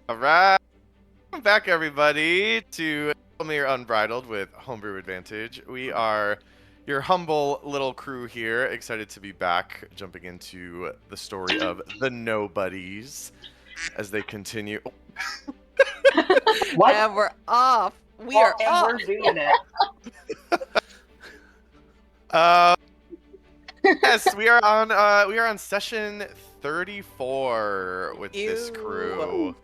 All right, welcome back everybody to Zholmyr Unbridled with Homebrew Advantage. We are your humble little crew here, excited to be back, jumping into the story of the Nobodies as they continue. What? And we're off. We are and off. we're doing it. Yes, we are on session 34 with this crew.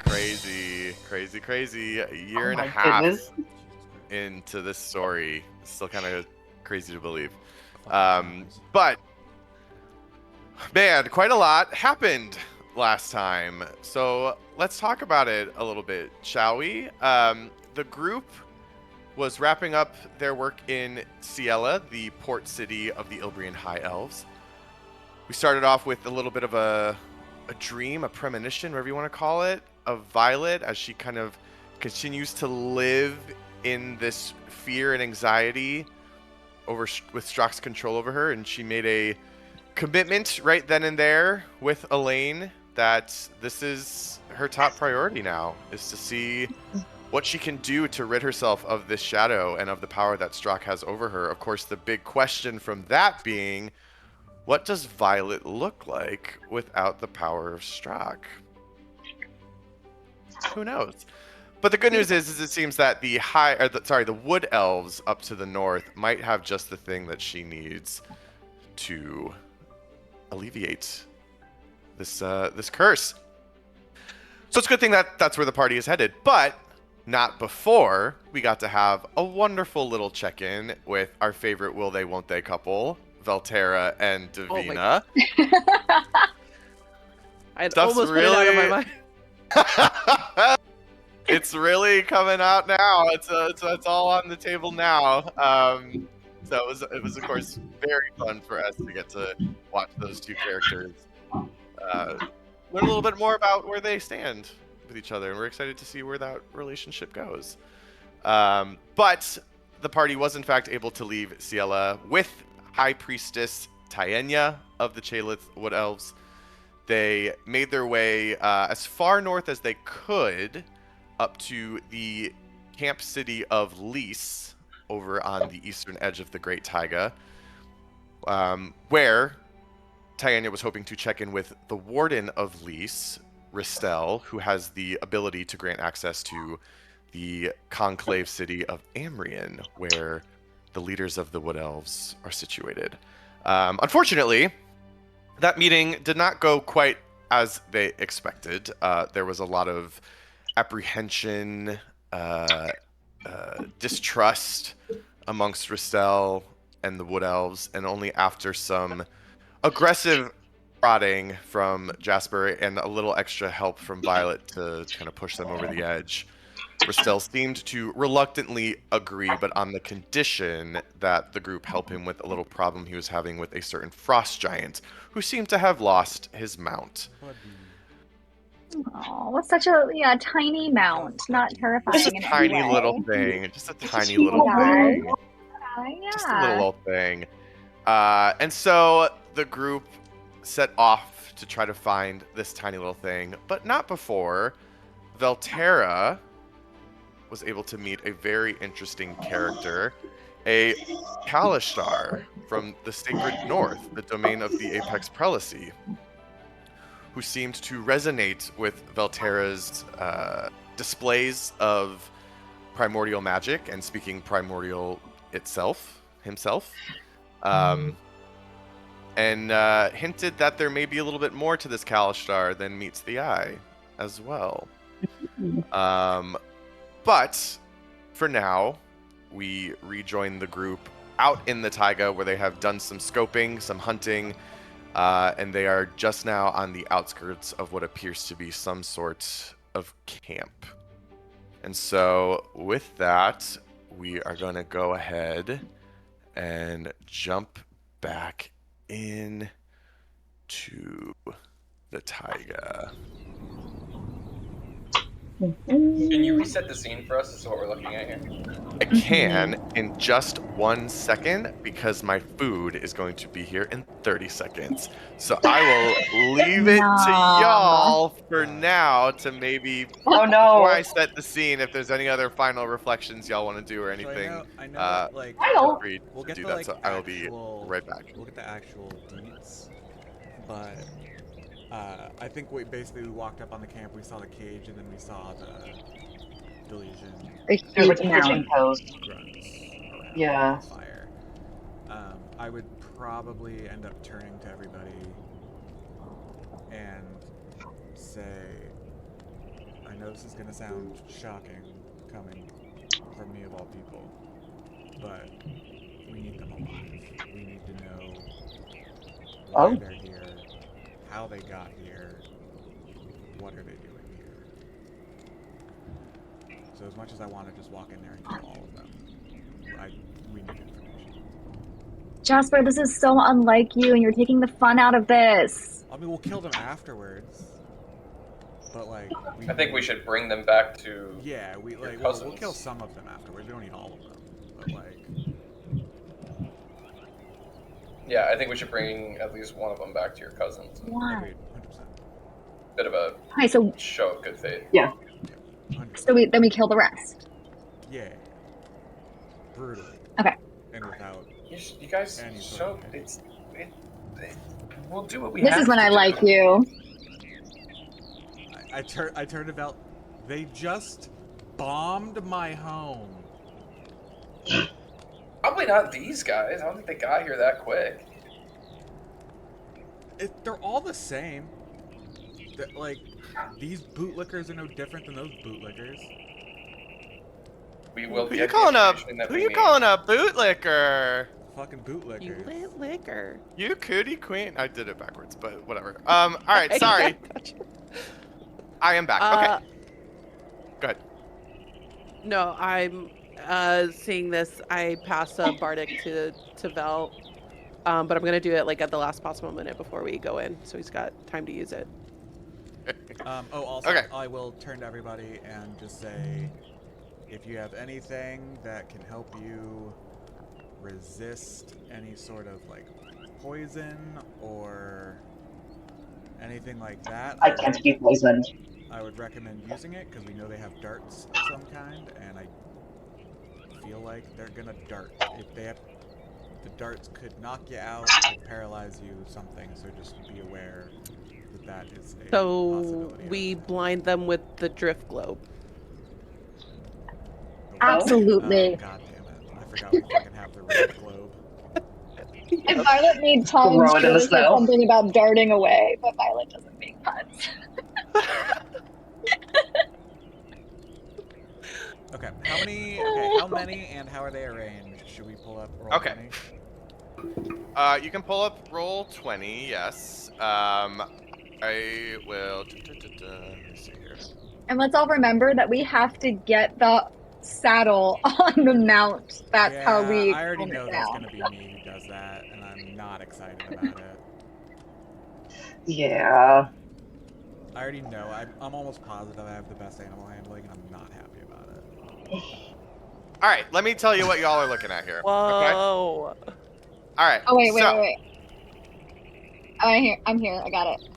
Crazy. A year and a half into this story. Still kind of crazy to believe. But man, quite a lot happened last time. So let's talk about it a little bit, shall we? The group was wrapping up their work in Ciela, the port city of the Ilbrian High Elves. We started off with a little bit of a dream, a premonition, whatever you want to call it, of Violet as she kind of continues to live in this fear and anxiety with Strock's control over her, and she made a commitment right then and there with Elaine that this is her top priority now, is to see what she can do to rid herself of this shadow and of the power that Strock has over her. Of course, the big question from that being, what does Violet look like without the power of Strock? Who knows? But the good news is it seems that the wood elves up to the north might have just the thing that she needs to alleviate this curse. So it's a good thing that that's where the party is headed, but not before we got to have a wonderful little check-in with our favorite will they won't they couple, Valterra and Davina. I'd almost put it out of my mind. It's really coming out now. It's all on the table now. So it was of course very fun for us to get to watch those two characters learn a little bit more about where they stand with each other, and we're excited to see where that relationship goes. But the party was in fact able to leave Ciela with High Priestess Tienya of the Chalith Wood Elves. They made their way as far north as they could up to the camp city of Lys over on the eastern edge of the Great Taiga, where Tienya was hoping to check in with the warden of Lys, Ristel, who has the ability to grant access to the conclave city of Amrian, where the leaders of the Wood Elves are situated. Unfortunately, that meeting did not go quite as they expected. There was a lot of apprehension, distrust amongst Ristel and the Wood Elves, and only after some aggressive prodding from Jasper and a little extra help from Violet to kind of push them over the edge, Ristel seemed to reluctantly agree, but on the condition that the group help him with a little problem he was having with a certain frost giant who seemed to have lost his mount. Oh, what's such a tiny mount, not terrifying. Just a in tiny any way. little thing. Just a tiny cute little guy. thing. Yeah. Just a little old thing. And so the group set off to try to find this tiny little thing, but not before Valterra was able to meet a very interesting character, a Kalishtar from the Sacred North, the domain of the Apex Prelacy, who seemed to resonate with Valterra's displays of primordial magic and speaking primordial himself, and hinted that there may be a little bit more to this Kalishtar than meets the eye as well. But for now, we rejoin the group out in the taiga where they have done some scoping, some hunting, and they are just now on the outskirts of what appears to be some sort of camp. And so with that, we are going to go ahead and jump back in to the taiga. Can you reset the scene for us as to what we're looking at here? I can in just 1 second because my food is going to be here in 30 seconds. So I will leave it to Nah. y'all for now to maybe, Oh before no. I set the scene, if there's any other final reflections y'all want to do or So anything, I know uh, that like I feel know. free we'll to get do the that. like So I will be actual right back. we'll get the actual deets, but I think we basically walked up on the camp, we saw the cage, and then we saw the delusion A There were huge pigeon mound. toes. grunts around Yeah. the fire. I would probably end up turning to everybody and say, I know this is gonna sound shocking coming from me of all people, but we need them alive. We need to know why Oh. they're here, how they got here, what are they doing here. So as much as I want to just walk in there and kill all of them, we need information. Jasper, this is so unlike you, and you're taking the fun out of this. I mean, we'll kill them afterwards, but like I think we should bring them back to. Yeah, we your like we'll kill cousins. some of them afterwards. We don't need all of them, but like Yeah, I think we should bring at least one of them back to your cousins. Why? agreed, 100%. Bit of a Okay, so show of good faith. Yeah. 100%. then we kill the rest. Yeah. Brutally. Okay. And without. You guys Any sort show of pity. we'll do what we This have is when to I do. like you. I turned about. They just bombed my home. Probably not these guys. I don't think they got here that quick. They're all the same. Like, these bootlickers are no different than those bootlickers. We will Who get you the calling a information that Who we you need. calling a bootlicker? Fucking bootlickers. You lit liquor. You cootie queen. I did it backwards, but whatever. All right, sorry. I am back. Okay, go ahead. No, I'm seeing this. I pass a bardic to Vel, but I'm gonna do it like at the last possible minute before we go in, so he's got time to use it. Also, Okay. I will turn to everybody and just say, if you have anything that can help you resist any sort of like poison or anything like that, I can't be poisoned. I would recommend using it because we know they have darts of some kind, and I feel like they're gonna dart. If they have, the darts could knock you out, could paralyze you, something. So just be aware that is a So possibility. we blind them with the drift globe. Absolutely. Oh, God damn it! I forgot we fucking have the red globe. And Violet made puns. Throw it She in the would have said snow. something about darting away, but Violet doesn't make puns. Okay, how many? Okay, how many and how are they arranged? Should we pull up roll Okay. 20? You can pull up roll 20. Yes. I will. Let me see here. And let's all remember that we have to get the saddle on the mount. That's Yeah, how we I already count know it that's down. gonna be me who does that, and I'm not excited about it. Yeah. I already know. I'm almost positive I have the best animal handling, and I'm not happy about it. All right, let me tell you what y'all are looking at here. Okay. Whoa. All right. Oh wait. so, I'm here. I got it.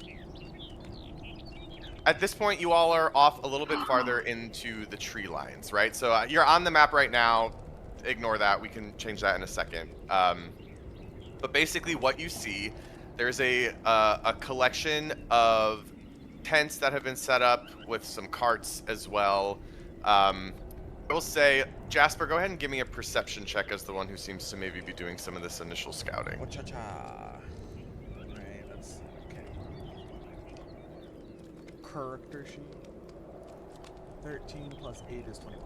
At this point, you all are off a little bit farther into the tree lines, right? So you're on the map right now. Ignore that. We can change that in a second. But basically, what you see, there's a collection of tents that have been set up with some carts as well. I will say, Jasper, go ahead and give me a perception check as the one who seems to maybe be doing some of this initial scouting. Cha-cha. Alright, that's okay. Character sheet. 13 plus 8 is 21.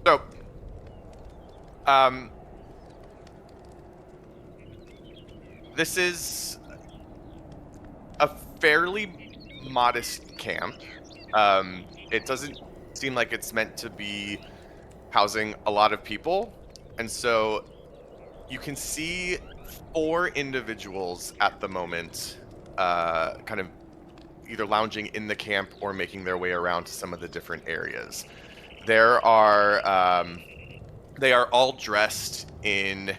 So, this is a fairly modest camp. It doesn't seem like it's meant to be housing a lot of people, and so you can see 4 individuals at the moment, kind of either lounging in the camp or making their way around to some of the different areas. there are they are all dressed in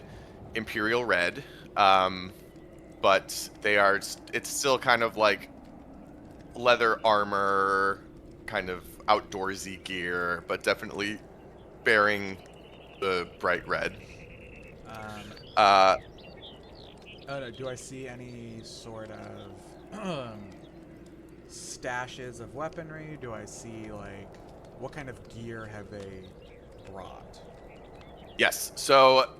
Imperial red, but it's still kind of like leather armor, kind of outdoorsy gear, but definitely bearing the bright red. Oh no, do I see any sort of stashes of weaponry? Do I see like what kind of gear have they brought? Yes. So,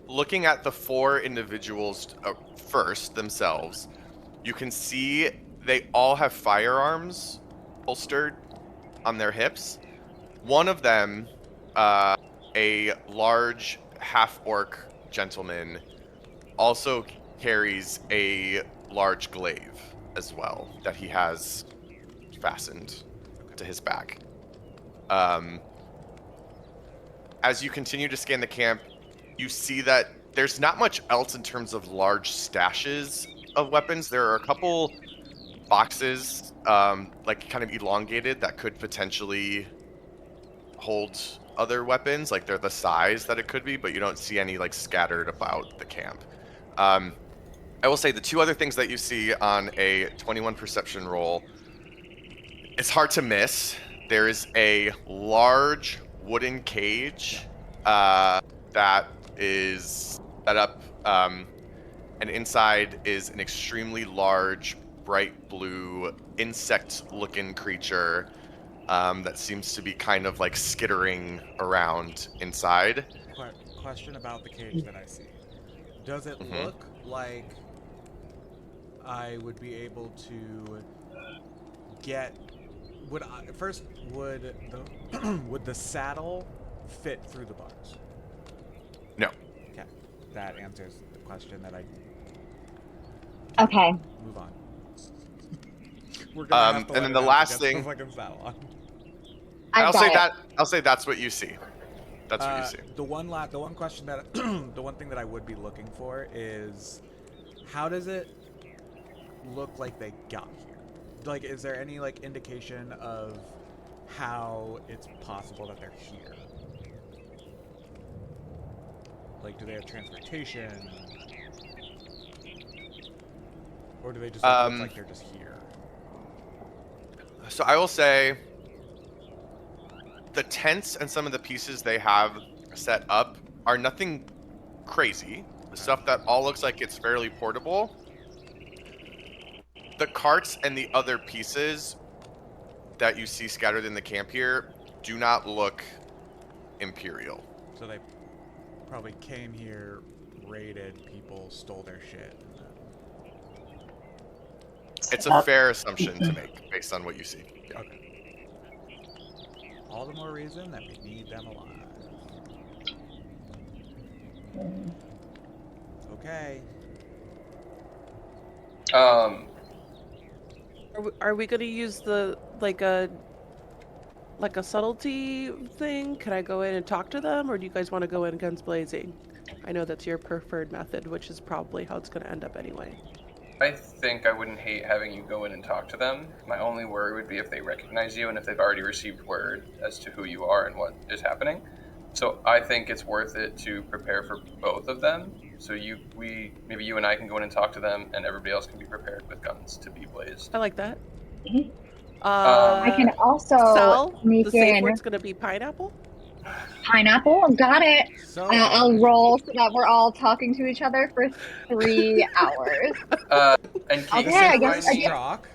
looking at the 4 individuals first themselves, you can see they all have firearms holstered on their hips. One of them, a large half-orc gentleman, also carries a large glaive as well that he has fastened to his back. As you continue to scan the camp, you see that there's not much else in terms of large stashes of weapons. There are a couple boxes, like kind of elongated, that could potentially hold other weapons. Like they're the size that it could be, but you don't see any like scattered about the camp. I will say the 2 other things that you see on a 21 perception roll, it's hard to miss. There is a large wooden cage that is set up, and inside is an extremely large, bright blue, insect-looking creature that seems to be kind of like skittering around inside. Question about the cage that I see. Does it look like I would be able to get? Would the saddle fit through the bars? No. Okay, that answers the question that I. Okay. Move on. We're gonna have to and let then it the out to last get thing, fucking saddle on. I'll say that's what you see. That's what you see. The one question that the one thing that I would be looking for is how does it look like they got here? Like, is there any like indication of how it's possible that they're here? Like, do they have transportation, or do they just look like they're just here? So I will say the tents and some of the pieces they have set up are nothing crazy. The stuff that all looks like it's fairly portable. The carts and the other pieces that you see scattered in the camp here do not look Imperial. So they probably came here, raided people, stole their shit. It's a fair assumption to make based on what you see. Yeah. Okay. All the more reason that we need them alive. Okay. Are we gonna use the like a subtlety thing? Can I go in and talk to them, or do you guys want to go in guns blazing? I know that's your preferred method, which is probably how it's gonna end up anyway. I think I wouldn't hate having you go in and talk to them. My only worry would be if they recognize you and if they've already received word as to who you are and what is happening. So I think it's worth it to prepare for both of them. So maybe you and I can go in and talk to them, and everybody else can be prepared with guns to be blazed. I like that. I can also Sal, sneak the safe in word's gonna be pineapple. pineapple. Got it. So I'll roll so that we're all talking to each other for 3 hours. And Kate, Okay, I guess I Strock.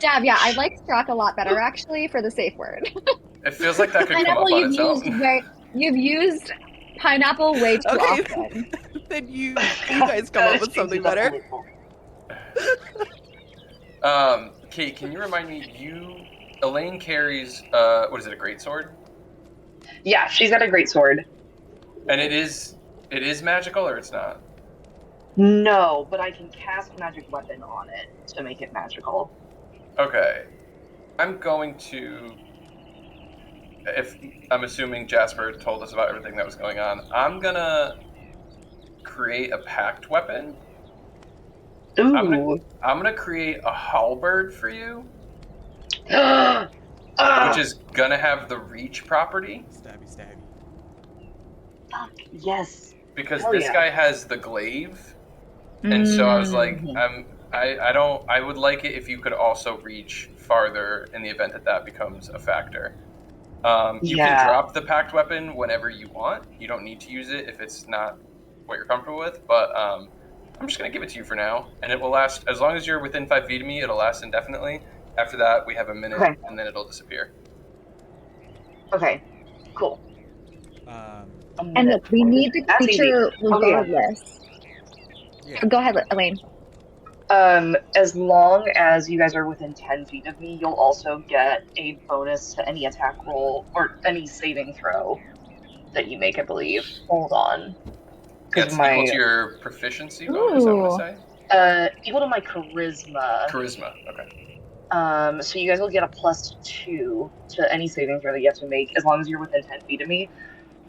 Dab, yeah, I like Strock a lot better actually for the safe word. It feels like that could come Pineapple up on its own. you've used pineapple way too often. Then you guys come up with something better. Kate, can you remind me? Elaine carries what is it? A greatsword? Yeah, she's got a great sword. And it is magical, or it's not? No, but I can cast magic weapon on it to make it magical. Okay. I'm going to, if I'm assuming Jasper told us about everything that was going on, I'm gonna create a pact weapon. Ooh. I'm gonna create a halberd for you. which is gonna have the reach property Stabby, stabby. Fuck, yes. because Hell this yeah. guy has the glaive, and so I was like, Mhm. I would like it if you could also reach farther in the event that becomes a factor. You can Yeah. drop the packed weapon whenever you want. You don't need to use it if it's not what you're comfortable with, but I'm just going to give it to you for now, and it will last, as long as you're within 5 feet of me, it'll last indefinitely. After that, we have a minute, Okay. and then it'll disappear. Okay. Cool. Um, A And minute. look, we need the That's easy. creature Okay. regardless. yeah. Go ahead, Elaine. As long as you guys are within 10 feet of me, you'll also get a bonus to any attack roll or any saving throw that you make, I believe. Hold on. Because That's equal to my your proficiency bonus, I want to say. equal to my charisma. Charisma, okay. So you guys will get a +2 to any saving throw that you have to make as long as you're within 10 feet of me.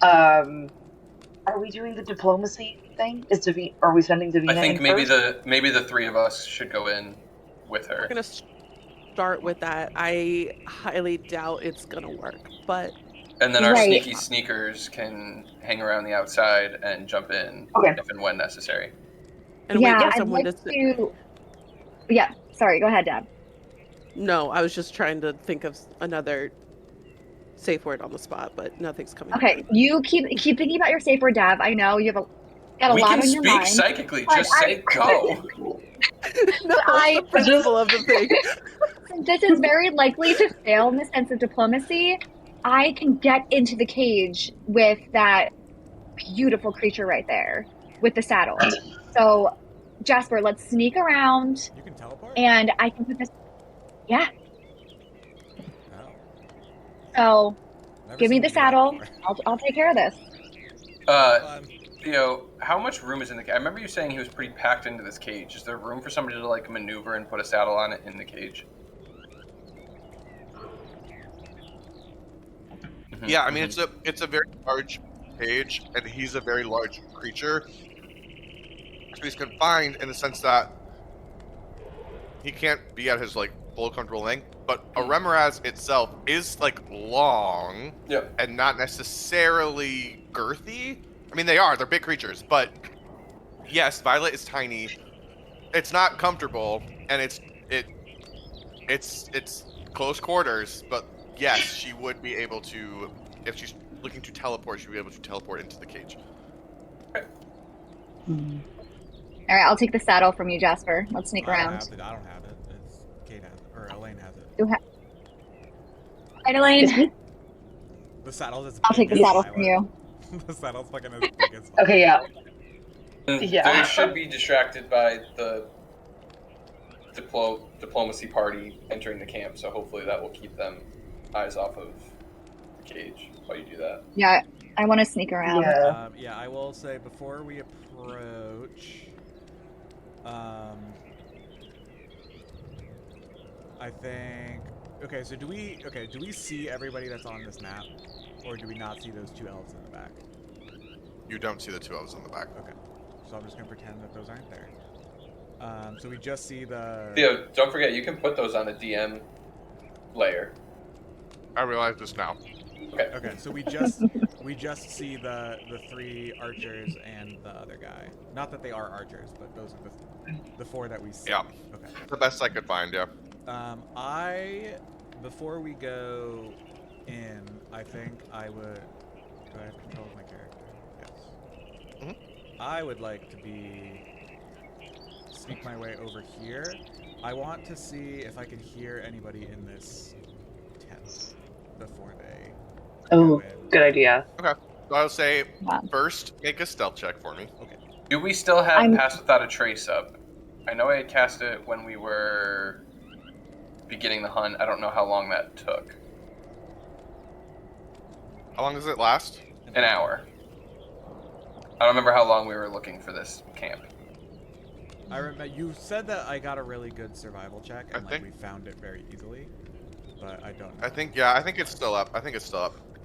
Are we doing the diplomacy thing? Are we sending Davina I think in maybe first? the three of us should go in with her. We're gonna start with that. I highly doubt it's gonna work, but And then our Right. sneaky sneakers can hang around the outside and jump in Okay. if and when necessary. and wait Yeah, for I'd someone like to. to. Yeah, sorry. Go ahead, Dad. No, I was just trying to think of another safe word on the spot, but nothing's coming. Okay, you keep thinking about your safe word, Dav. I know you have got a We lot can on your speak mind. psychically, but just say go. No, I the principle of the thing. Since this is very likely to fail in the sense of diplomacy, I can get into the cage with that beautiful creature right there with the saddle. So, Jasper, let's sneak around, You can teleport? and I can put this. Yeah. Oh. So, Never give me seen the you do that saddle. before. I'll take care of this. Uh, Fun. Theo, how much room is in the cage? I remember you saying he was pretty packed into this cage. Is there room for somebody to like maneuver and put a saddle on it in the cage? Yeah, I mean it's a very large cage, and he's a very large creature. So he's confined in the sense that he can't be at his like full comfortable length. But a remorhaz itself is like long Yeah. and not necessarily girthy. I mean they're big creatures, but yes, Violet is tiny. It's not comfortable, and it's close quarters, but yes, she would be able to, if she's looking to teleport, she'd be able to teleport into the cage. All right, I'll take the saddle from you, Jasper. Let's sneak I don't around. have it. I don't have it. It's Kate has it, or Elaine has it. You have. Right, Elaine. The saddle's as I'll take big the as saddle from Violet. you. The saddle's fucking as big as Violet. Okay, yeah. And Yeah. They should be distracted by the diplomacy party entering the camp, so hopefully that will keep them eyes off of the cage while you do that. Yeah, I want to sneak around. Yeah. Yeah, I will say before we approach, I think. Okay, so do we see everybody that's on this map, or do we not see those two elves in the back? You don't see the two elves in the back. Okay, so I'm just gonna pretend that those aren't there. So we just see the. Theo, don't forget you can put those on a DM layer. I realize this now. Okay. Okay, so we just see the three archers and the other guy. Not that they are archers, but those are the four that we see. Yeah. Okay. The best I could find, yeah. Before we go in, I think I would. Do I have control of my character? Yes. Mhm. I would like to sneak my way over here. I want to see if I can hear anybody in this tent before they. Oh, go in. good idea. So I'll say Wow. first, make a stealth check for me. Do we still have I'm- Pass Without a Trace up? I know I had cast it when we were beginning the hunt. I don't know how long that took. How long does it last? An hour. I don't remember how long we were looking for this camp. I remember you said that I got a really good survival check and I like think- we found it very easily, but I don't know. I think it's still up.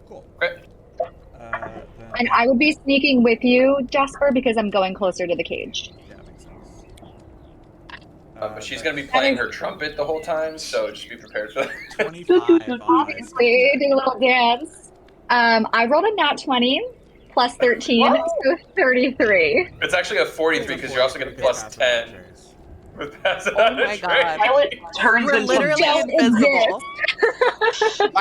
Cool. Okay. Then, And I will be sneaking with you, Jasper, because I'm going closer to the cage. yeah, makes sense. But she's That's going to be playing her trumpet the whole time, so just be prepared for that. 25 on my Obviously, skill do a little dance. I rolled a nat 20 plus 13, Whoa. so 33. It's actually a 43 because you're also getting plus 10 with passive Oh my god. Violet turns We're into literally Don't invisible.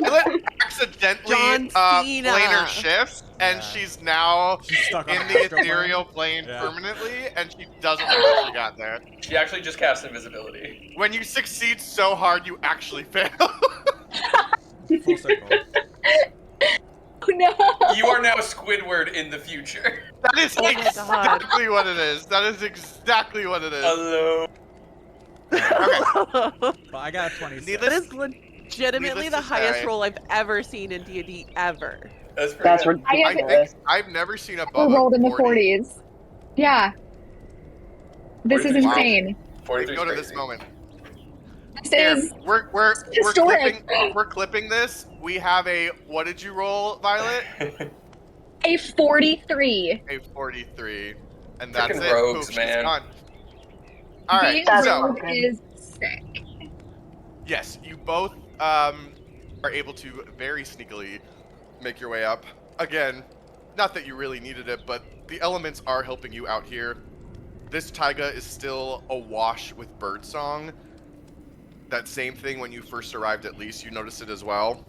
Violet accidentally John planar Cena. shifts, and Yeah. she's now She's stuck on in an the astral plane. ethereal plane Yeah. permanently, and she doesn't know how she got there. She actually just cast invisibility. When you succeed so hard, you actually fail. Full circle. Oh no! You are now Squidward in the future. That is Oh my God. exactly what it is. That is exactly what it is. Hello. Okay. But I got a 26. Needless- That is legitimately Needless the to highest say- roll I've ever seen in D&D ever. That's pretty That's good. I ridiculous. think I've never seen We above rolled a in the 40. 40s. Yeah. This is 43 's insane. crazy. 43 's Go to crazy. this moment. This Here, is we're historic. clipping this. We have a, what did you roll, Violet? a 43. A 43. And that's Frickin' it. rogues, Poof, man. she's gone. All right, Being That's so rogue broken. is sick. yes, you both are able to very sneakily make your way up. Again, not that you really needed it, but the elements are helping you out here. This taiga is still awash with birdsong. That same thing when you first arrived, at least, you noticed it as well.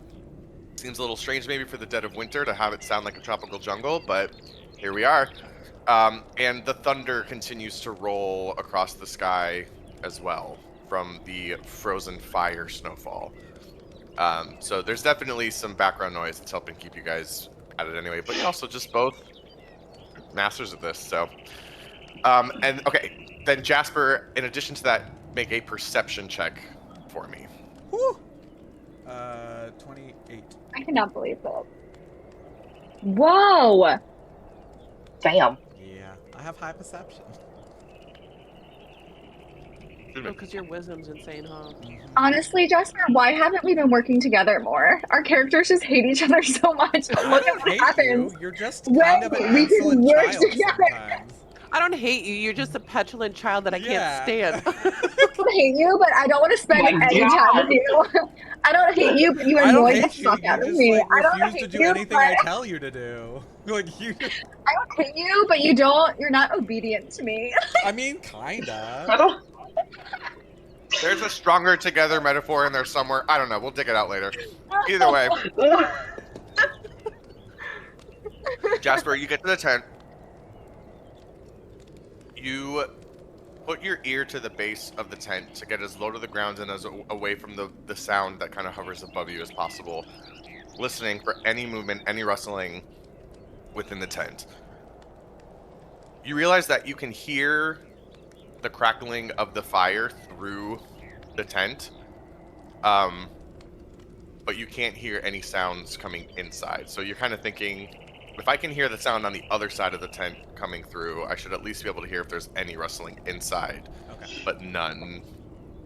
Seems a little strange maybe for the dead of winter to have it sound like a tropical jungle, but here we are. And the thunder continues to roll across the sky as well from the frozen fire snowfall. So there's definitely some background noise that's helping keep you guys at it anyway, but you're also just both masters of this, so. And okay, then Jasper, in addition to that, make a perception check for me. Whew. 28. I cannot believe that. Whoa! Damn. Yeah, I have high perception. Because your wisdom's insane, huh? Honestly, Jasper, why haven't we been working together more? Our characters just hate each other so much. But I look at don't what hate happens. you. You're just when kind of an we can insolent work child together. sometimes. I don't hate you. You're just a petulant child that I Yeah. can't stand. I don't hate you, but I don't want to spend My any time with you. I don't hate you, but you I don't annoy the hate you. fuck out You of just me. like I don't refuse to hate do you, anything but I tell you to do. Like you. I don't hate you, but you don't. You're not obedient to me. I mean, kinda. I don't. There's a stronger together metaphor in there somewhere. I don't know. We'll dig it out later. Either way, Jasper, you get to the tent. You put your ear to the base of the tent to get as low to the ground and as away from the sound that kind of hovers above you as possible, listening for any movement, any rustling within the tent. You realize that you can hear the crackling of the fire through the tent, but you can't hear any sounds coming inside. So you're kind of thinking, if I can hear the sound on the other side of the tent coming through, I should at least be able to hear if there's any rustling inside, Okay. but none.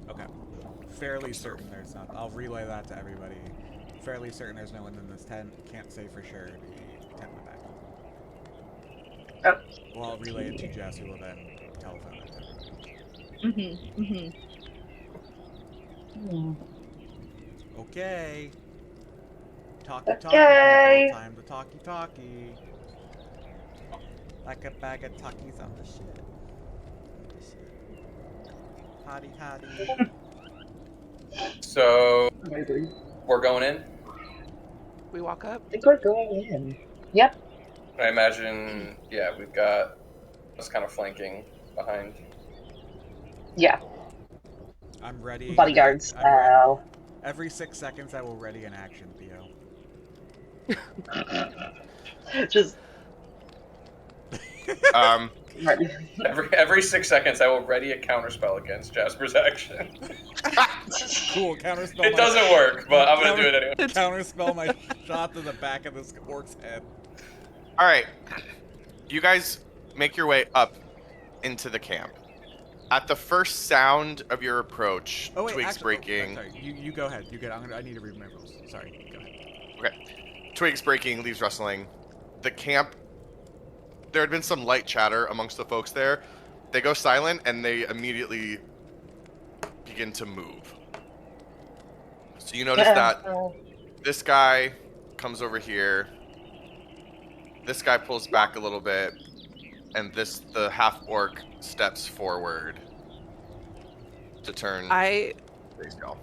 Okay. Fairly certain there's not. I'll relay that to everybody. Fairly certain there's no one in this tent. Can't say for sure. The tent went back. Oh. Well, I'll relay it to Jess, who will then telephone it to everybody. Okay. Talkie talkie Okay. people. Time to talkie talkie. Like a bag of talkies on the shit. Hottie hottie. So I we're going in. We walk up. think we're going in. Yep. I imagine, yeah, we've got us kind of flanking behind. Yeah. I'm ready. Bodyguard I'm style. Every 6 seconds I will ready an action, Theo. Just ready. Every 6 seconds, I will ready a counterspell against Jasper's action. Cool, counterspell It doesn't work, but I'm gonna do it anyway. Counterspell my shot to the back of this orc's head. All right, you guys make your way up into the camp. At the first sound of your approach, twigs breaking. sorry, you go ahead. You get. I need to read my rules. Sorry, go ahead. Okay. Twigs breaking, leaves rustling. The camp, there had been some light chatter amongst the folks there. They go silent and they immediately begin to move. So you notice that this guy comes over here. This guy pulls back a little bit, and the half orc steps forward to turn. I There you go.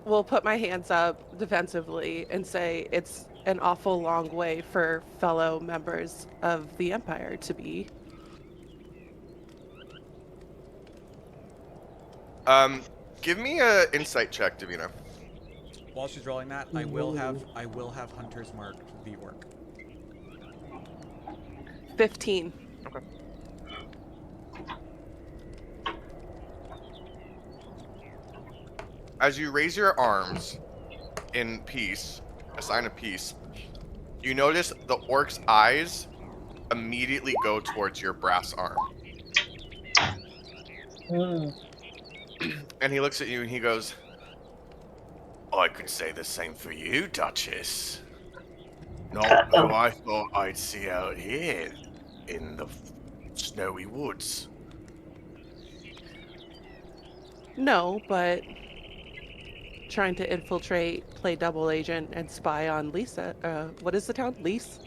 will put my hands up defensively and say it's an awful long way for fellow members of the Empire to be. Give me a insight check, Davina. While she's rolling that, I will have hunters marked the orc. 15. Okay. As you raise your arms in peace, a sign of peace, you notice the orc's eyes immediately go towards your brass arm. And he looks at you and he goes, I could say the same for you, Duchess. Not who I thought I'd see out here in the snowy woods. No, but trying to infiltrate, play double agent, and spy on Lisa. What is the town? Lise?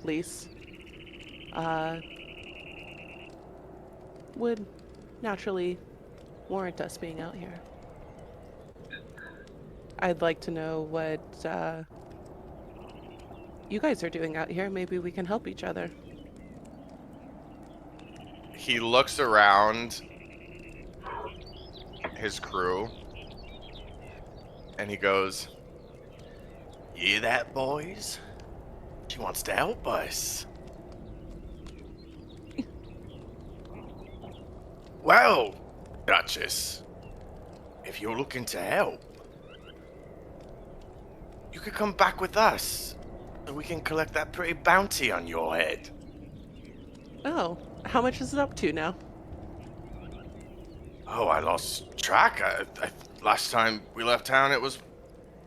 Lise. Would naturally warrant us being out here. I'd like to know what you guys are doing out here. Maybe we can help each other. He looks around his crew and he goes, "You hear that, boys? She wants to help us." Well, Duchess, if you're looking to help, you could come back with us so we can collect that pretty bounty on your head. Oh, how much is it up to now? Oh, I lost track. Last time we left town, it was,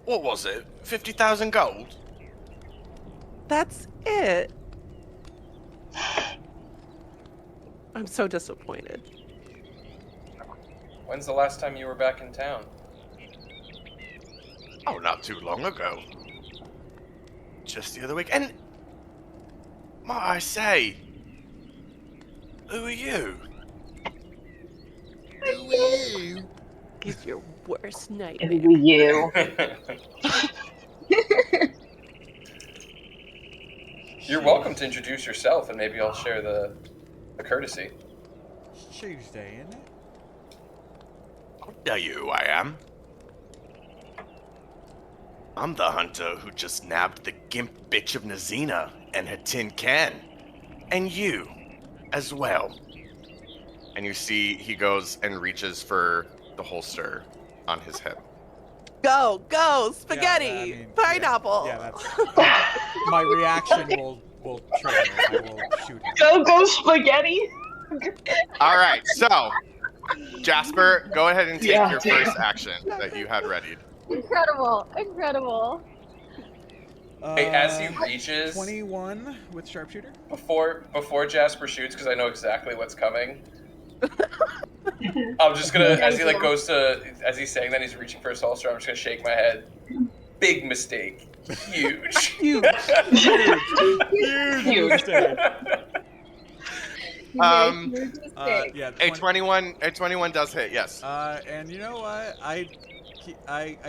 what was it? 50,000 gold? That's it. I'm so disappointed. When's the last time you were back in town? Oh, not too long ago. Just the other week. And, might I say, who are you? Who are you? It's your worst Who nightmare. are you? You're welcome to introduce yourself, and maybe I'll share the courtesy. Tuesday, isn't it? I'll tell you who I am. I'm the hunter who just nabbed the gimp bitch of Nazina and her tin can. And you, as well. And you see he goes and reaches for the holster on his hip. Go, spaghetti, Yeah, I mean, pineapple. Yeah, that's my reaction will trigger. I will shoot him. Go spaghetti! All right, so Jasper, go ahead and take Yeah. your first action that you had readied. Incredible. Hey, as he reaches, 21 with sharpshooter. before Jasper shoots, because I know exactly what's coming. I'm just gonna, as he goes to, as he's saying that, he's reaching for his holster. I'm just gonna shake my head. Big mistake. Huge. Huge mistake. Yeah. A 21 does hit, yes. And you know what? I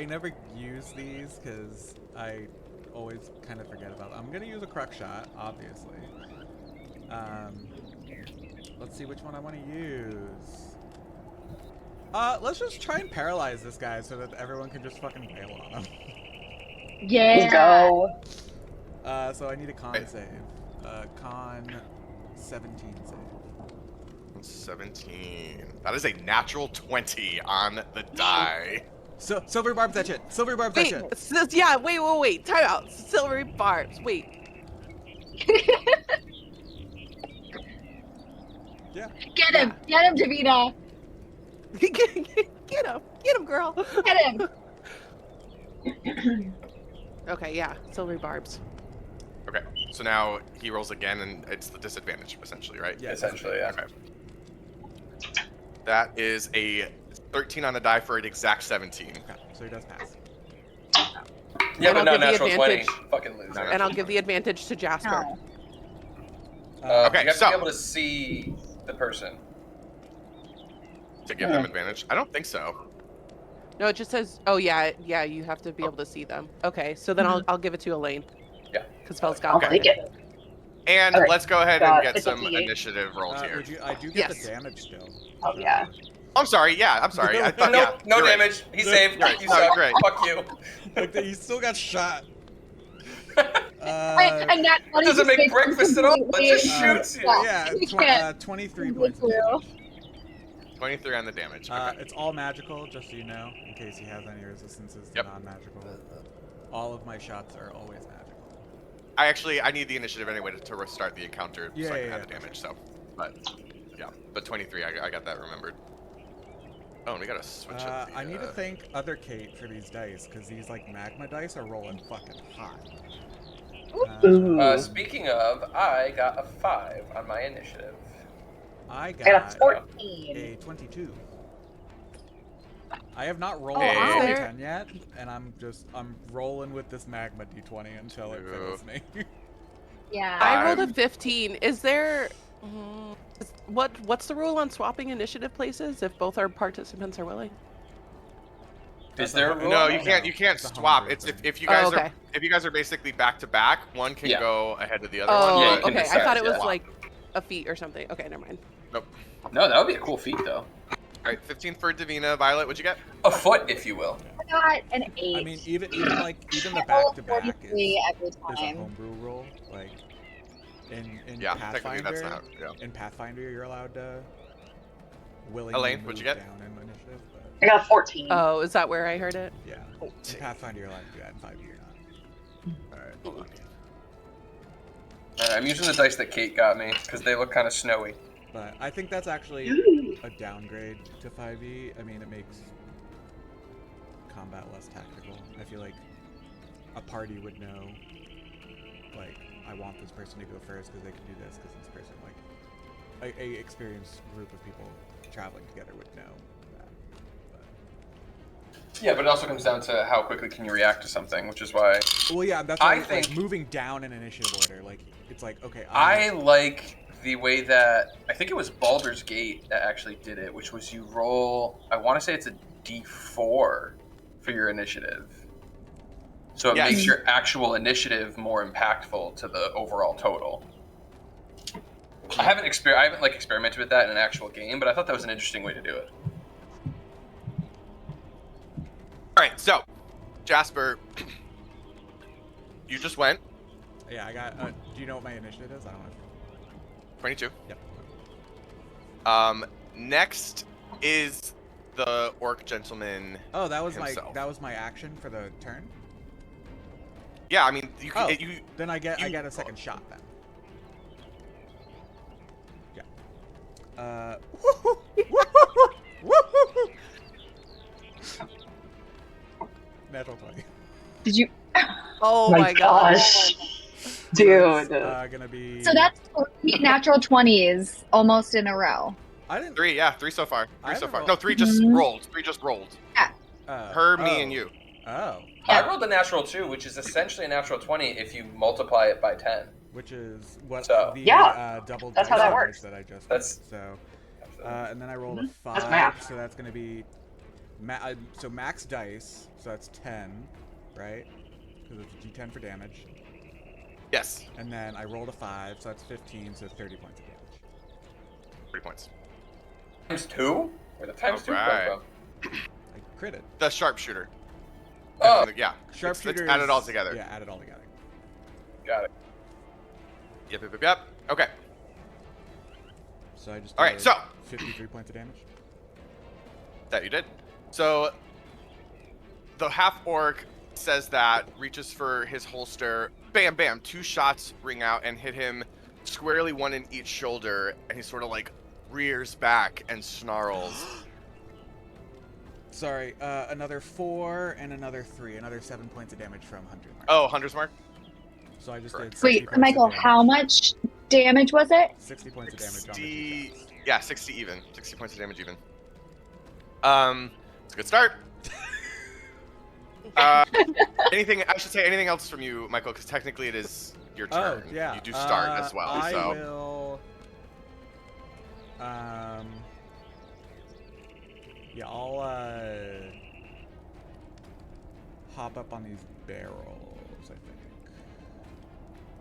never use these because I always kind of forget about them. I'm gonna use a crook shot, obviously. Let's see which one I want to use. Let's just try and paralyze this guy so that everyone can just fucking wail on him. Yeah. Go. So I need a con save. Con 17 save. 17. That is a natural 20 on the die. So silver barbs that shit. Silver barbs that Wait, shit. yeah, wait. Time out. Silvery barbs. Wait. Yeah. Get him, Davina. Get him, girl. Get him. Okay, yeah, silvery barbs. Okay, so now he rolls again, and it's the disadvantage, essentially, right? Yeah, Essentially, yeah. Okay. That is a 13 on the die for an exact 17. Okay, so he does pass. Yeah, And but I'll not give the natural 20. advantage. Fucking loser. Not And I'll give the advantage to Jasper. No. Okay, you have so- to be able to see the person. To give them advantage? I don't think so. No, it just says, oh yeah, you have to be able to see them. Okay, so then I'll give it to Elaine. Yeah. Because Fel's got I'll one. take it. And Alright, let's go ahead and get it's a some D8. initiative rolls here. I do get Yes. the damage still. Oh, yeah. I'm sorry, yeah, I'm sorry. I thought, No, no you're right. damage. He's safe. Right. You No, suck. great. Fuck you. Like, he still got shot. And that It doesn't make breakfast at all. It just completely- shoots you. Yeah, You can't. 23 points of Blue. damage. 23 on the damage. Okay. It's all magical, just so you know, in case he has any resistances to Yep. non-magical. All of my shots are always magical. I need the initiative anyway to restart the encounter Yeah, so I can yeah, have the damage, so. But, yeah. But 23, I got that remembered. Oh, and we gotta switch up the, I need to thank other Kate for these dice, because these, like, magma dice are rolling fucking hot. Ooh. Speaking of, I got a 5 on my initiative. I I got got 14. a 22. I have not rolled Oh, a wow. D10 yet, and I'm rolling with this magma D20 until it fails me. Yeah. I rolled a 15. Is there... what's the rule on swapping initiative places if both our participants are willing? Is there a rule? No, on you that? can't. You can't It's a swap. homebrew It's thing. if you guys okay. are if you guys are basically back to back, one can Yeah. go ahead of the other Oh, one. Yeah, you but- can okay. I decide, thought it was yeah. like a feat or something. Okay, never mind. Nope. No, that would be a cool feat, though. All right, 15 for Davina. Violet, what'd you get? A foot, if you will. I got an 8. I mean, even the I roll back-to-back 43 every is a time. homebrew roll. Like, in Yeah, technically Pathfinder, that's not. Yeah. in Pathfinder, you're allowed to willingly Elaine, move what'd you get? down in initiative. But I got 14. Oh, is that where I heard it? yeah, in Pathfinder, you're allowed to do that. In 5e, you're not. All right, hold on. I'm using the dice that Kate got me, because they look kind of snowy. But I think that's actually Ooh. a downgrade to 5e. I mean, it makes combat less tactical. I feel like a party would know, like, I want this person to go first because they can do this, because this person, like, a experienced group of people traveling together would know that. But, Yeah, but it also comes down to how quickly can you react to something, which is why well, yeah, that's I why, think- like, moving down in initiative order, like, it's like, okay, I like the way that I think it was Baldur's Gate that actually did it, which was you roll. I want to say it's a D4 for your initiative, so it Yes. makes your actual initiative more impactful to the overall total. I haven't like experimented with that in an actual game, but I thought that was an interesting way to do it. All right, so Jasper, you just went yeah, I got. Do you know what my initiative is? I don't know. 22. Yep. Next is the orc gentleman. Oh, that was himself. my action for the turn. Yeah, I mean, you can. Oh. You Then I get You- a second shot then. Yeah. Natural 20. Did you? Oh My my god. gosh. Dude. Gonna be. So that's 3 natural 20s almost in a row. I didn't. 3, yeah, 3 so far. I 3 so haven't far. rolled- No, 3 just Mhm. rolled. 3 just rolled. Her, me, and you. Oh, I rolled a natural 2, which is essentially a natural 20 if you multiply it by 10. which is what So- the Yeah, double that's dice how that damage works. that I just That's- did. So, and then I rolled a That's 5, math. so that's gonna be, so max dice, so that's 10, right? Because it's a D10 for damage. Yes, And then I rolled a 5, so that's 15, so 30 points of damage. 3 points. Times 2? Where the times 2 come Alright. from? I critted. The sharpshooter. Oh, Yeah. Sharpshooter. Let's add it all is- together. Yeah, add it all together. got it. Yep. Okay. So I just. All right, did so 53 points of damage. that you did. So the half orc says that, reaches for his holster, bam, bam, 2 shots ring out and hit him squarely, one in each shoulder, and he sort of like rears back and snarls. Sorry, another 4 and another 3, another 7 points of damage from Hunter's Mark. Oh, Hunter's Mark. So I just did Correct. 60 Wait, points of Michael, damage. how much damage was it? 60 points of damage on the 60, two shots. yeah, 60 even. 60 points of damage even. It's a good start. Anything? I should say anything else from you, Michael? Because technically it is your turn. Oh, yeah. You do start as well. I So will. Yeah, I'll hop up on these barrels, I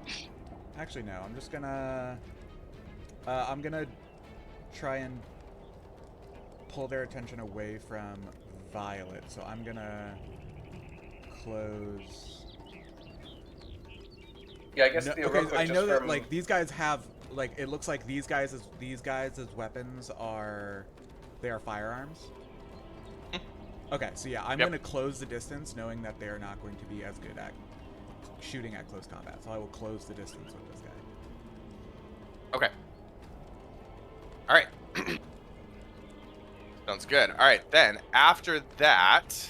think. Actually, no. I'm just gonna. I'm gonna try and pull their attention away from Violet. So I'm gonna close. Yeah, I guess No, Theo, okay, real quick, I just know that from- like these guys have like it looks like these guys' weapons are they are firearms. Okay, so yeah, I'm Yep. going to close the distance, knowing that they are not going to be as good at shooting at close combat. So I will close the distance with this guy. okay. All right. Sounds good. All right, then after that,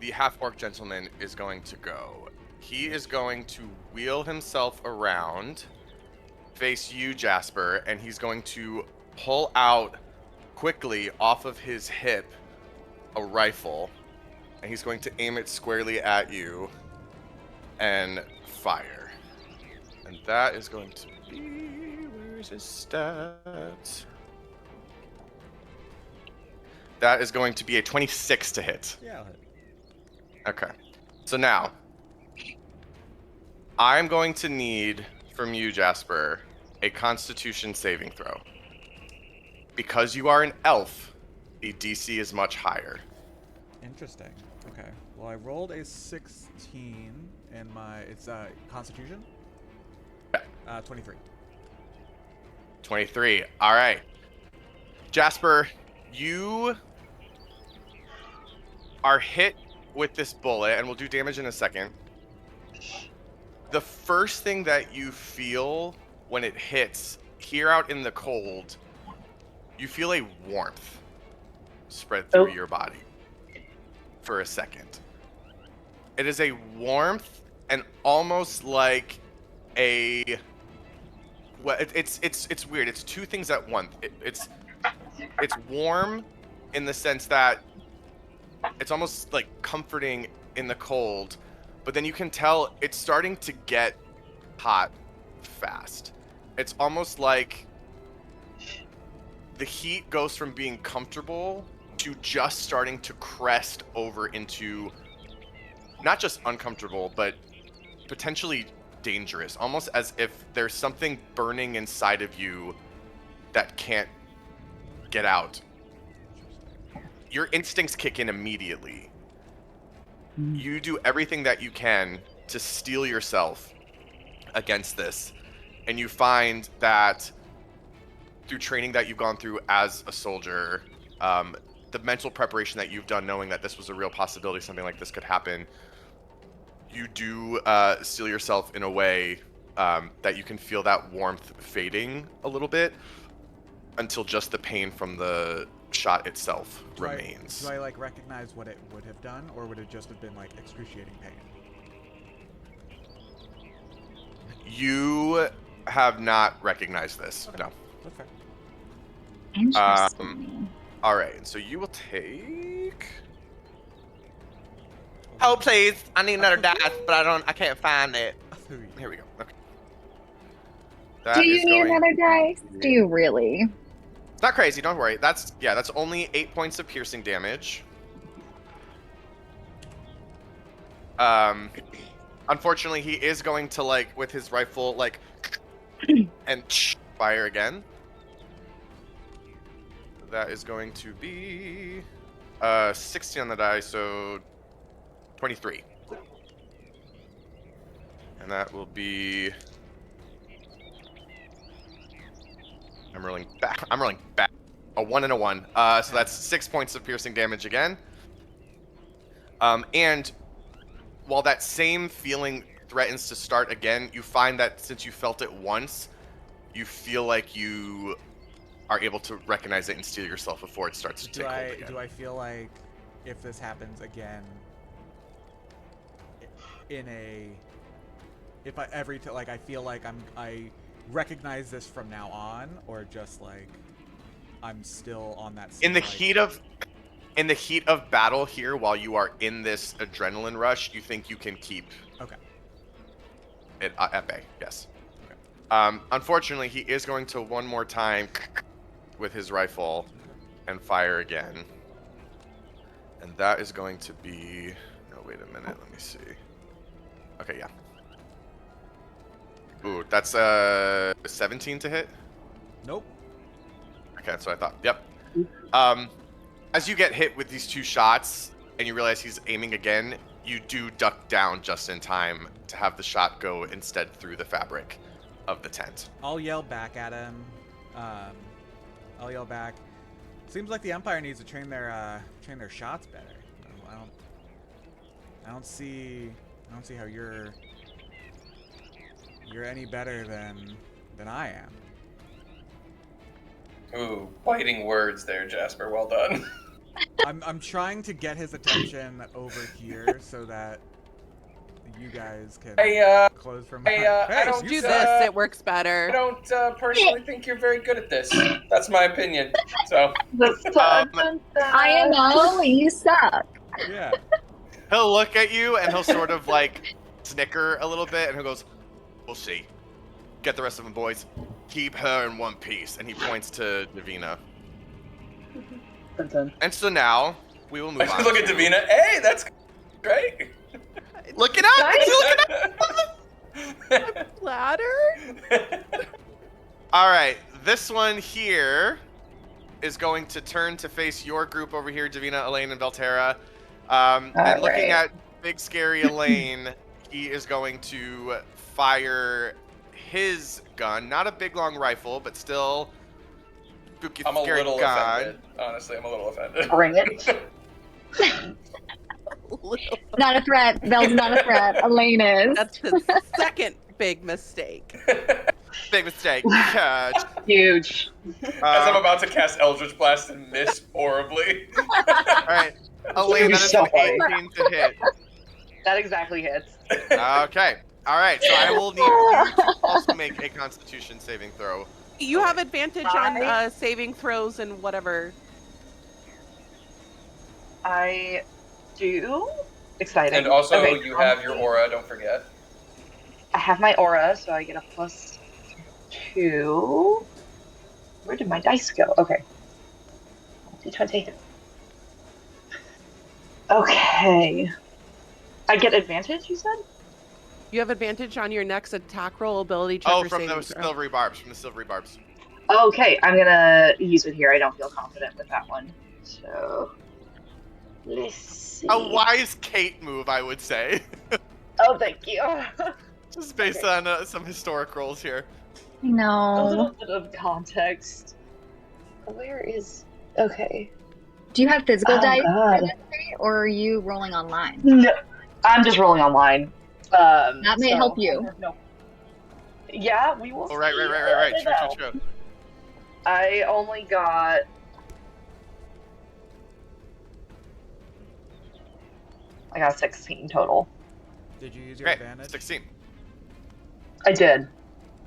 the half-orc gentleman is going to go. He is going to wheel himself around, face you, Jasper, and he's going to pull out quickly off of his hip a rifle, and he's going to aim it squarely at you and fire. And that is going to be, where's his stats? That is going to be a 26 to hit. Yeah, I'll hit. Okay. So now, I'm going to need from you, Jasper, a Constitution saving throw. Because you are an elf, the DC is much higher. Interesting. Okay. Well, I rolled a 16 in my it's Constitution. 23. 23. All right. Jasper, you are hit with this bullet, and we'll do damage in a second. The first thing that you feel when it hits, here out in the cold, you feel a warmth spread through your body for a second. It is a warmth and almost like a well, it's weird. It's two things at once. It's warm in the sense that it's almost like comforting in the cold, but then you can tell it's starting to get hot fast. It's almost like the heat goes from being comfortable to just starting to crest over into not just uncomfortable, but potentially dangerous, almost as if there's something burning inside of you that can't get out. Your instincts kick in immediately. You do everything that you can to steel yourself against this, and you find that through training that you've gone through as a soldier, the mental preparation that you've done knowing that this was a real possibility, something like this could happen, you do steel yourself in a way that you can feel that warmth fading a little bit until just the pain from the shot itself remains. Do I like recognize what it would have done, or would it just have been like excruciating pain? You have not recognized this. Okay. No. That's fair. Interesting. All right. So you will take. Oh please! I need another dice, but I can't find it. Here we go. Okay. That Do you is need going- another dice? Do you really? It's not crazy. Don't worry. That's only 8 points of piercing damage. Unfortunately, he is going to like with his rifle like and fire again. That is going to be 16 on the die, so 23. And that will be. I'm rolling back. A 1 and a 1. So that's 6 points of piercing damage again. And while that same feeling threatens to start again, you find that since you felt it once, you feel like you are able to recognize it and steel yourself before it starts to take hold again. Do I feel like if this happens again, I feel like I recognize this from now on, or just like I'm still on that same, In the like- heat of battle here, while you are in this adrenaline rush, you think you can keep Okay. it at bay. Yes. Okay. Unfortunately, he is going to one more time with his rifle and fire again, and that is going to be. No, wait a minute. Let me see. Okay, yeah. Ooh, that's 17 to hit. Nope. Okay, that's what I thought. Yep. As you get hit with these two shots and you realize he's aiming again, you do duck down just in time to have the shot go instead through the fabric of the tent. I'll yell back at him. I'll yell back. Seems like the Empire needs to train their shots better. I don't see how you're any better than I am. Ooh, biting words there, Jasper. Well done. I'm trying to get his attention over here so that you guys can close from. I don't Do this. It works I better. don't personally think you're very good at this. That's my opinion. So. I know you suck. Yeah. He'll look at you and he'll sort of like snicker a little bit and he goes, "We'll see. Get the rest of them, boys. Keep her in one piece." And he points to Davina. And so now we will move on. Look at Davina. Hey, that's great. Look it up! Look it up! Ladder? All right, this one here is going to turn to face your group over here, Davina, Elaine, and Velterra. And looking at big scary Elaine, he is going to fire his gun. Not a big long rifle, but still spooky, I'm a scary little gun. offended. Honestly, I'm a little offended. Bring it. Not a threat. Vel's not a threat. Elaine is. That's the second big mistake. Big mistake. Huge. As I'm about to cast Eldritch Blast and miss horribly. All right, Elaine, that is So an funny. 18 to hit. That exactly hits. Okay. All right, so I will need you to also make a Constitution saving throw. You have advantage on Right. saving throws and whatever. I do. Exciting. And also, Okay, you have your aura, don't forget. I have my aura, so I get a +2. Where did my dice go? Okay. D20. Okay. I get advantage, you said? You have advantage on your next attack roll, ability check, Oh, or from saving the throw. silvery barbs. From the silvery barbs. Okay, I'm gonna use it here. I don't feel confident with that one. So, let's see. A wise Kate move, I would say. Oh, thank you. Just based Okay. on some historic roles here. A little No. bit of context. Where is... Okay. Do you have physical Oh, dice God. or are you rolling online? No, I'm just rolling online. That may help you. No. Yeah, we will Oh, right. see. I don't know. True. I only got... I got 16 total. Did you use your Great. advantage? 16. I did.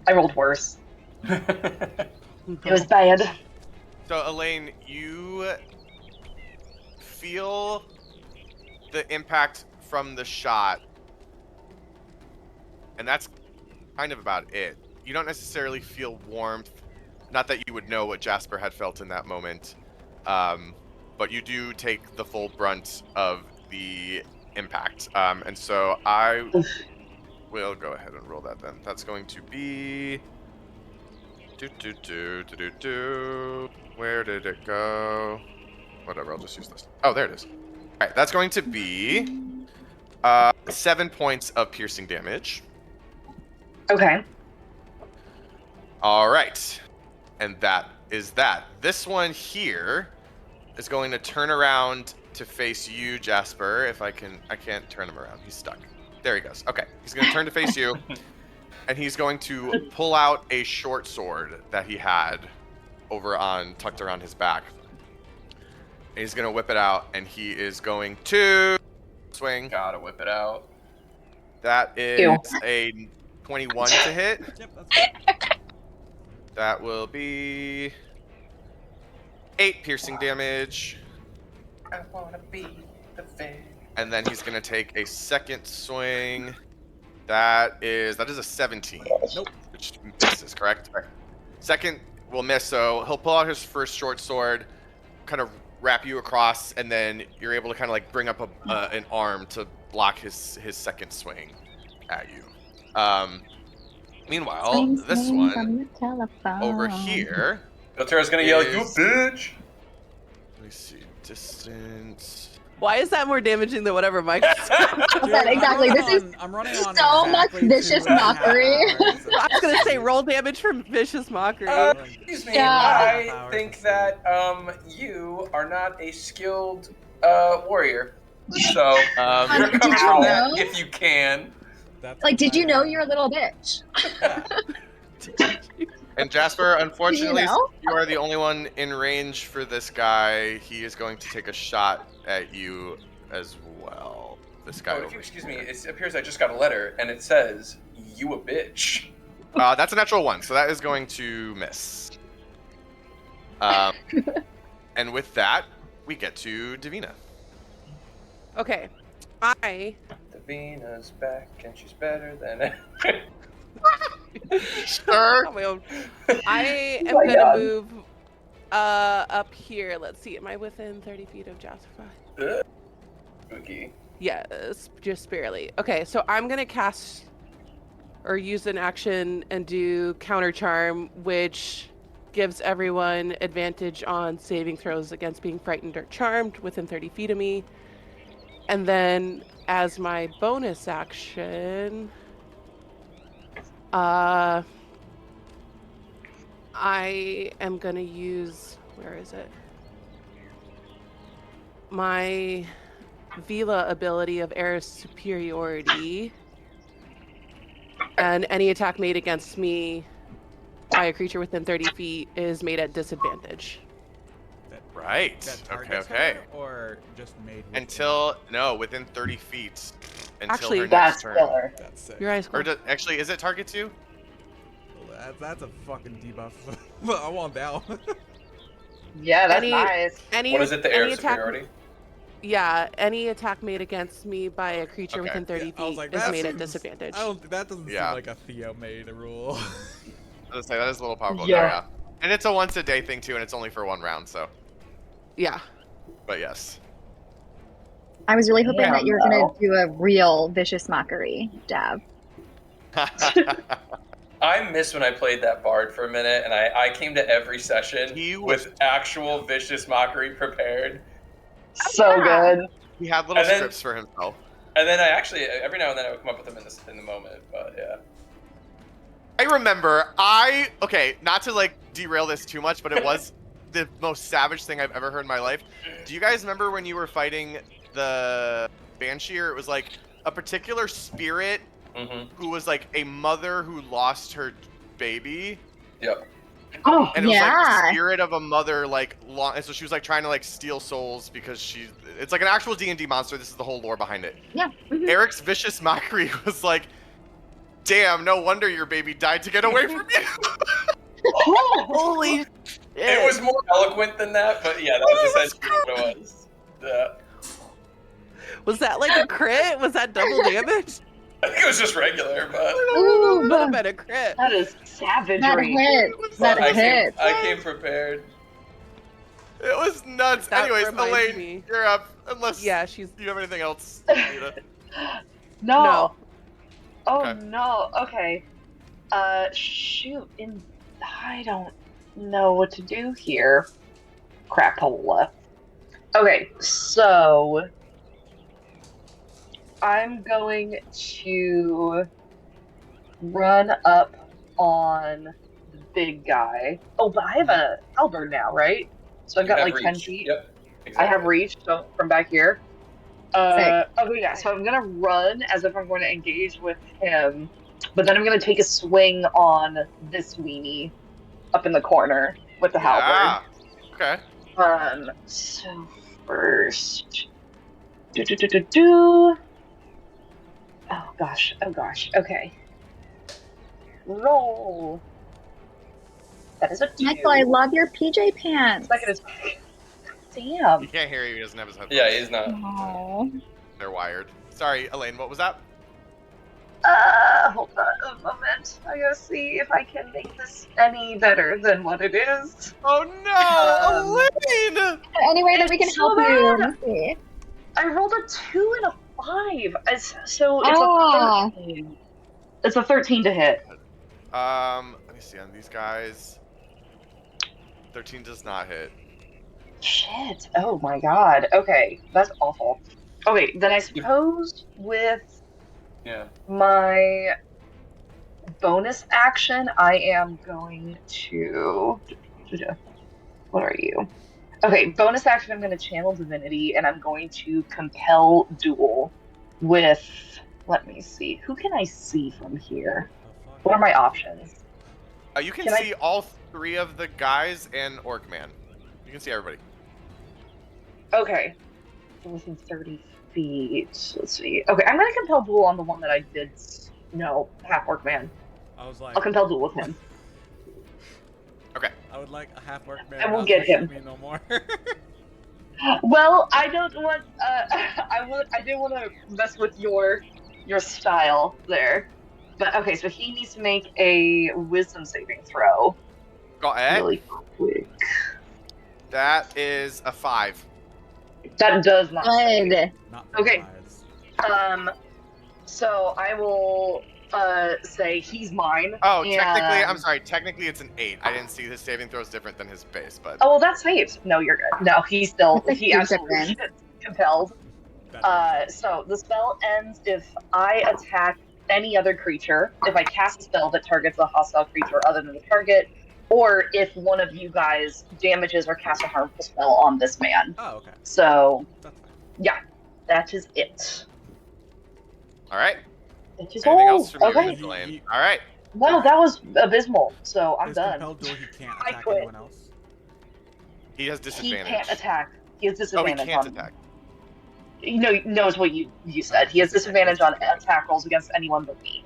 I rolled worse. It was bad. So, Elaine, you feel the impact from the shot, and that's kind of about it. You don't necessarily feel warmth, not that you would know what Jasper had felt in that moment, but you do take the full brunt of the impact. And so I will go ahead and roll that then. That's going to be... Where did it go? Whatever, I'll just use this. Oh, there it is. All right, that's going to be 7 points of piercing damage. Okay. All right, and that is that. This one here is going to turn around to face you, Jasper. If I can't turn him around. He's stuck. There he goes. Okay, he's going to turn to face you, and he's going to pull out a short sword that he had tucked around his back. And he's going to whip it out, and he is going to swing. Gotta whip it out. That is Ew. a 21 to hit. Yep, that's good. That will be 8 piercing damage. I wanna be the fish. And then he's gonna take a second swing. That is a 17. Nope. Which misses, correct? Okay. Second will miss, so he'll pull out his first short sword, kind of wrap you across, and then you're able to kind of like bring up an arm to block his second swing at you. Meanwhile, this one over here. Gotera's gonna yell, "You is- bitch!" Let me see, distance. Why is that more damaging than whatever Mike Dude, That exactly. This is I'm running on so much exactly vicious 2.5 mockery. hours. I was gonna say roll damage from vicious mockery. Excuse me, Yeah. I think that you are not a skilled warrior. So you're Um, covered Did from you that know? if you can. That's like, did you know fine. you're a little bitch? Yeah. and Jasper, unfortunately, know? you are the only one in range for this guy. He is going to take a shot at you as well. This guy Oh, over if you excuse me, here. it appears I just got a letter and it says, "You a bitch." That's a natural 1, so that is going to miss. And with that, we get to Davina. Okay, I Davina's back and she's better than ever. Sure. on my own. I Oh am my gonna God. move up here. Let's see. Am I within 30 feet of Jasper? Spooky. Yes, just barely. Okay, so I'm gonna cast or use an action and do counter charm, which gives everyone advantage on saving throws against being frightened or charmed within 30 feet of me. And then as my bonus action, I am gonna use, where is it? My Vila ability of air superiority. And any attack made against me by a creature within 30 feet is made at disadvantage. Right. That Okay, targets okay. her, or just made Within 30 feet. Until Actually, her next That's turn. killer. That's sick. Your eyes Or closed. actually, is it target 2? That's a fucking debuff. I want that one. Yeah, that's Any- nice. Any, What is it, the air any attack, superiority? Yeah, any attack made against me by a creature Okay. within 30 I was feet like, is that made at seems- disadvantage. that doesn't Yeah. seem like a Theo made rule. I was gonna say, that is a little powerful. Yeah. No, yeah. And it's a once a day thing too, and it's only for 1 round, so. Yeah. But yes. I was really hoping Damn, that you were gonna though. do a real vicious mockery dab. I miss when I played that bard for a minute, and I came to every session He was- with actual vicious mockery prepared. So Yeah. good. He had little And then- scripts for himself. And then I actually, every now and then I would come up with them in the moment, but yeah. I remember, okay, not to like derail this too much, but it was the most savage thing I've ever heard in my life. Do you guys remember when you were fighting the Banshee? It was like a particular spirit Mm-hmm. who was like a mother who lost her baby. Yep. Oh, And it was like the Yeah. spirit of a mother, like, and so she was like trying to like steal souls because it's like an actual D&D monster. This is the whole lore behind it. Yeah. Mhm. Eric's vicious mockery was like, damn, no wonder your baby died to get away from you. Holy shit. It was more eloquent than that, but yeah, that was essentially what it was. Yeah. Was that like a crit? Was that double damage? I think it was just regular, but Ooh, Would have been a crit. that is that savagery. hits. That I hits. came prepared. It was nuts. That Anyways, reminds Elaine, me. you're up. Unless Yeah, she's you have anything else, Anita. No. no. Oh Okay. no. Okay. Shoot. I don't know what to do here. Crapola. Okay, so I'm going to run up on the big guy. Oh, but I have a halberd now, right? So I've got You like have 10 reach. feet. Yep. I have Exactly. reach from back here. Okay, yeah. So I'm gonna run as if I'm going to engage with him, but then I'm gonna take a swing on this weenie up in the corner with the halberd. Okay. So first, do. Oh gosh. Okay. Roll. That is a 2. Michael, I love your PJ pants. Second is He damn. can't hear you. He doesn't have his headphones. Yeah, he's not. Aw. They're wired. Sorry, Elaine. What was that? Hold on a moment. I gotta see if I can make this any better than what it is. Oh no, Elaine! Any way that we can It's so help you, bad. Missy? I rolled a 2 and a 5. So it's Ah. a 13. It's a 13 to hit. Let me see on these guys. 13 does not hit. Shit. Oh my god. Okay, that's awful. Okay, then I suppose with Yeah. my bonus action, I am going to. What are you? Okay, bonus action, I'm going to channel divinity, and I'm going to compel duel with. Let me see. Who can I see from here? What are my options? You can Can I- see all 3 of the guys and Orc-Man. You can see everybody. Okay. Within 30 feet. Let's see. Okay, I'm going to compel duel on the one that I did. No, half orc man. I was like, I'll compel duel with him. Okay. I would like a half orc man. I will not get to hit him. Me no more. Well, I don't want. I didn't want to mess with your style there. But okay, so he needs to make a wisdom saving throw Go ahead. really quick. That is a 5. That does not. Good. Not Okay. paralyzed. So I will say he's mine. Oh, technically, and- I'm sorry. Technically, it's an 8. I didn't see his saving throw is different than his base, but Oh well, that's saved. No, you're good. No, he's still That's a he huge absolutely difference. gets compelled. That So the spell ends if I attack any other creature, if I cast a spell that targets a hostile creature other than the target, or if one of you guys damages or casts a harmful spell on this man. Oh, okay. So That's fine. yeah, that is it. all right. That is Anything all. else from you, Okay. Miss Elaine? All right. No, that was abysmal. So I'm His done. compelled duel, he can't I attack quit. anyone else. He has He disadvantage. can't attack. He has Oh, he disadvantage can't on. attack. You know, knows what you said. He has disadvantage on attack rolls against anyone but me.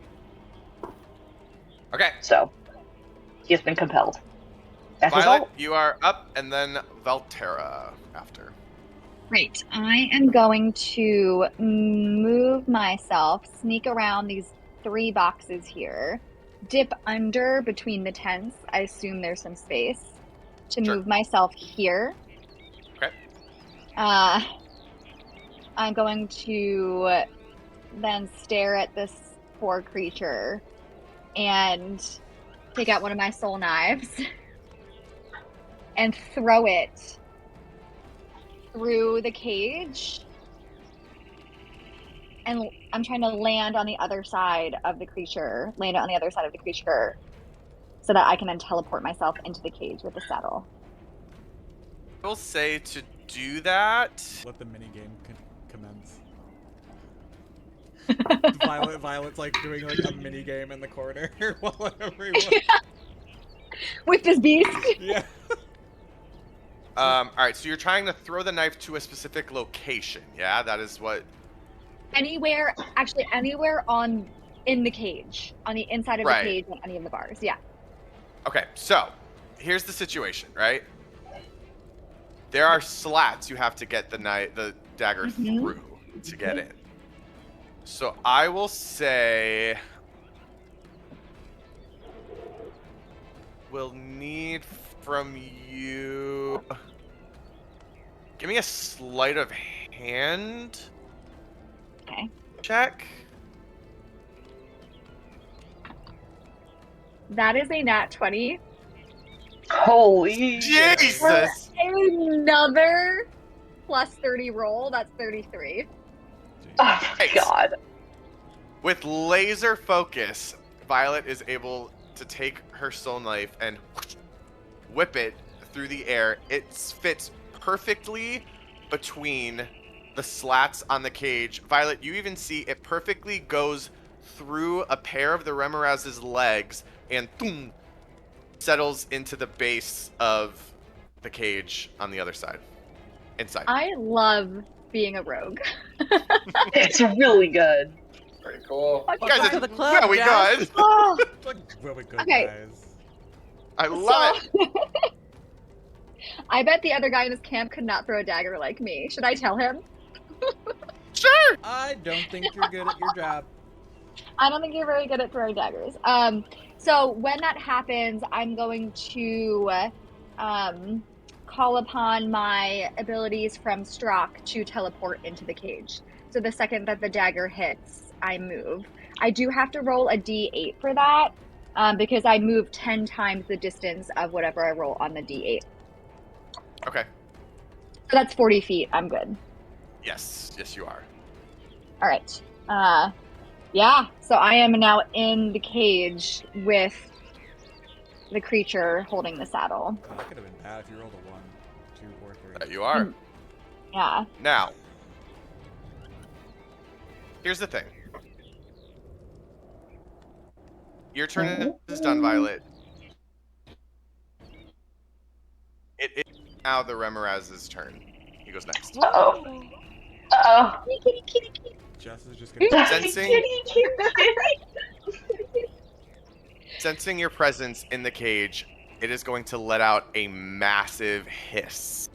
Okay. So he has been compelled. That is Violet, all. you are up, and then Valterra after. Great. I am going to move myself, sneak around these 3 boxes here, dip under between the tents. I assume there's some space to Sure. move myself here. Okay. I'm going to then stare at this poor creature and take out one of my soul knives and throw it through the cage. And I'm trying to land on the other side of the creature, so that I can then teleport myself into the cage with the saddle. I will say to do that. Let the mini game commence. Violet's like doing like a mini game in the corner while everyone. With this beast? Yeah. All right. So you're trying to throw the knife to a specific location. Yeah, that is what. Anywhere in the cage, on the inside of Right. the cage, on any of the bars. Yeah. Okay. So here's the situation, right? There are slats you have to get the dagger Mhm. through to get in. So I will say we'll need from you. Give me a sleight of hand Okay. check. That is a nat 20. Holy Jesus! Another plus 30 roll. That's 33. Oh my Nice. god. With laser focus, Violet is able to take her soul knife and whip it through the air. It fits perfectly between the slats on the cage. Violet, you even see it perfectly goes through a pair of the remorhaz's legs and boom, settles into the base of the cage on the other side. Inside. I love being a rogue. It's really good. Pretty cool. Welcome Guys, to it's the club, very Jazz. good. Oh, It's like really good, Okay. guys. I love it. I bet the other guy in his camp could not throw a dagger like me. Should I tell him? Sure. I don't think you're good at your job. I don't think you're very good at throwing daggers. So when that happens, I'm going to call upon my abilities from Strock to teleport into the cage. So the second that the dagger hits, I move. I do have to roll a d8 for that because I move 10 times the distance of whatever I roll on the d8. Okay. So that's 40 feet. I'm good. Yes. Yes, you are. All right. Yeah, so I am now in the cage with the creature holding the saddle. Oh, that could have been bad if you rolled a 1, 2, or 3. That you are. Yeah. Now, here's the thing. Your turn is done, Violet. It is now the remorhaz's turn. He goes next. Uh-oh. Uh-oh. Kitty, kitty, kitty. Jess is just gonna. Sensing, sensing your presence in the cage, it is going to let out a massive hiss.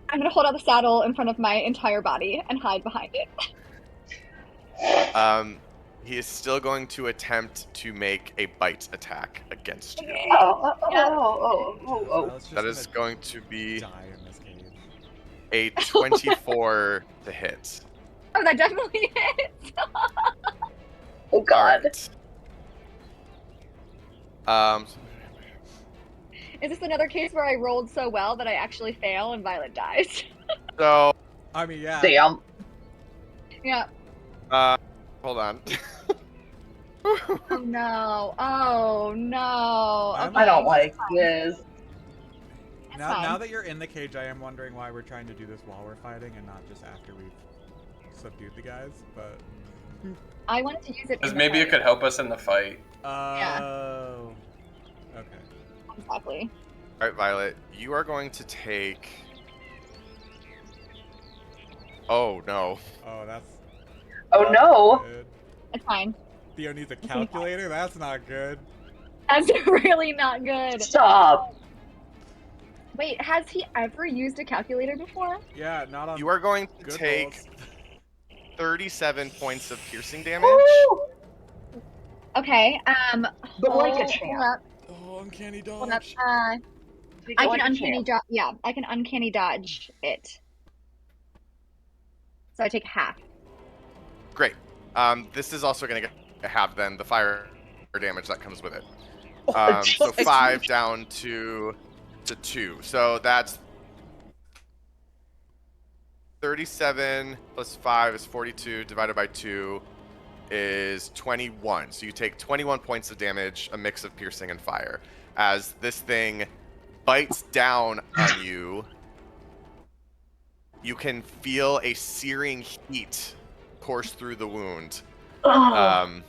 I'm gonna hold out the saddle in front of my entire body and hide behind it. He is still going to attempt to make a bite attack against you. Oh. Jess That just is gonna going to be die in this cage. a 24 to hit. Oh, that definitely hits. Oh God. Alright. Is this another case where I rolled so well that I actually fail and Violet dies? So, I mean, yeah. Damn. Yeah. hold on. Oh no. Oh no. I'm- I don't like this. Now fine. that you're in the cage, I am wondering why we're trying to do this while we're fighting and not just after we've subdued the guys. But I wanted to use it. Because in the maybe it fight. could help us in the fight. oh, okay. Exactly. Alright, Violet, you are going to take... Oh, no. Oh, that's. Oh not no. good. It's fine. Theo needs a calculator. That's not good. That's really not good. Stop. Wait, has he ever used a calculator before? Yeah, not on. You are going to good take rolls. 37 points of piercing damage. Woo! Okay. But like a hold champ. up, Oh, uncanny hold up. dodge. Take I it can like a uncanny champ. dodge. Yeah, I can uncanny dodge it. So I take half. Great. This is also going to have then the fire damage that comes with it. So 5 down to 2. So that's 37 plus 5 is 42 divided by 2 is 21. So you take 21 points of damage, a mix of piercing and fire, as this thing bites down on you. You can feel a searing heat course through the wound. Ugh.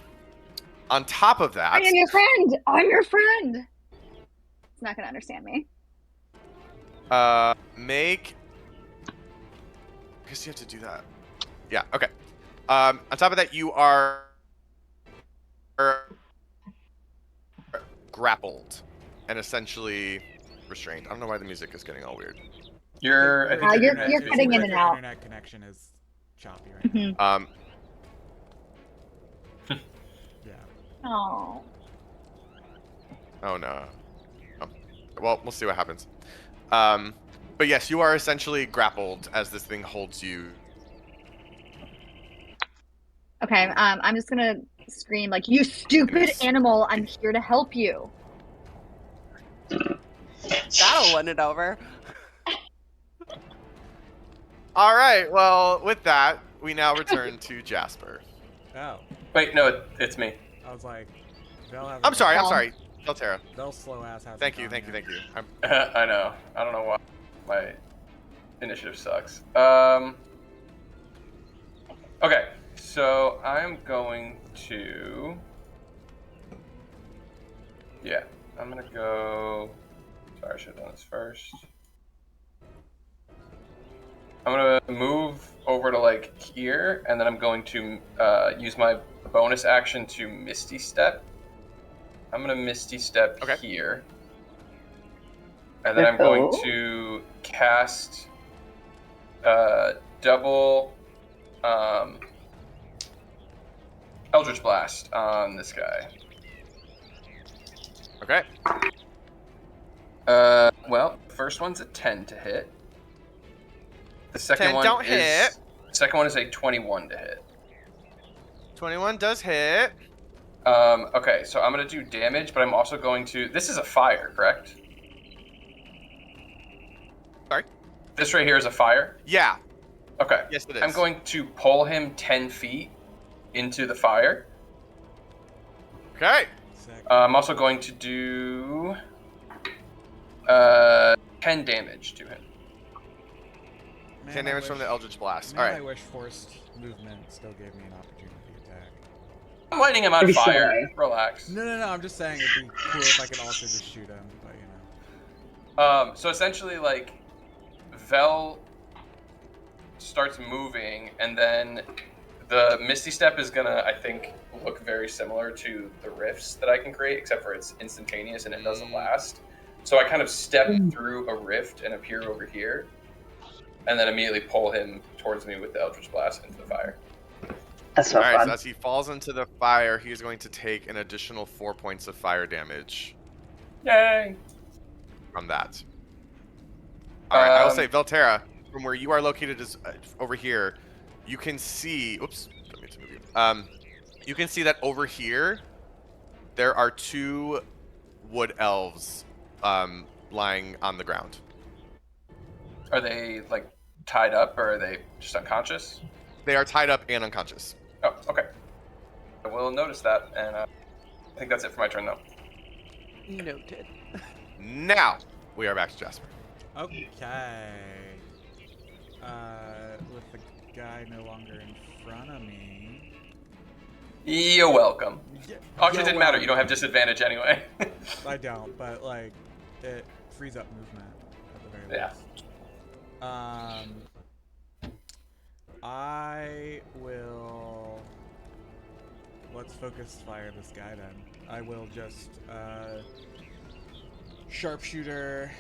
On top of that, I am your friend. I'm your friend. It's not gonna understand me. make. I guess you have to do that. Yeah. Okay. On top of that, you are grappled and essentially restrained. I don't know why the music is getting all weird. You're. I think you're internet is cutting in weird. and Your out. internet connection is choppy right now. Mhm. Yeah. Oh. Oh no. Oh. Well, we'll see what happens. But yes, you are essentially grappled as this thing holds you. Okay. I'm just gonna scream like, "You stupid animal! I'm here to help you." That'll win it over. All right. Well, with that, we now return to Jasper. Oh, Wait, no, it's me. I was like, they'll have. I'm sorry. Delterra. They'll slow ass have. Thank you. I'm I know. I don't know why my initiative sucks. Okay, so I'm going to. Yeah, I'm gonna go. Sorry, I should have done this first. I'm gonna move over to like here, and then I'm going to use my bonus action to Misty Step. I'm gonna Misty Step Okay. here. And then I'm going Oh. to cast double Eldritch Blast on this guy. Okay. Well, the first one's a 10 to hit. The second 10 one don't is hit. second one is a 21 to hit. 21 does hit. Okay, so I'm gonna do damage, but I'm also going to. This is a fire, correct? Sorry? This right here is a fire. Yeah. Okay. Yes, it is. I'm going to pull him 10 feet into the fire. Okay. Sick. I'm also going to do 10 damage to him. 10 damage from the Eldritch Blast. Man, All I right. wish forced movement still gave me an opportunity attack. I'm lighting him on Pretty fire. sly. Relax. No, I'm just saying it'd be cool if I could also just shoot him, but you know. So essentially, like, Vel starts moving, and then the Misty Step is gonna, I think, look very similar to the rifts that I can create, except for it's instantaneous and it doesn't last. So I kind of step through a rift and appear over here, and then immediately pull him towards me with the Eldritch Blast into the fire. That's so All right, fun. so as he falls into the fire, he's going to take an additional 4 points of fire damage Yay! from that. All right, I will Um, say, Velterra, from where you are located is over here, you can see. Oops, don't mean to move you. You can see that over here, there are 2 wood elves lying on the ground. Are they, like, tied up, or are they just unconscious? They are tied up and unconscious. Oh, okay. I will notice that, and I think that's it for my turn, though. Noted. Now we are back to Jasper. Okay. With the guy no longer in front of me. You're welcome. Yeah, Actually, it didn't matter. You don't have disadvantage anyway. I don't, but like, it frees up movement at the very Yeah. least. I will. Let's focus fire this guy then. I will just sharpshooter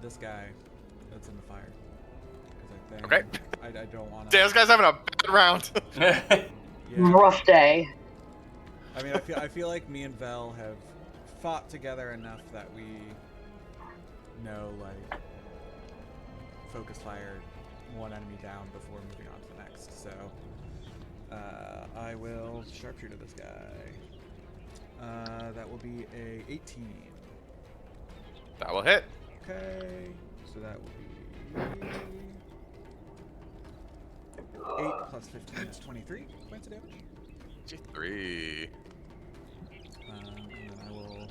this guy that's in the fire. 'Cause I think Okay. I don't want Damn, this guy's having a bad round. Yeah. Rough day. I mean, I feel like me and Vel have fought together enough that we know, like, focus fire one enemy down before moving on to the next. So, I will sharpshooter this guy. That will be a 18. That will hit. Okay, so that will be 8 plus 15 is 23 points of damage. 3. And then I will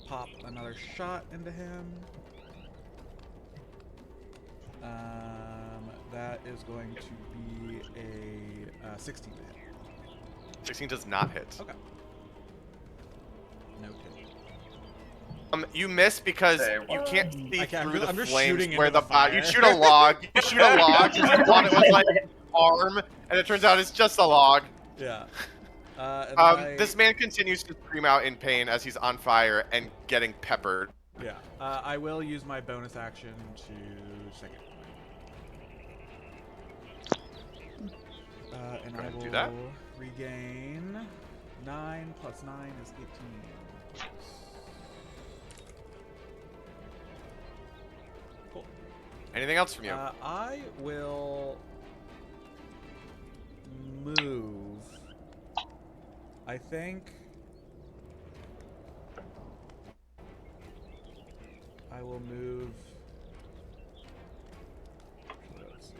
pop another shot into him. That is going to be a 16 to hit. 16 does not hit. Okay. Noted. You miss because Say you can't see I can't- through the I'm just flames shooting where into the the body. You fire. shoot a log. You shoot a log because you thought it was like an arm, and it turns out it's just a log. Yeah. And then This man continues to scream out in pain as he's on fire and getting peppered. Yeah. I will use my bonus action to second. And Go I ahead and will do that. regain 9 plus 9 is 18. Cool. Anything else from you? I will move. I think I will move. Let's see.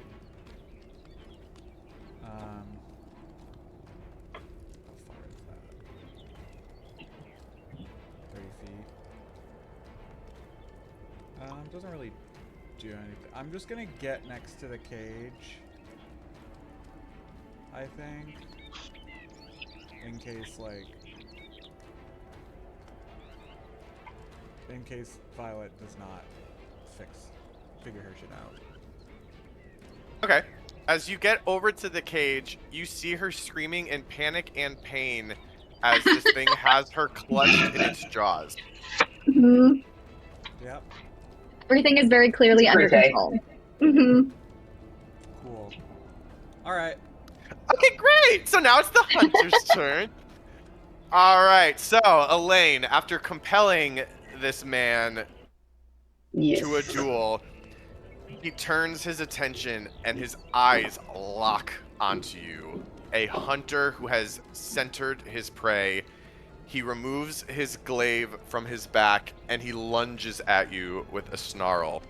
How far is that? 30 feet. Doesn't really do anything. I'm just gonna get next to the cage, I think, in case, like, in case Violet does not figure her shit out. Okay. As you get over to the cage, you see her screaming in panic and pain as this thing has her clutched in its jaws. Mhm. Yep. Everything is very clearly It's under pretty. control. Hmm. Cool. All right. Okay, great. So now it's the hunter's turn. All right. So Elaine, after compelling this man Yes. to a duel, he turns his attention and his eyes lock onto you. A hunter who has centered his prey. He removes his glaive from his back and he lunges at you with a snarl.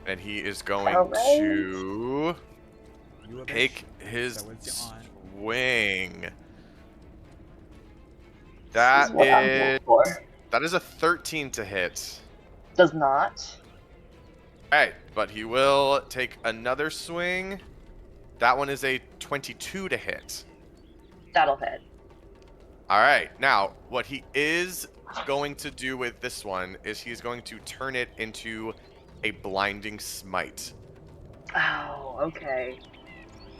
And he is going Alright. to You a bitch. take his That was you on. swing. This That is what I'm is here for. that is a 13 to hit. Does not. Alright, but he will take another swing. That one is a 22 to hit. That'll hit. Alright, now, what he is going to do with this one is he's going to turn it into a blinding smite. Oh, okay.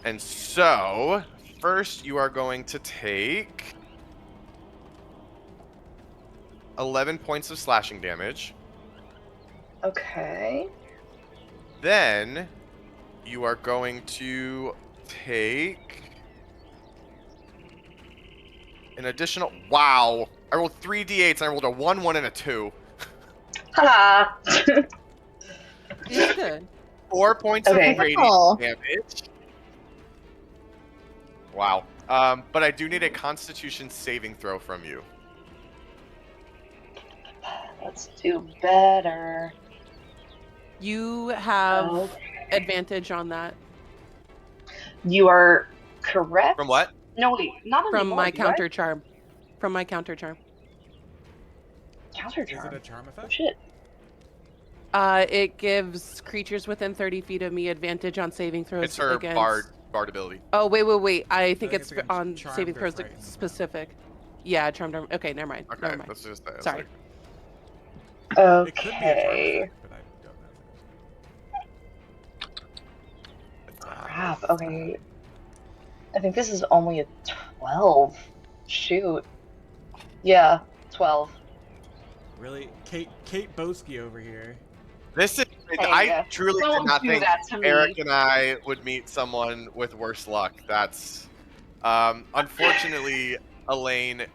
And so, first you are going to take 11 points of slashing damage. Okay. Then you are going to take an additional. Wow! I rolled 3 d8s and I rolled a 1, 1, and a 2. Ha! It's good. 4 points Okay. of radiant Oh. damage. Wow. But I do need a Constitution saving throw from you. Let's do better. You have Okay. advantage on that You are correct. From what? No, wait, not from anymore, my do I? counter charm. From my counter charm. Counter Is charm. it a charm Oh effect? shit. It gives creatures within 30 feet of me advantage on saving throws It's her against. bard ability. Oh wait! I think think it's it's against on charmed saving or throws frightened. specific. Yeah, charmed. Okay, never mind. Okay, Never mind. let's just. Sorry. It could be a charm Okay. effect, but I don't know. Crap. Okay. I think this is only a 12. Shoot. Yeah, 12. Really? Kate Boski over here. This is. Hey, I truly did Don't not do think that to me. Eric and I would meet someone with worse luck. That's. Unfortunately, Elaine,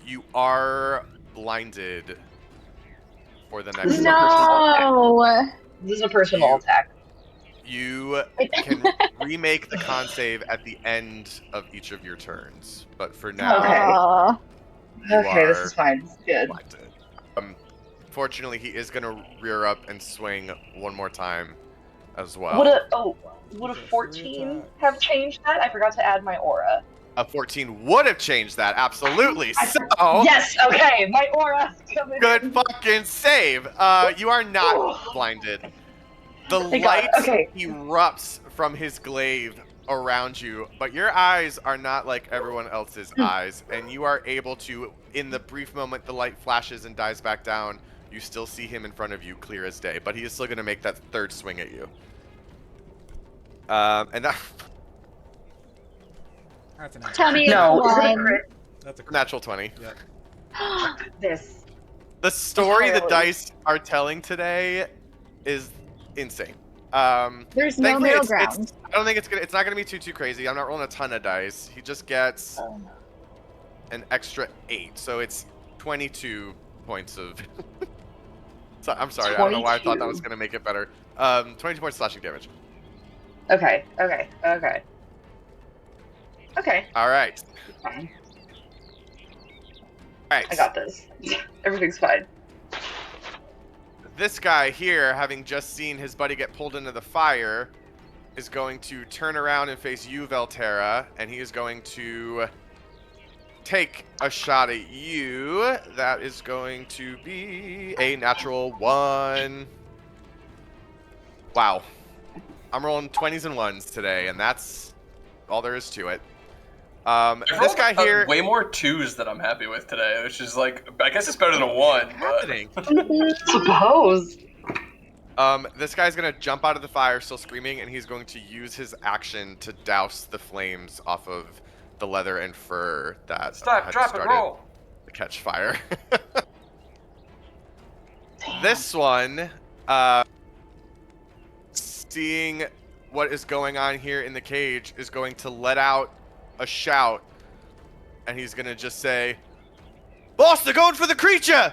you are blinded for the next. No. This is a personal You- attack. You can remake the con save at the end of each of your turns, but for now, Okay. Aw. You Okay, this are is fine. It's good. blinded. Fortunately, he is gonna rear up and swing one more time, as well. Would a Is 14 it have changed that? I forgot to add my aura. A 14 would have changed that, absolutely. I- So, Yes. Okay, my aura. Coming good in. fucking save. You are not blinded. The Thank God, light okay. erupts from his glaive around you, but your eyes are not like everyone else's eyes, and you are able to, in the brief moment the light flashes and dies back down, you still see him in front of you clear as day, but he is still going to make that third swing at you. And that That's an Tell me No, it's is it a one. crit? That's a natural 20. Yep. This. The story the Entirely. dice are telling today is insane. There's no Thankfully, middle it's- ground. I don't think it's not gonna be too crazy. I'm not rolling a ton of dice. He just gets an extra 8, so it's 22 points of. So, I'm sorry, I don't know why I thought that was 22. gonna make it better. 22 points slashing damage. Okay. All right, Fine. all right. I got this. Everything's fine. This guy here, having just seen his buddy get pulled into the fire, is going to turn around and face you, Velterra, and he is going to take a shot at you. That is going to be a natural 1. Wow. I'm rolling 20s and 1s today, and that's all there is to it. This guy here... way more 2s that I'm happy with today, which is like, I guess it's better than a 1. happening? Suppose. This guy's gonna jump out of the fire, still screaming, and he's going to use his action to douse the flames off of the leather and fur that Stop, had drop, started. and roll. catch fire. Damn. This one, seeing what is going on here in the cage, is going to let out a shout, and he's gonna just say, "Boss, they're going for the creature!"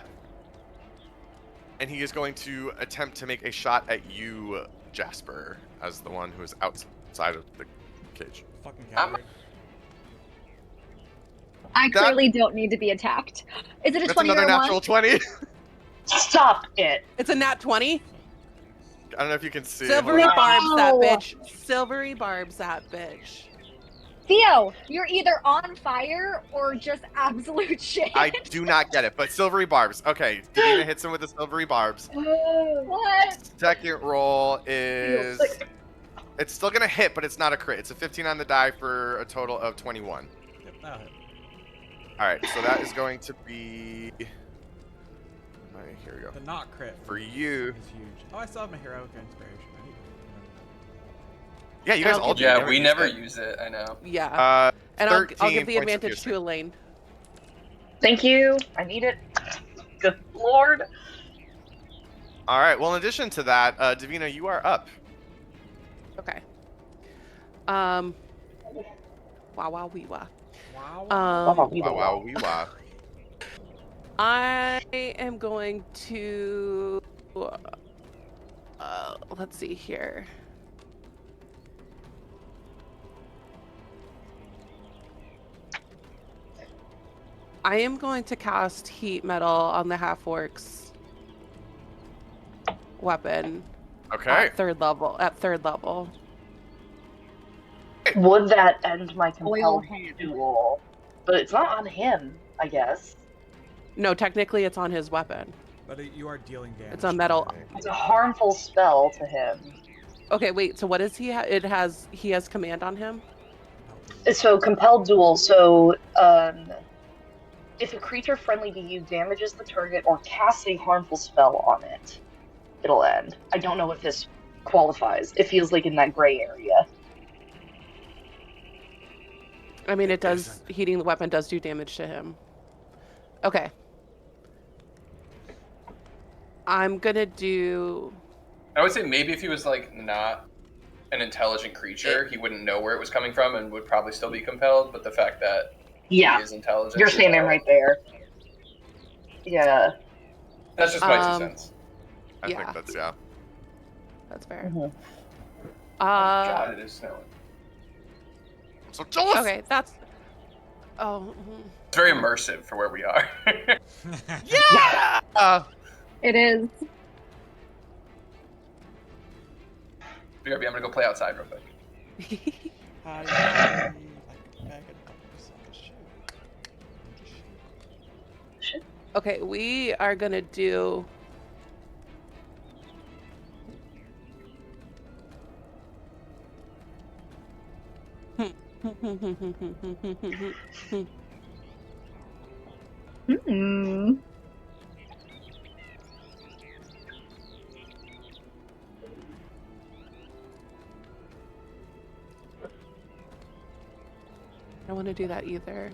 And he is going to attempt to make a shot at you, Jasper, as the one who is outside of the cage. Fucking coward. I clearly don't need to be attacked. Is it a That's 20 another or a 1? natural 20. Stop it. It's a nat 20. I don't know if you can see. Silvery Hold on. barbs that Wow. bitch. Silvery barbs that bitch. Theo, you're either on fire or just absolute shit. I do not get it, but silvery barbs. Okay, Davina hits him with the silvery barbs. What? Second roll is... It's still going to hit, but it's not a crit. It's a 15 on the die for a total of 21. Yep, that'll hit. All right, so that is going to be... Here we go. The not crit For you. is huge. Oh, I still have my heroic inspiration. I need to remember Yeah, you guys all do. Yeah, You we used never it. use it. I know. Yeah. And I'll 13 give the points of advantage to piercing. Elaine. Thank you. I need it. Good lord. All right, well, in addition to that, Davina, you are up. Okay. Wow, wow, wee, wow. that. Wow. Wow, wow, wee, wow. I am going to. Let's see here. I am going to cast heat metal on the half orc's weapon Okay. at third level. Would that end my Oil compelled hand. duel? But it's not on him, I guess. No, technically it's on his weapon. But you are dealing damage. It's a metal. to it. It's a harmful spell to him. Okay, wait. So what is he? He has command on him. So, compelled duel. So, if a creature friendly to you damages the target or casts a harmful spell on it, it'll end. I don't know if this qualifies. It feels like in that gray area. I mean, it does. Heating the weapon does do damage to him. Okay. I'm gonna do. I would say maybe if he was like not an intelligent creature, he wouldn't know where it was coming from and would probably still be compelled. But the fact that Yeah, he is intelligent, you're standing right there. Yeah. That's just my 2 cents. I Yeah. think that's, yeah. That's fair. Mhm. God, it is snowing. I'm so jealous! Okay, that's. Oh. It's very immersive for where we are. Yeah! It is. BRB, I'm gonna go play outside real quick. Hi, like a bag of numbers on the shoe. Okay, we are gonna do. Hmm. I don't want to do that either.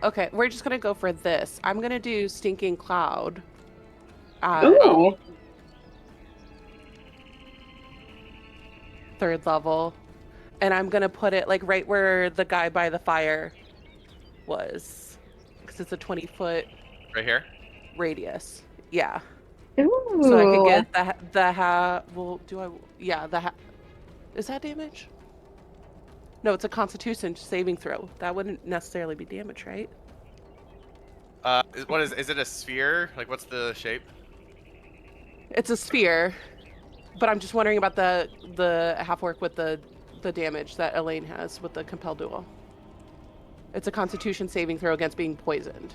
Okay, we're just gonna go for this. I'm gonna do Stinking Cloud. Ooh. Third level. And I'm gonna put it like right where the guy by the fire was. Because it's a 20-foot Right here? radius. Yeah. Ooh. So I could get is that damage? No, it's a Constitution saving throw. That wouldn't necessarily be damage, right? What is it a sphere? Like, what's the shape? It's a sphere, but I'm just wondering about the half orc with the damage that Elaine has with the compelled duel. It's a Constitution saving throw against being poisoned.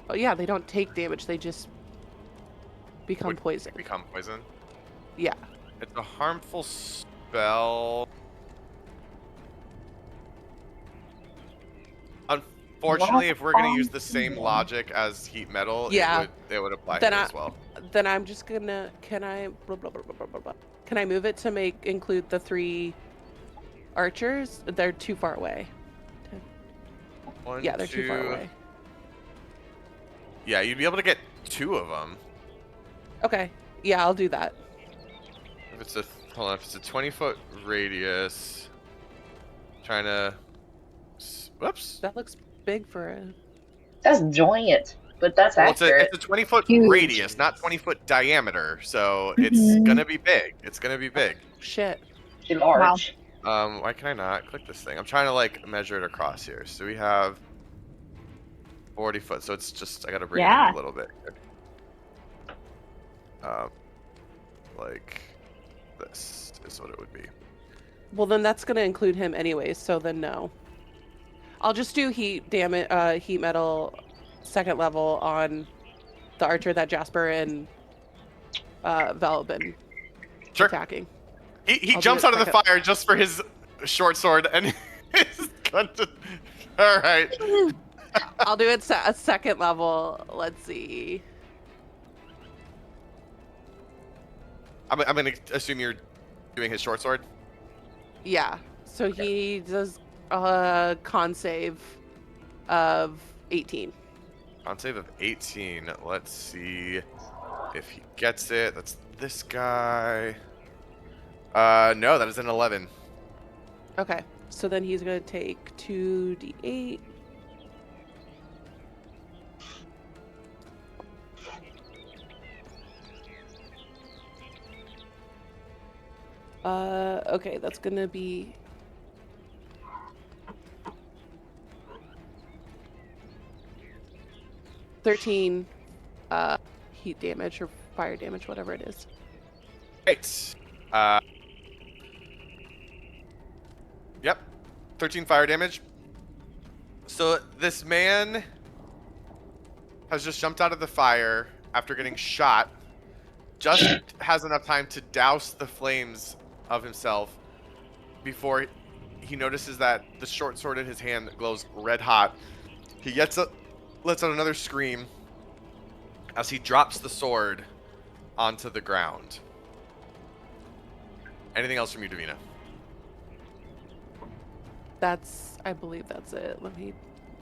Oh yeah, they don't take damage; they just become poisoned. Become poison? Yeah. It's a harmful spell. Unfortunately, if we're gonna use the same logic as heat metal, Yeah. it would apply Then here I- as well. Then I'm just gonna. Can I? Blah, blah, blah, blah, blah, blah. Can I move it to include the 3 archers? They're too far away. One, Yeah, they're too far two. away. Yeah, you'd be able to get 2 of them. Okay. Yeah, I'll do that. If it's a hold on, if it's a 20-foot radius, trying to. Whoops. That looks big for a. That's joint, but that's Well, accurate. it's a 20-foot Huge. radius, not 20-foot diameter. So it's Mhm. gonna be big. It's gonna be big. Shit. Large. Why can I not click this thing? I'm trying to like measure it across here. So we have 40 foot. So it's just I gotta bring it Yeah. in a little bit. Like this is what it would be. Well, then that's gonna include him anyways. So then no. I'll just do heat metal, 2nd level on the archer that Jasper and Val have been Sure. attacking. He I'll jumps do out it of the second. fire just for his short sword and his gun to... All right. I'll do it a 2nd level. Let's see. I'm gonna assume you're doing his short sword. Yeah. So he does a con save of 18. On save of 18. Let's see if he gets it. That's this guy. No, that is an 11. Okay. So then he's gonna take 2d8. Okay, that's gonna be 13 heat damage or fire damage, whatever it is. Great. Yep. 13 fire damage. So this man has just jumped out of the fire after getting shot. Just has enough time to douse the flames of himself before he notices that the short sword in his hand glows red hot. He lets out another scream as he drops the sword onto the ground. Anything else from you, Davina? I believe that's it. Let me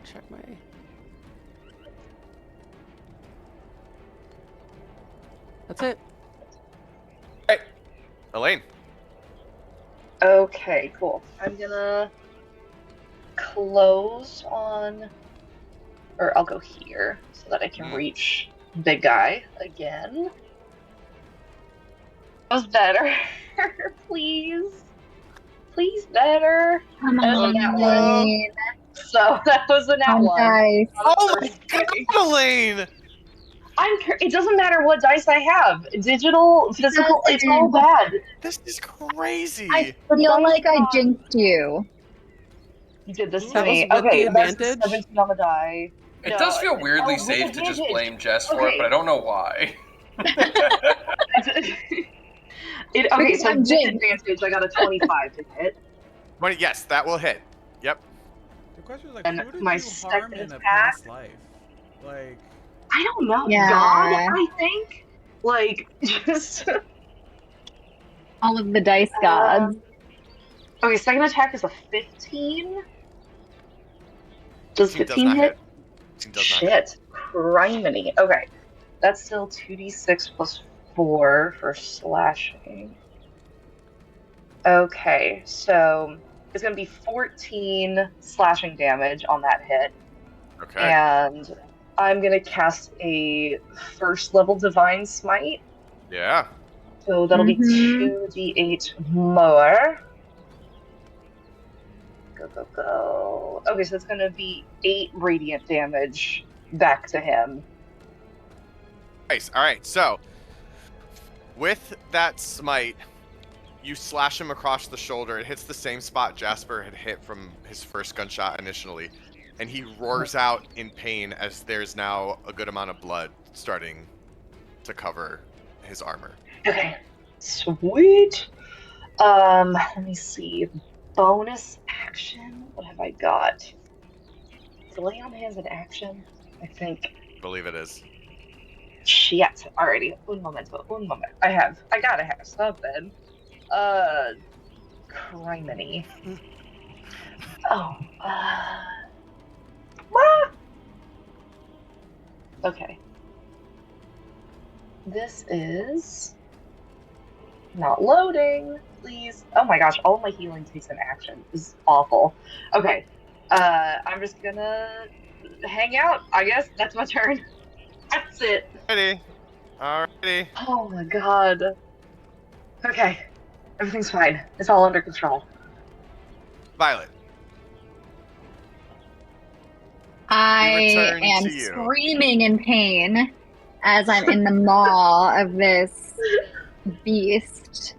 check my... That's it. Hey, Elaine. Okay, cool. I'm gonna close on, or I'll go here so that I can reach big guy again. That was better. Please. Please better. Come That was a on, nat one. Elaine. So that was a nat On one. dice. Oh my god, Elaine! It doesn't matter what dice I have. Digital, physical, it's all bad. This is crazy. I feel like I jinxed you. You did this to That was me. with Okay, the that's advantage? 17 on the die. It No, does feel weirdly with safe to just advantage. blame Jess for it, Okay. but I don't know why. Okay, so I'm jinxed. disadvantage, I got a 25 to hit. Yes, that will hit. Yep. The question is like, And who did my you harm second in a attack- past life? Like, I don't know. Yeah. God, I think. Like, just. All of the dice gods. Okay, second attack is a 15. Does 15 15 not hit? 15 does not hit. Shit. Criminy. Okay. That's still 2d6 plus 4 for slashing. Okay, so it's going to be 14 slashing damage on that hit. Okay. And I'm going to cast a 1st level Divine Smite. Yeah. So that'll be 2d8 more. Go. Okay, so it's going to be 8 radiant damage back to him. Nice. All right. So, with that smite, you slash him across the shoulder. It hits the same spot Jasper had hit from his first gunshot initially, and he roars out in pain as there's now a good amount of blood starting to cover his armor. Okay, sweet. Let me see. Bonus action. What have I got? Is lay on hands an action? I think. I believe it is. Shit. Alrighty. Un momento. I gotta have something. Criminy. Oh. Okay. This is not loading, please. Oh my gosh, all of my healing takes an action. This is awful. Okay. I'm just gonna hang out, I guess. That's my turn. That's it. Alrighty. Alrighty. Oh my god. Okay. Everything's fine. It's all under control. Violet. I return am to you. screaming in pain as I'm in the maw of this beast.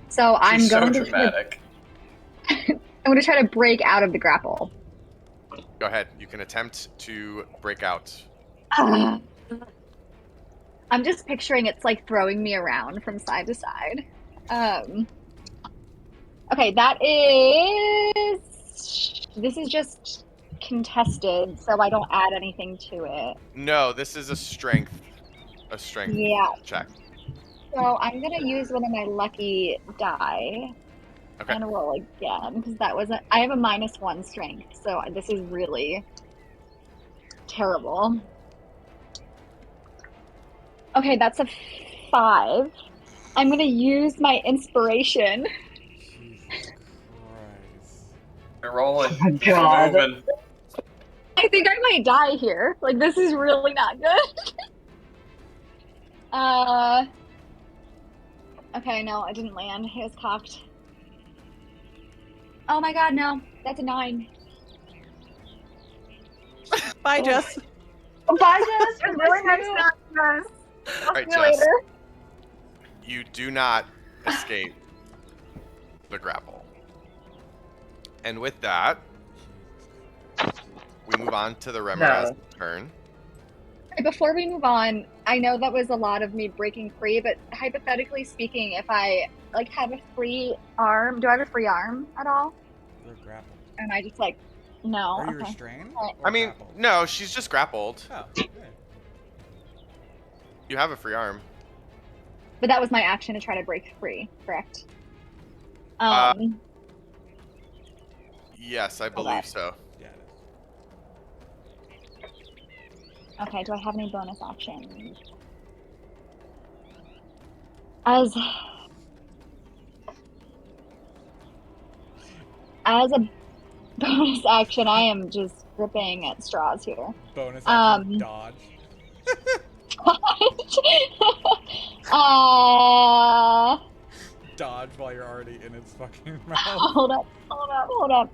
So I'm She's so going to dramatic. I'm going to try to break out of the grapple. Go ahead. You can attempt to break out. I'm just picturing it's like throwing me around from side to side. Okay, this is just contested, so I don't add anything to it. No, this is a strength Yeah. check. So I'm gonna use one of my lucky die Okay. and roll again because I have a -1 strength, so this is really terrible. Okay, that's a 5. I'm gonna use my inspiration. Jesus Christ. You're rolling. Oh my Keep God. moving. I think I might die here. Like, this is really not good. Okay, no, it didn't land. It was cocked. Oh my god, no. That's a 9. Bye, Jess. Bye, Jess. It was really nice knocking us. I'll Alright, see you Jess. later. You do not escape the grapple. And with that, we move on to the remorhaz turn. Before we move on, I know that was a lot of me breaking free, but hypothetically speaking, if I like have a free arm, do I have a free arm at all? You're grappled. And I just like, no. Are you Okay. restrained? Alright. or I mean, grappled? no, she's just grappled. Oh, okay. You have a free arm. But that was my action to try to break free, correct? Yes, I Hold believe up. so. Yeah, it is. Okay, do I have any bonus actions? As a bonus action, I am just gripping at straws here. Bonus action, dodge. Dodge while you're already in its fucking mouth. Hold up.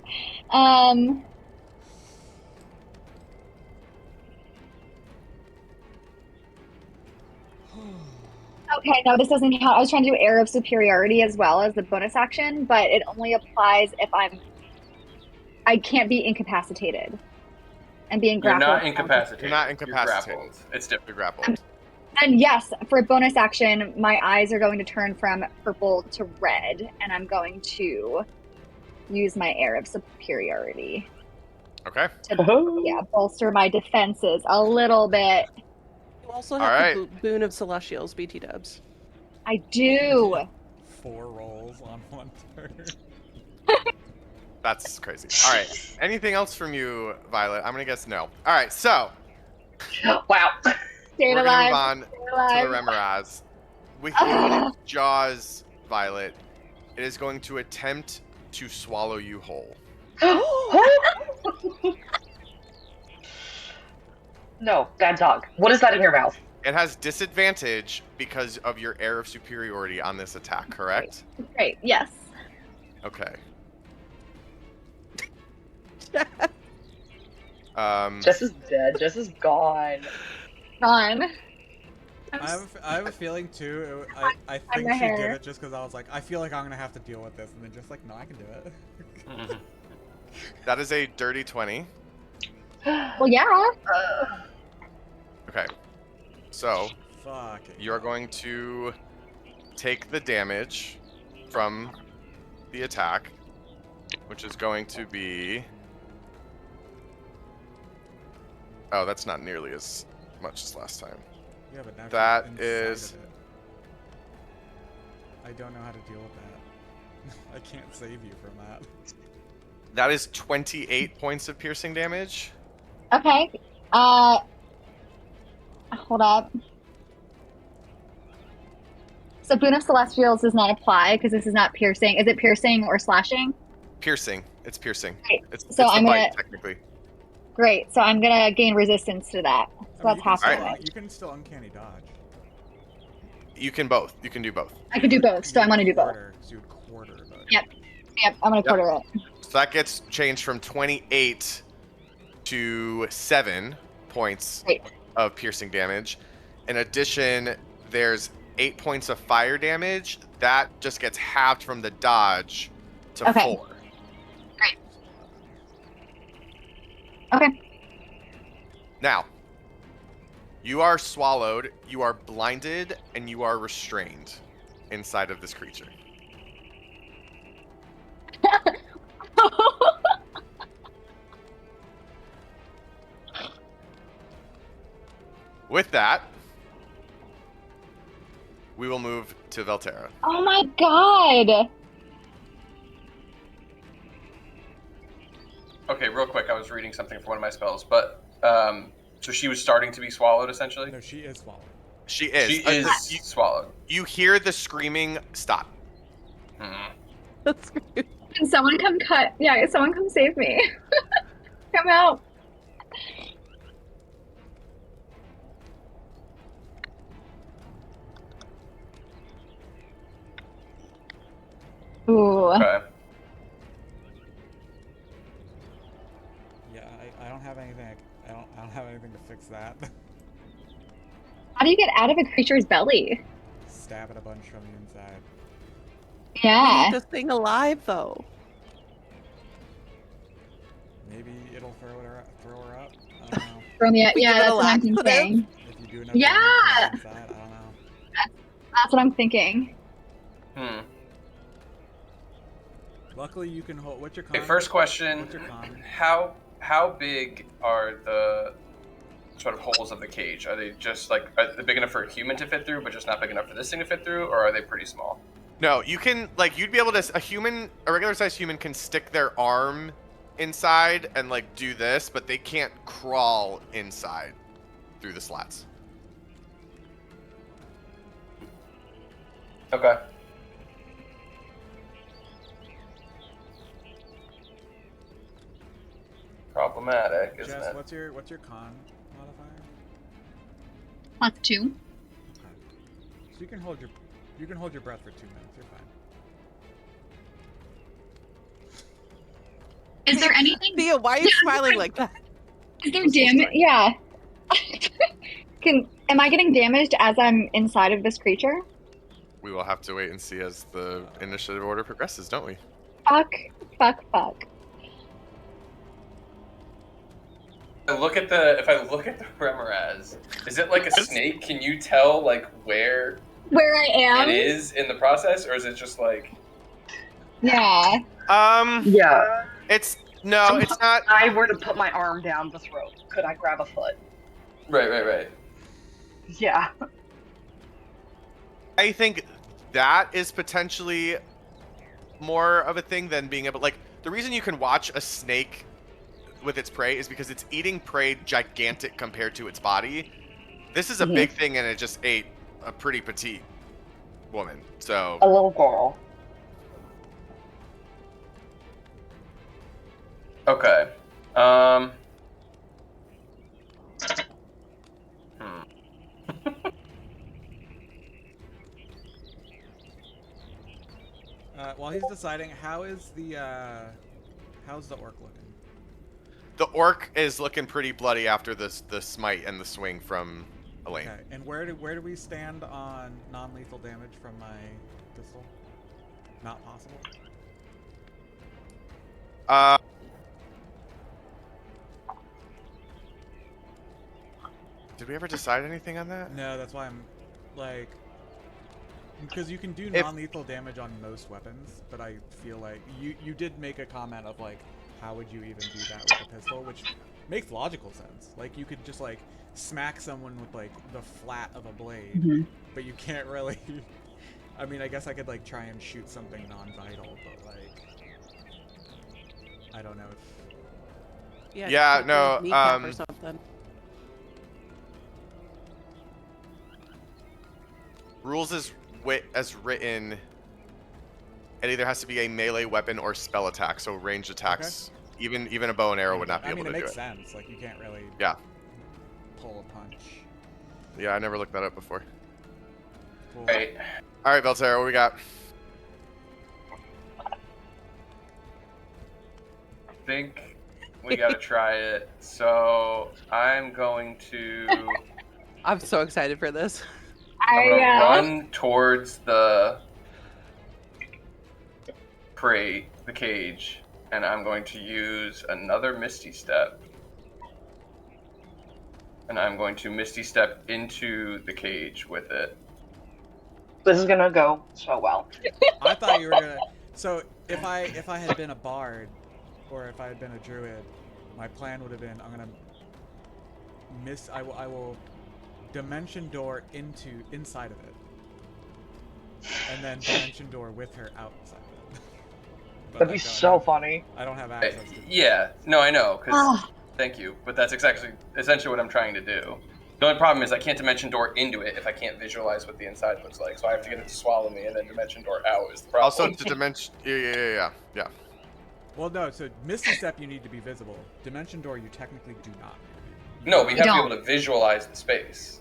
Okay, no, this doesn't count. I was trying to do Air of Superiority as well as the bonus action, but it only applies if I can't be incapacitated. And being You're grappled. not incapacitated. You're not incapacitated. You're grappled. It's different. You're grappled. And yes, for a bonus action, my eyes are going to turn from purple to red, and I'm going to use my Air of Superiority Okay. to bolster my defenses a little bit. You also All have right. the boon of Celestials, BT dubs. I do. 4 rolls on 1 turn. That's crazy. All right. Anything else from you, Violet? I'm going to guess no. All right. So, Wow. Staying we're going to move alive. on to the alive. remorhaz. With you in its jaws, Violet, it is going to attempt to swallow you whole. No, bad dog. What is that in your mouth? It has disadvantage because of your Air of Superiority on this attack, correct? Great, yes. Okay. Jess is dead. Jess is gone. Gone. I have a feeling too. I think my she did hair. it just because I was like, I feel like I'm gonna have to deal with this, and then just like, no, I can do it. That is a dirty 20. Well, yeah. Okay. So, Fuck. you're going to take the damage from the attack, which is going to be... Oh, that's not nearly as much as last time. Yeah, but now she's That inside is- of it. I don't know how to deal with that. I can't save you from that. That is 28 points of piercing damage. Okay. Hold up. So Boon of Celestials does not apply because this is not piercing. Is it piercing or slashing? Piercing. It's piercing. Great. It's So the I'm bite gonna technically. great. So I'm gonna gain resistance to that. So I mean, that's half Alright. damage. you can still uncanny dodge. You can both. You can do both. I could do both, so I'm gonna do both. Quarter, so you would quarter, but Yep. Yep, I'm gonna Yep. quarter it. So that gets changed from 28 to 7 points Great. of piercing damage. In addition, there's 8 points of fire damage. That just gets halved from the dodge to Okay. 4. Okay. Now, you are swallowed, you are blinded, and you are restrained inside of this creature. With that, we will move to Velterra. Oh my god! Okay, real quick, I was reading something for one of my spells, but so she was starting to be swallowed, essentially. no, she is swallowed. She is. She is You, swallowed. you hear the screaming stop. Hmm. That's great. Can someone come cut? Yeah, someone come save me. Come out. Ooh. Okay. Yeah, I don't have anything. I don't have anything to fix that. How do you get out of a creature's belly? Stab it a bunch from the inside. We Yeah. need this thing alive, though. Maybe it'll throw her up. I don't know. From the, We yeah, give it a that's what I'm laxative? thinking. If you do enough Yeah! damage from the inside, I don't know. That's what I'm thinking. Hmm. Luckily, you can hold. What's your con? Okay, first question: What's your con? How big are the sort of holes of the cage? Are they just like, are they big enough for a human to fit through, but just not big enough for this thing to fit through, or are they pretty small? No, you can, like, you'd be able to, a regular sized human can stick their arm inside and, like, do this, but they can't crawl inside through the slats. Okay. Problematic, isn't Jess, it? what's your con modifier? +2. Okay. So you can hold your breath for 2 minutes. You're fine. Is there anything? Thea, why are you smiling like that? Is there damage? Yeah. Am I getting damaged as I'm inside of this creature? We will have to wait and see as the initiative order progresses, don't we? Fuck. Fuck. Fuck. If I look at the remorhaz, is it like a snake? Can you tell like where Where I am? it is in the process, or is it just like? Yeah. Yeah. It's not. If I were to put my arm down the throat, could I grab a foot? Right. Yeah. I think that is potentially more of a thing than being able, like, the reason you can watch a snake with its prey is because it's eating prey gigantic compared to its body. This is a big thing, and it just ate a pretty petite woman. So A little girl. Okay. While he's deciding, how's the orc looking? the orc is looking pretty bloody after the smite and the swing from Elaine. Okay, and where do we stand on non-lethal damage from my pistol? Not possible. Did we ever decide anything on that? No, that's why I'm like, because you can do If- non-lethal damage on most weapons, but I feel like you did make a comment of like, how would you even do that with a pistol, which makes logical sense. Like you could just like smack someone with like the flat of a blade, but you can't really. I mean, I guess I could like try and shoot something non-vital, but like, I don't know if. Yeah, just no, like kneecap or something. rules as written, it either has to be a melee weapon or spell attack. So ranged attacks, even a bow and arrow would not be able to do it. I mean, it makes sense. Like, you can't really pull a punch. Yeah, I never looked that up before. Cool. Right. All right, Belterra, what we got? I think we gotta try it. So I'm going to. I'm so excited for this. I'm gonna run towards the the cage, and I'm going to use another Misty Step. And I'm going to Misty Step into the cage with it. This is gonna go so well. I thought you were gonna. So if I had been a bard, or if I had been a druid, my plan would have been I'm gonna I will dimension door inside of it, and then dimension door with her outside of it. But That'd be so funny. I don't have access to. Yeah, no, I know. Thank you, but that's essentially what I'm trying to do. The only problem is I can't dimension door into it if I can't visualize what the inside looks like. So I have to get it to swallow me and then dimension door out is the problem. Also to dimension. Yeah. Well, no. So Misty Step, you need to be visible. Dimension door, you technically do not. No, we have to be able to visualize the space.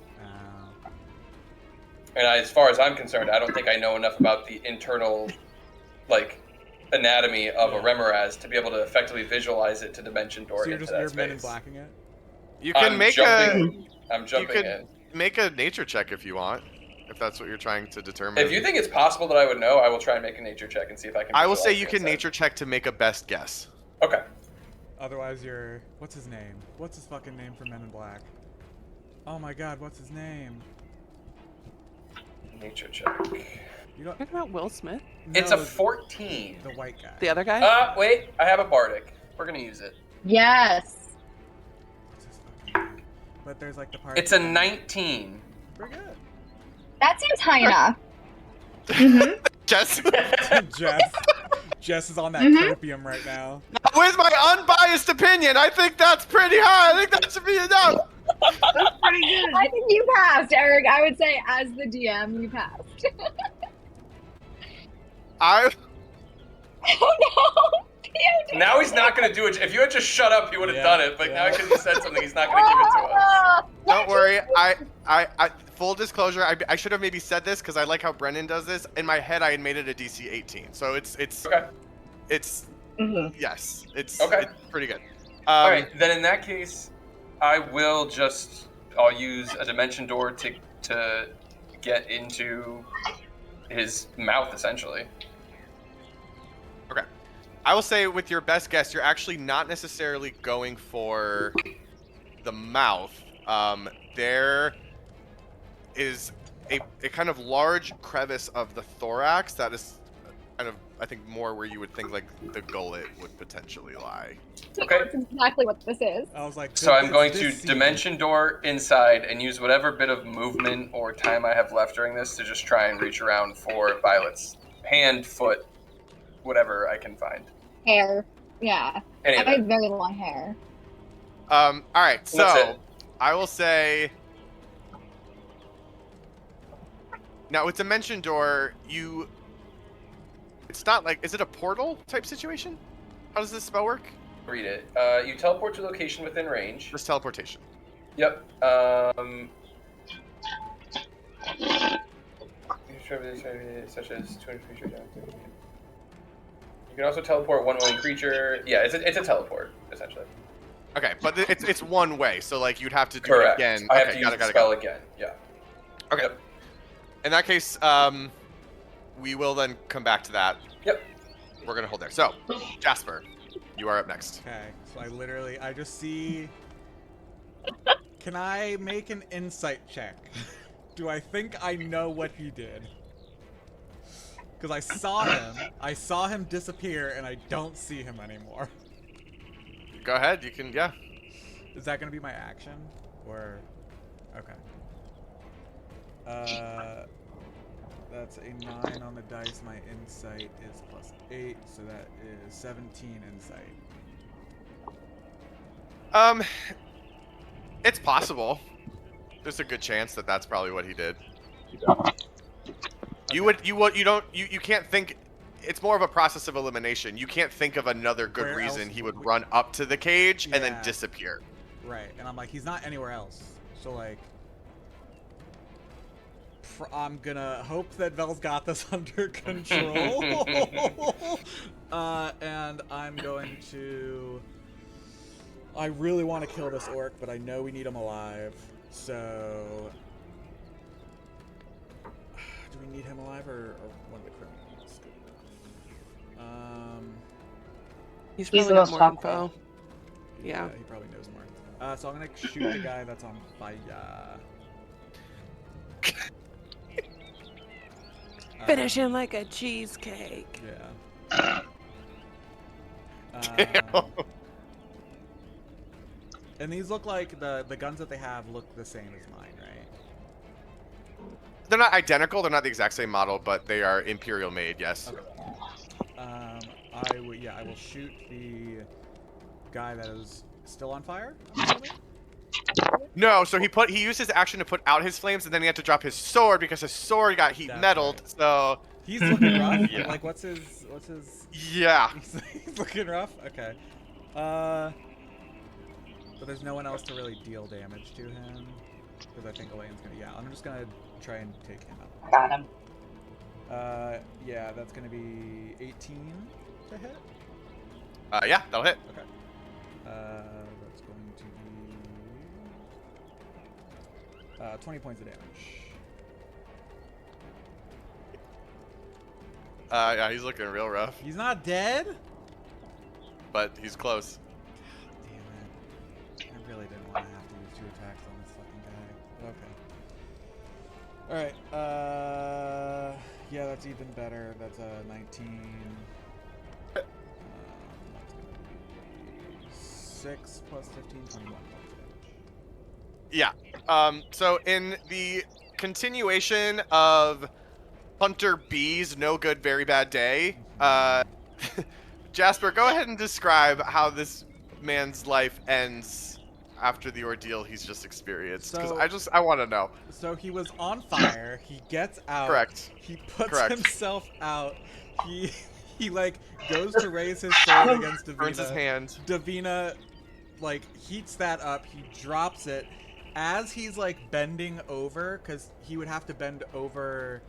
And as far as I'm concerned, I don't think I know enough about the internal, anatomy of a remorhaz to be able to effectively visualize it to dimension door So into that you're space. Men in Blacking it? You can I'm jumping in. Make a nature check if you want, if that's what you're trying to determine. If you think it's possible that I would know, I will try and make a nature check and see if I can. I will say you can nature check to make a best guess. Okay. Otherwise, what's his name? What's his fucking name for Men in Black? Oh my God, what's his name? Nature check. You don't. Talking about Will Smith? No, It's a 14. The white guy. The other guy? Wait, I have a bardic. We're gonna use it. Yes. What's his fucking name? But there's like the part. It's a 19. Pretty good. That seems high enough. Jess. Jess is on that copium right now. With my unbiased opinion, I think that's pretty high. I think that should be enough. That's pretty good. I think you passed, Eric. I would say, as the DM, you passed. I. Oh no! Theo, Now he's not gonna do it. If you had just shut up, he would have done it. But now because you said something, he's not gonna give it to us. Don't worry. I full disclosure. I should have maybe said this because I like how Brennan does this. In my head, I had made it a DC 18, so it's Okay. It's yes, it's Okay. It's pretty good. All right. Then in that case, I'll use a dimension door to get into his mouth, essentially. Okay. I will say with your best guess, you're actually not necessarily going for the mouth. There is a kind of large crevice of the thorax that is kind of, I think, more where you would think like the gullet would potentially lie. Okay. That's exactly what this is. I was like. So I'm going to dimension door inside and use whatever bit of movement or time I have left during this to just try and reach around for Violet's hand, foot, whatever I can find. Hair. Yeah. Any I of have it. very long hair. All right. That's So it. I will say. Now with dimension door, it's not like, is it a portal type situation? How does this spell work? Read it. You teleport to a location within range. Just teleportation. Yep. Such as 200 creatures. You can also teleport one willing creature. Yeah, it's a teleport essentially. Okay, but it's one way, so like you'd have to do Correct. it again. I have Okay, to use the spell again. Yeah. Okay. Yep. In that case, we will then come back to that. Yep. We're gonna hold there. So, Jasper, you are up next. Okay, so I just see. Can I make an insight check? Do I think I know what he did? Because I saw him disappear, and I don't see him anymore. Go ahead. You can. Yeah. Is that gonna be my action, or? Okay. That's a 9 on the dice. My insight is +8, so that is 17 insight. It's possible. There's a good chance that that's probably what he did. You can't think. It's more of a process of elimination. You can't think of another good Where reason else he would would- run up to the cage and then Yeah. disappear. Right, and I'm like, he's not anywhere else. So like, I'm gonna hope that Vel's got this under control. And I'm going to. I really want to kill this orc, but I know we need him alive. So, do we need him alive or one of the criminals? Good enough. He's He's probably the got most more popular. info. Yeah. He probably knows more. So I'm gonna shoot the guy that's on fire. Finish him like a cheesecake. Yeah. And these look like the guns that they have look the same as mine, right? They're not identical. They're not the exact same model, but they are Imperial made. Yes. Okay. I will shoot the guy that is still on fire. No. So he used his action to put out his flames, and then he had to drop his sword because his sword got heat That's metalled. right. So He's looking rough. Yeah. Like what's his? yeah. He's looking rough. Okay. But there's no one else to really deal damage to him because I think Elaine's gonna. Yeah, I'm just gonna try and take him out. Got him. Yeah, that's gonna be 18 to hit. Yeah, that'll hit. Okay. That's going to be 20 points of damage. Yeah, he's looking real rough, He's not dead? but he's close. Damn it. I really didn't want to have to use 2 attacks on this fucking guy. Okay. Alright, yeah, that's even better. That's a 19. That's gonna be 6 plus 15, 21 points of damage. Yeah. So in the continuation of Hunter B's No Good, Very Bad Day, Jasper, go ahead and describe how this man's life ends after the ordeal he's just experienced. Because I want to know. So he was on fire. He gets out. Correct. He puts Correct. himself out. He like goes to raise his sword against Davina. Burns his hand. Davina like heats that up. He drops it as he's like bending over because he would have to bend over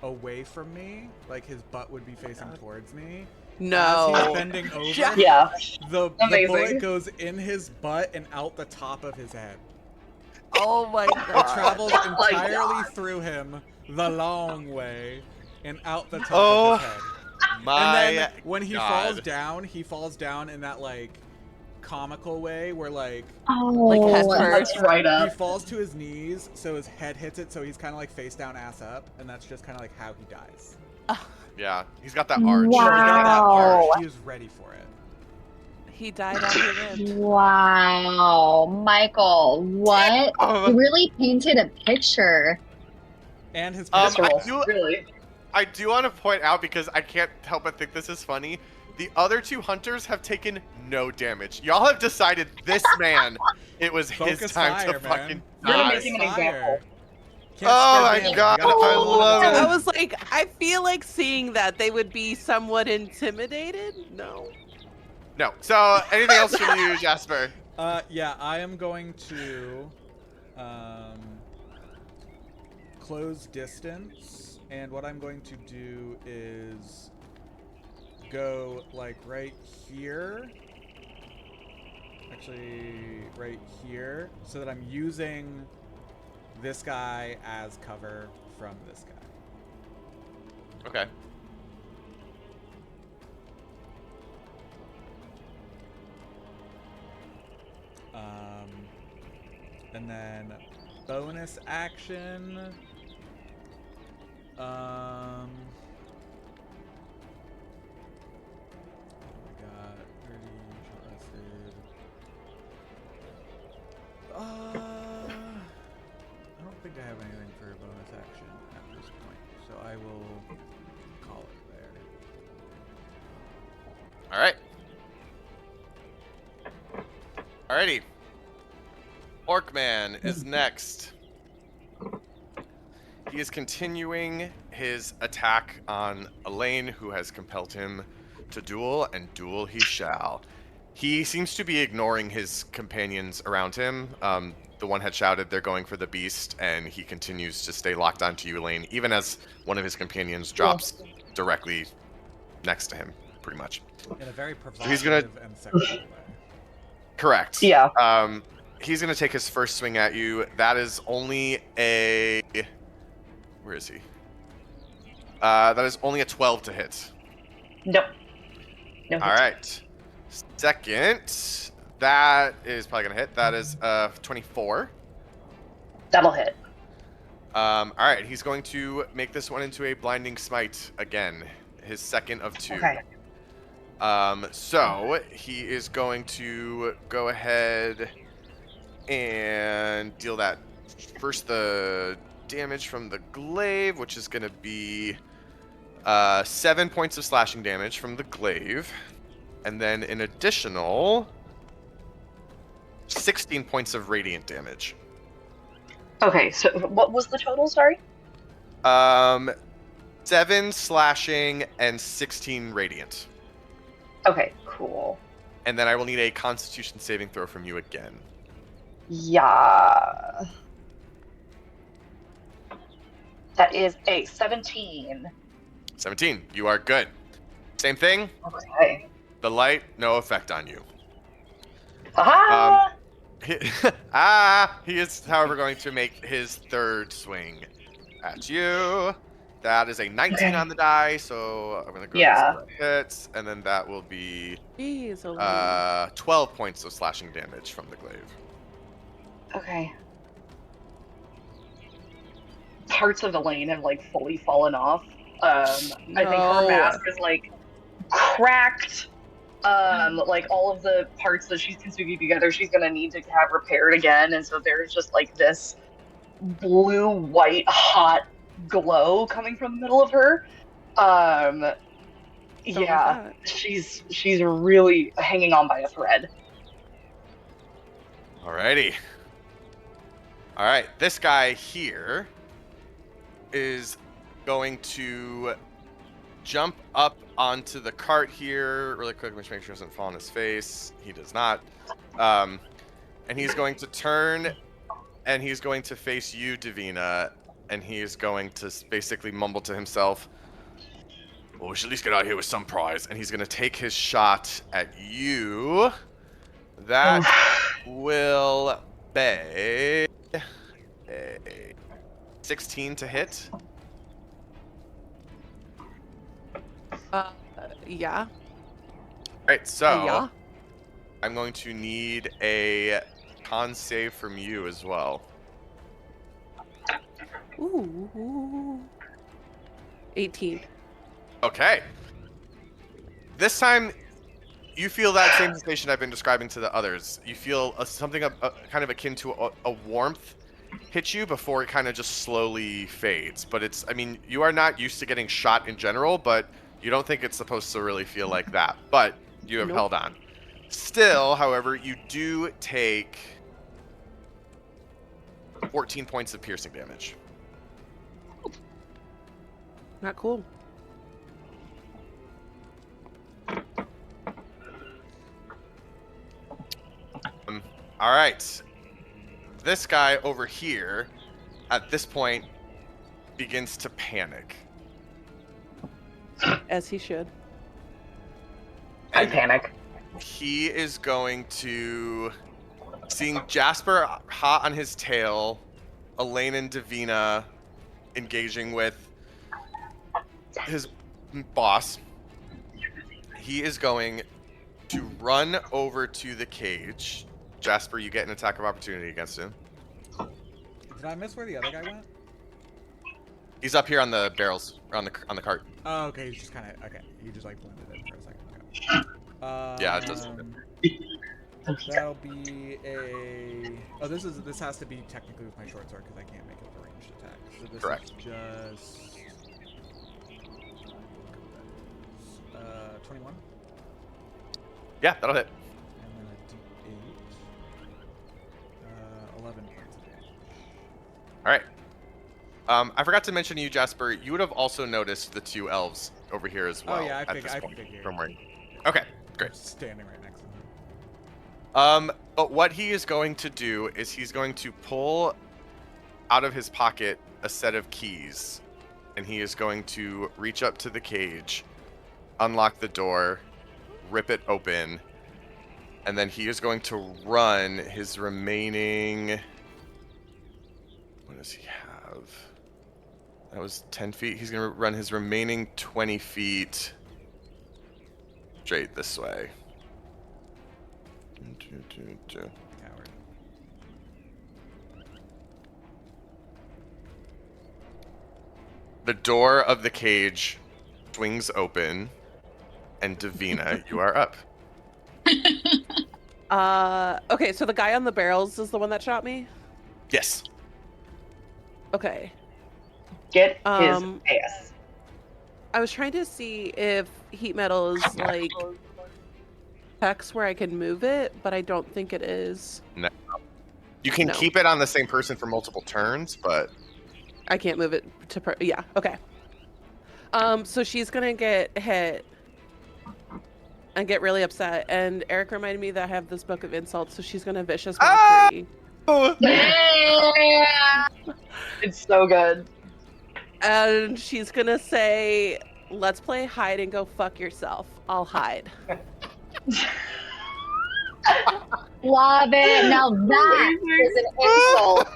away from me. Like his butt would be facing towards me. As he's No. bending over, Yeah. the Amazing. bullet goes in his butt and out the top of his head. Oh my It god. travels Oh my entirely God. through him the long way and out the top Oh of his head. My And then when he God. falls down in that like comical way where like Like head Oh, first. That's right he up. falls to his knees so his head hits it, so he's kind of like face down ass up, and that's just kind of like how he dies. Yeah, he's got that arch. He's got that Wow. arch. He is ready for it. He died how he lived. Wow, Michael, what? Oh, You really painted a picture. And his I parents- do- Really. I do want to point out, because I can't help but think this is funny, the other 2 hunters have taken no damage. Y'all have decided this man, it was his Focus time fire, to man. fucking You're die. making an example. Can't Oh spread my damage. God, You gotta I follow love the it. I design. was like, I feel like seeing that they would be somewhat intimidated. No. No. So, anything else from you, Jasper? Yeah, I am going to close distance, and what I'm going to do is go like right here. Actually, right here, so that I'm using this guy as cover from this guy. Okay. And then bonus action. Oh my god, pretty trusted. I don't think I have anything for a bonus action at this point, so I will call it there. All right. Alrighty. Orcman is next. He is continuing his attack on Elaine, who has compelled him to duel, and duel he shall. He seems to be ignoring his companions around him. The one had shouted they're going for the beast, and he continues to stay locked onto you, Elaine, even as one of his companions drops directly next to him, pretty much. In a very he's gonna- provocative and sexual way. Correct. Yeah. He's going to take his first swing at you. That is only a... Where is he? That is only a 12 to hit. Nope. No hit. All right. Second, that is probably going to hit. That is 24. That'll hit. All right, he's going to make this one into a blinding smite again, his second of 2. Okay. So he is going to go ahead and deal that first, the damage from the glaive, which is going to be 7 points of slashing damage from the glaive, and then an additional 16 points of radiant damage. Okay, so what was the total, sorry? 7 slashing and 16 radiant. Okay, cool. And then I will need a Constitution saving throw from you again. Yeah. That is a 17. 17. You are good. Same thing. Okay. The light, no effect on you. Aha! He is, however, going to make his third swing at you. That is a 19 on the die, so I'm going to go with hits, and then that will be Jeez, Elaine. 12 points of slashing damage from the glaive. Okay. Parts of Elaine have like fully fallen off. I think her No. mask is like cracked. Like all of the parts that she's consuming together, she's gonna need to have repaired again, and so there's just like this blue, white, hot glow coming from the middle of her. Yeah, she's really hanging on by a thread. Alrighty. Alright, this guy here is going to jump up onto the cart here really quick. Make sure he doesn't fall on his face. He does not. And he's going to turn, and he's going to face you, Davina, and he's going to basically mumble to himself, well, we should at least get out of here with some prize. And he's going to take his shot at you. That will be a 16 to hit. Yeah. Alright, so Yeah. I'm going to need a con save from you as well. Ooh. 18. Okay. This time, you feel that same sensation I've been describing to the others. You feel something kind of akin to a warmth hit you before it kind of just slowly fades. But it's, I mean, you are not used to getting shot in general, but you don't think it's supposed to really feel like that. But you have held on. Still, however, you do take 14 points of piercing damage. Not cool. All right. This guy over here, at this point, begins to panic. As he should. I panic. He is going to, seeing Jasper hot on his tail, Elaine and Davina engaging with his boss, he is going to run over to the cage. Jasper, you get an attack of opportunity against him. Did I miss where the other guy went? He's up here on the barrels, or on the cart. Oh, okay. He's just kind of okay. He just like blended in for a second. Okay. Yeah, it does look That'll be a. Oh, this has to be technically with my short sword because I can't make it a ranged attack. So this Correct. is just 21. Yeah, that'll hit. And then a d8. 11 points of damage. All right. I forgot to mention to you, Jasper. You would have also noticed the 2 elves over here as well. Oh yeah, at this I point figured. from where. Okay, great. I'm standing right next to him. But what he is going to do is he's going to pull out of his pocket a set of keys, and he is going to reach up to the cage, unlock the door, rip it open, and then he is going to run his remaining. What does he have? That was 10 feet. He's going to run his remaining 20 feet straight this way. Coward. The door of the cage swings open, and Davina, you are up. Okay, so the guy on the barrels is the one that shot me? Yes. Okay. Get his Um, ass. I was trying to see if heat metal is like hex where I can move it, but I don't think it is. You can No. keep it on the same person for multiple turns, but I can't move it to yeah, okay. So she's gonna get hit and get really upset, and Eric reminded me that I have this book of insults, so she's gonna vicious mockery. Yeah. It's so good. And she's gonna say, let's play hide and go fuck yourself. I'll hide. Love it. Now that is an insult.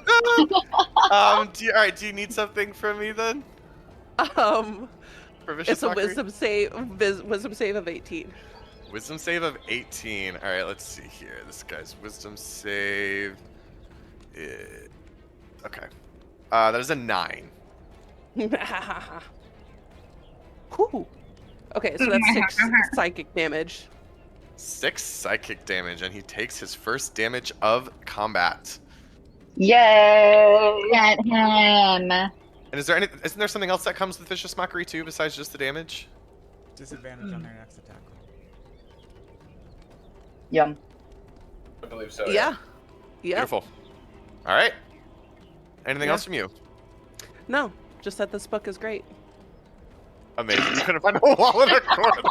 all right, do you need something from me then? For vicious It's a mockery? wisdom save of 18. Wisdom save of 18. All right, let's see here. This guy's wisdom save is... Okay. That is a 9. Whew. Okay, so that's 6 psychic damage. 6 psychic damage, and he takes his first damage of combat. Yay! Get him. And isn't there something else that comes with vicious mockery too, besides just the damage? Disadvantage on their next attack roll. Yum. I believe so. Yeah. Yeah. Beautiful. All right. Anything Yeah. else from you? No, just that this book is great. Amazing. You couldn't find a wall in a corner.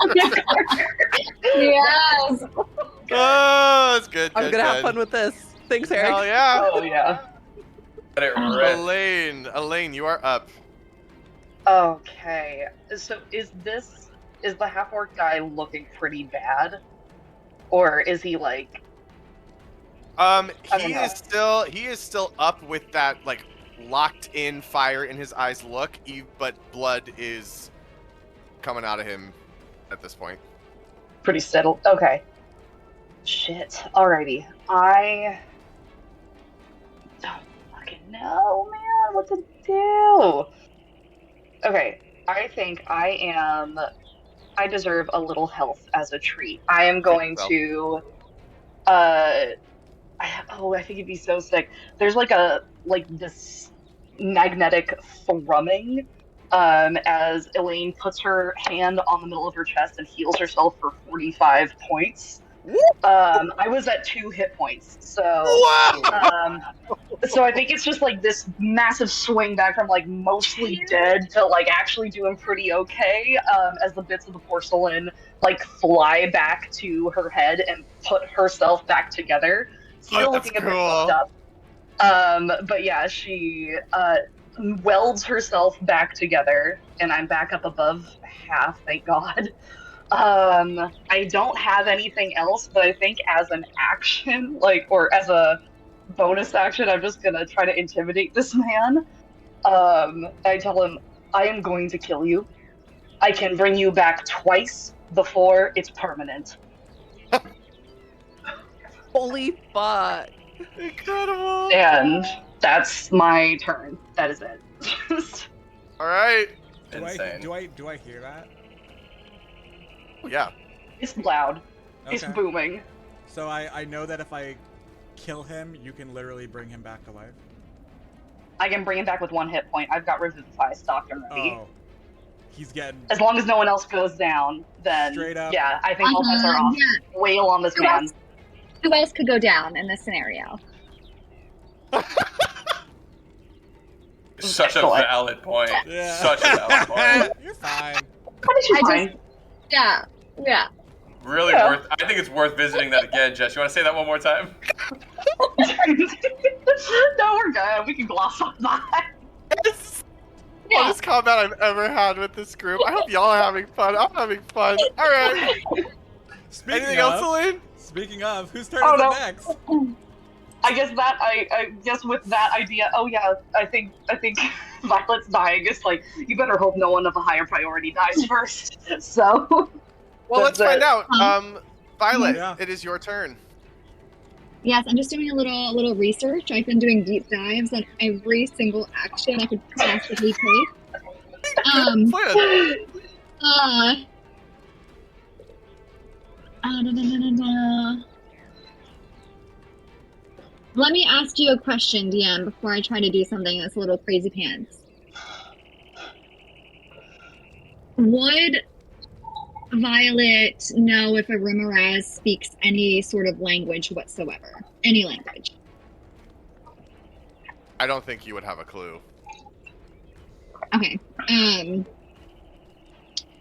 Yes. Oh, that's good. I'm good, gonna have good. fun with this. Thanks, Eric. Hell yeah. Oh yeah. Let it rip. Elaine, you are up. Okay. So is the half orc guy looking pretty bad, or is he like? I don't He know. is still up with that like locked in fire in his eyes look, but blood is coming out of him at this point. Pretty settled. Okay. Shit. Alrighty. I don't fucking know, man. What to do? Okay. I think I deserve a little health as a treat. I am going to. I think it'd be so sick. There's this magnetic thrumming as Elaine puts her hand on the middle of her chest and heals herself for 45 points. I was at 2 hit points, so so I think it's just like this massive swing back from like mostly dead to like actually doing pretty okay, as the bits of the porcelain like fly back to her head and put herself back together. Still that's looking a bit cool. fucked up. But yeah, she welds herself back together, and I'm back up above half, thank God. I don't have anything else, but I think as an action, or as a bonus action, I'm just gonna try to intimidate this man. I tell him, I am going to kill you. I can bring you back twice before it's permanent. Holy fuck. Incredible. And that's my turn. That is it. All right. Insane. Do I hear that? Yeah. It's loud. It's Okay. booming. So I know that if I kill him, you can literally bring him back to life. I can bring him back with 1 hit point. I've got Revivify stocked and ready. Oh, he's getting As long as no one else goes down, then Straight up. yeah, I think all bets are off. Yeah. Wail on this man. Who else could go down in this scenario? Such a Excellent. valid point. Yeah. Such a valid point. You're fine. She's I fine. Yeah. Really Yeah. worth. I think it's worth visiting that again, Jess. You want to say that one more time? No, we're good. We can gloss on that. It's the Yeah. funnest combat I've ever had with this group. I hope y'all are having fun. I'm having fun. All right. Anything else, Celine? Speaking of, whose turn Oh, is no. it next? I guess that I guess with that idea. Oh yeah, I think Violet's dying. It's like you better hope no one of a higher priority dies first. So. Well, let's find out. Violet, Yeah. it is your turn. Yes, I'm just doing a little research. I've been doing deep dives on every single action I could possibly take. Good plan. Da, da, da, da, da. Let me ask you a question, DM, before I try to do something that's a little crazy pants. Would Violet know if a remorhaz speaks any sort of language whatsoever? Any language? I don't think you would have a clue. Okay.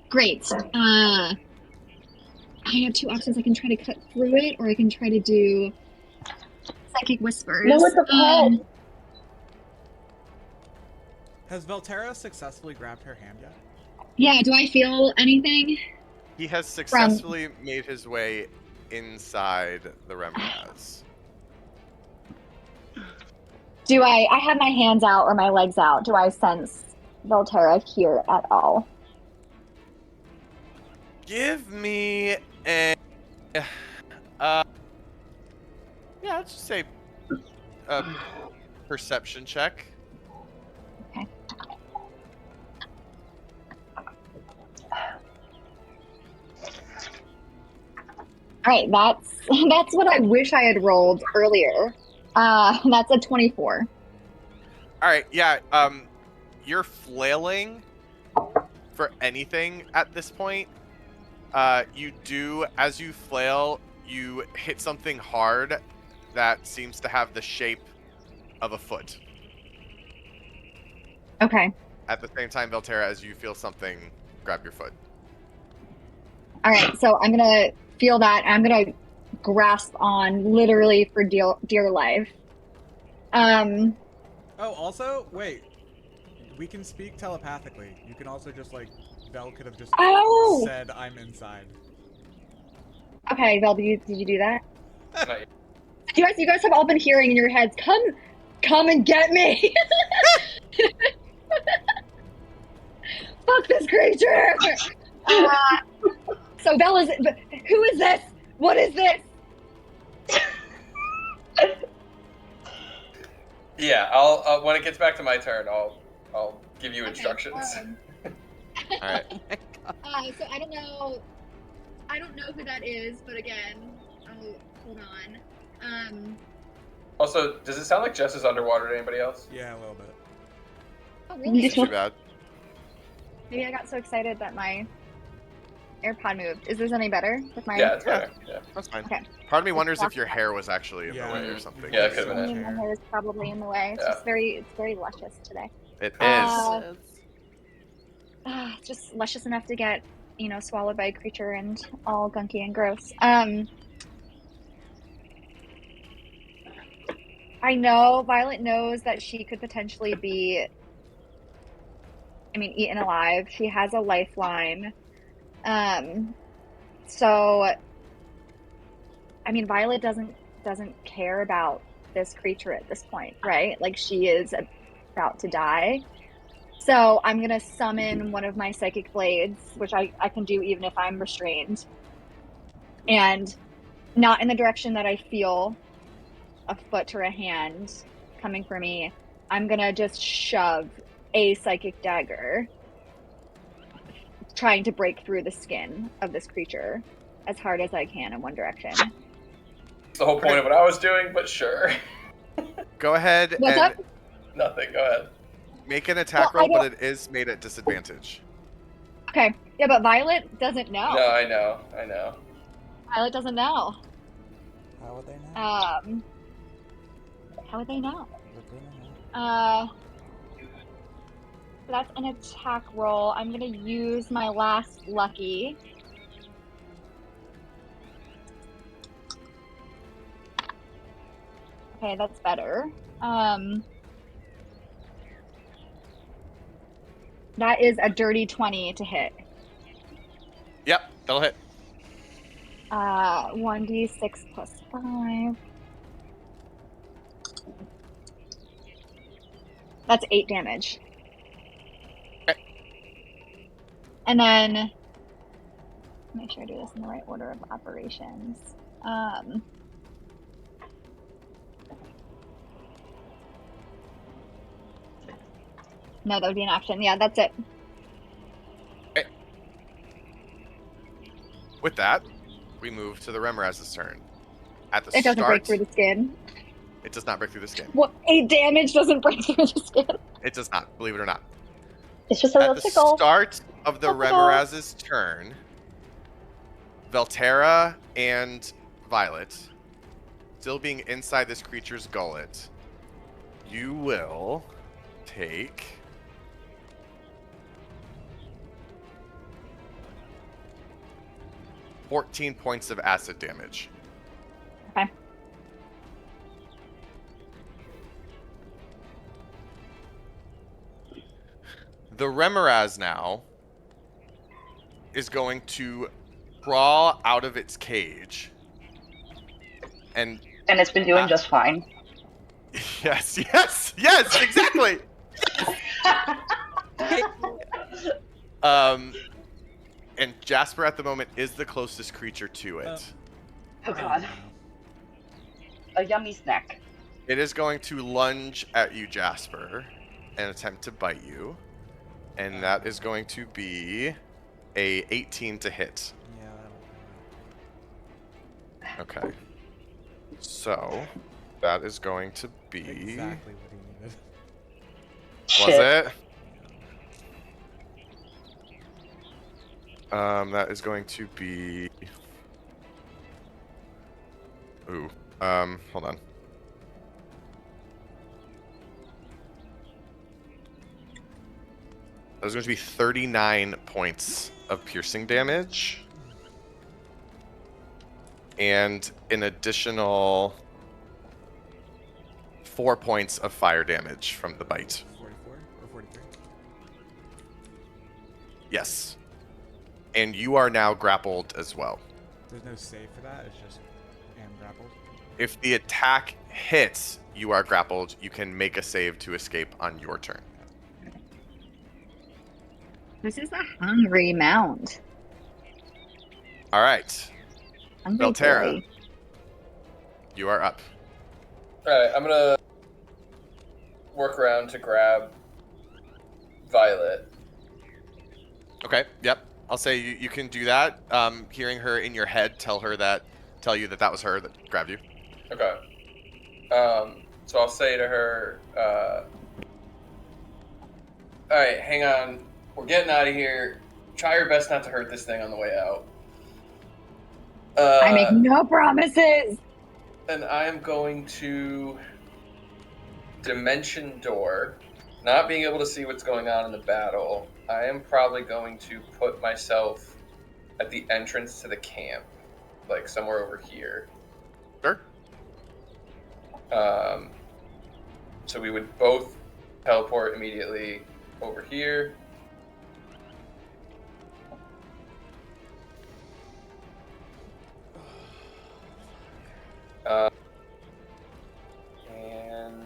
Great. I have two options. I can try to cut through it, or I can try to do psychic whispers. No, it's a call. Has Velterra successfully grabbed her hand yet? Yeah, do I feel anything? He has successfully made his way inside the remorhaz. Do I have my hands out or my legs out. Do I sense Velterra here at all? Give me a yeah, let's just say a perception check. Okay. All right, that's what I wish I had rolled earlier. That's a 24. All right, yeah, you're flailing for anything at this point. You do, as you flail, you hit something hard that seems to have the shape of a foot. Okay. At the same time, Velterra, as you feel something grab your foot. All right, so I'm gonna feel that. I'm gonna grasp on literally for dear life. Oh, also, wait. We can speak telepathically. You can also just like, Vel could have just said, "I'm inside." Okay, Vel, did you do that? Not yet. You guys have all been hearing in your heads, come and get me! Fuck this creature! So Vel who is this? What is this? Yeah, I'll when it gets back to my turn, I'll give you instructions. All right. So I don't know who that is, but again, hold on. Also, does it sound like Jess is underwater to anybody else? Yeah, a little bit. Oh really? Not too bad. Maybe I got so excited that my AirPod moved. Is this any better with my? Yeah, it's better. Yeah. That's fine. Okay. Part of me wonders if your hair was actually in the Yeah. way or something. Yeah, it could've been I it. mean, my hair is probably in the way. It's Yeah. just very luscious today. It is. Just luscious enough to get, swallowed by a creature and all gunky and gross. I know Violet knows that she could potentially be, eaten alive. She has a lifeline. So, Violet doesn't care about this creature at this point, right? Like, she is about to die. So I'm going to summon one of my psychic blades, which I can do even if I'm restrained. And not in the direction that I feel a foot or a hand coming for me. I'm going to just shove a psychic dagger, trying to break through the skin of this creature as hard as I can in one direction. It's the whole point of what I was doing, but sure. Go ahead What's and up? Nothing, go ahead. make an attack Well, I roll, but it is made at disadvantage. Okay. Yeah, but Violet doesn't know. No, I know. Violet doesn't know. How would they know? How would they know? They're gonna know. That's an attack roll. I'm gonna use my last lucky. Okay, that's better. That is a dirty 20 to hit. Yep, that'll hit. 1d6 plus 5. That's 8 damage. Okay. And then, make sure I do this in the right order of operations. No, that would be an action. Yeah, that's it. Okay. With that, we move to the remorhaz's turn. At the It doesn't start, break through the skin. it does not break through the skin. What? 8 damage doesn't break through the skin. It does not, believe it or not. It's just a At little the tickle. start of the Tickle. remorhaz's turn, Velterra and Violet, still being inside this creature's gullet, you will take 14 points of acid damage. Okay. The remorhaz now is going to crawl out of its cage. And And it's been doing just fine. yes, exactly. And Jasper at the moment is the closest creature to it. Oh god. A yummy snack. It is going to lunge at you, Jasper, and attempt to bite you. And that is going to be a 18 to hit. Yeah, that'll Okay. So, that is going to be... be exactly what he needed. Was Shit. it? That is going to be... Ooh. Hold on. That is going to be 39 points of piercing damage. And an additional 4 points of fire damage from the bite. 44 or 43? Yes. And you are now grappled as well. There's no save for that. It's just am grappled. If the attack hits, you are grappled. You can make a save to escape on your turn. This is a hungry mount. All right. Hungry Velterra, boy. you are up. Alright, I'm gonna work around to grab Violet. Okay. Yep. I'll say you can do that. Hearing her in your head tell you that that was her that grabbed you. Okay. So I'll say to her, alright, hang on. We're getting out of here. Try your best not to hurt this thing on the way out. I make no promises. And I'm going to Dimension Door. Not being able to see what's going on in the battle, I am probably going to put myself at the entrance to the camp, like somewhere over here. Sure. So we would both teleport immediately over here. And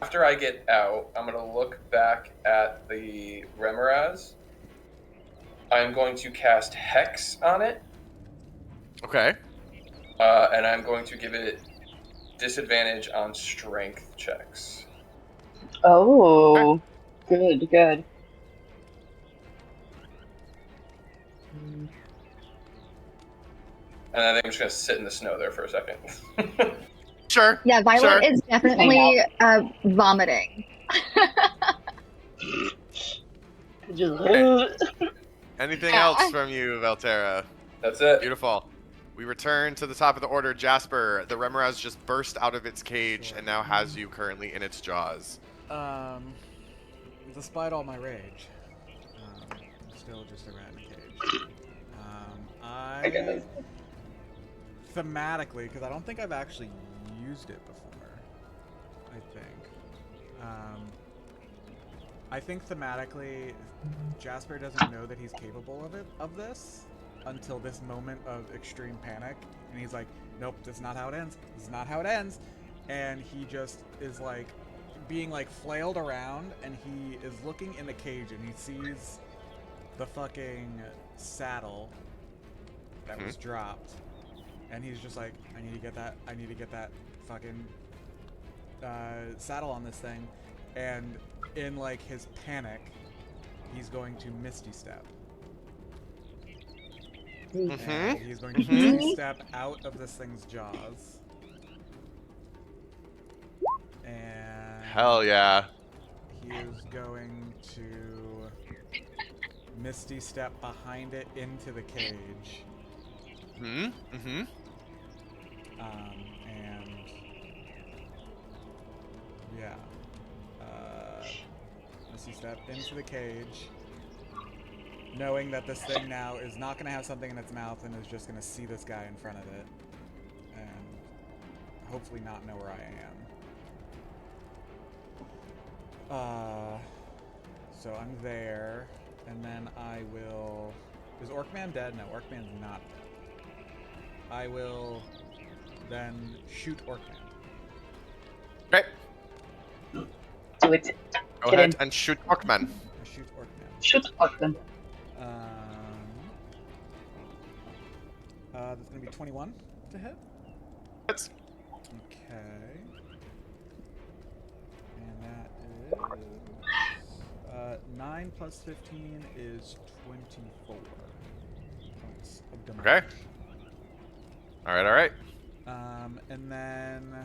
after I get out, I'm going to look back at the remorhaz. I'm going to cast Hex on it, Okay. and I'm going to give it disadvantage on strength checks. Oh, good, good. And I think I'm just going to sit in the snow there for a second. Sure. Yeah, Violet Sure. is definitely vomiting. Just, Anything else from you, Velterra? That's it. Beautiful. We return to the top of the order. Jasper, the remorhaz just burst out of its cage and now has you currently in its jaws. Despite all my rage, I'm still just a rat in a cage. I thematically, because I don't think I've actually used it before. I think thematically, Jasper doesn't know that he's capable of this until this moment of extreme panic, and he's like, "Nope, this is not how it ends. This is not how it ends," and he just is like being like flailed around, and he is looking in the cage, and he sees the fucking saddle that was dropped, and he's just like, I need to get that fucking saddle on this thing, and in like his panic, he's going to Misty Step. And he's going to Misty Step out of this thing's jaws. And Hell yeah. he is going to Misty Step behind it into the cage. And yeah. Misty Step into the cage, knowing that this thing now is not going to have something in its mouth and is just going to see this guy in front of it and hopefully not know where I am. So I'm there, and then I will... Is Orcman dead? No, Orcman's not dead. I will then shoot Orcman. Okay. Do it. Go Get ahead in. and shoot Orkman. I shoot Orcman. Shoot Orkman. That's going to be 21 to hit. Hits. Okay. And that is 9 plus 15 is 24 points of damage. Okay. Alright. And then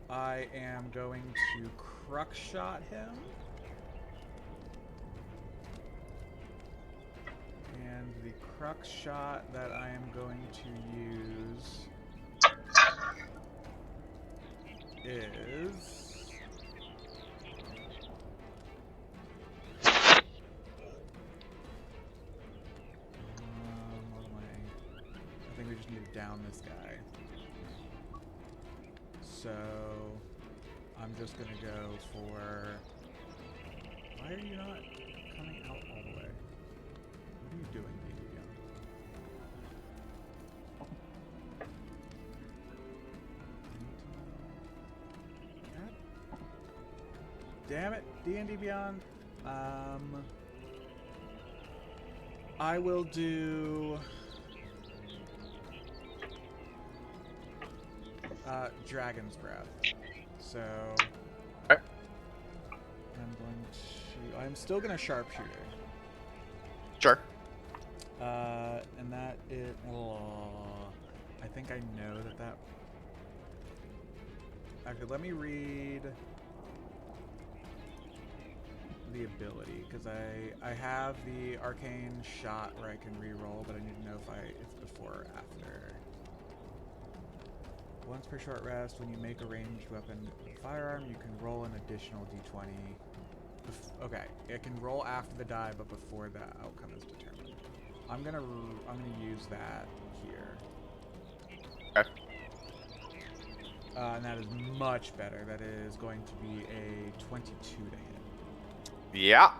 I am going to crux shot him. And the crux shot that I am going to use is... I think we just need to down this guy. So I'm just gonna go for... Why are you not coming out all the way? What are you doing, D&D Beyond? Damn it, D&D Beyond. I will do... Dragon's Breath. So... Okay. I'm still gonna sharpshooter. Sure. And that is... I think I know that... Actually, let me read the ability, because I have the arcane shot where I can re-roll, but I need to know if it's before or after. Once per short rest, when you make a ranged weapon firearm, you can roll an additional d20. Okay, it can roll after the die, but before the outcome is determined. I'm gonna use that here. Okay. And that is much better. That is going to be a 22 to hit. Yeah.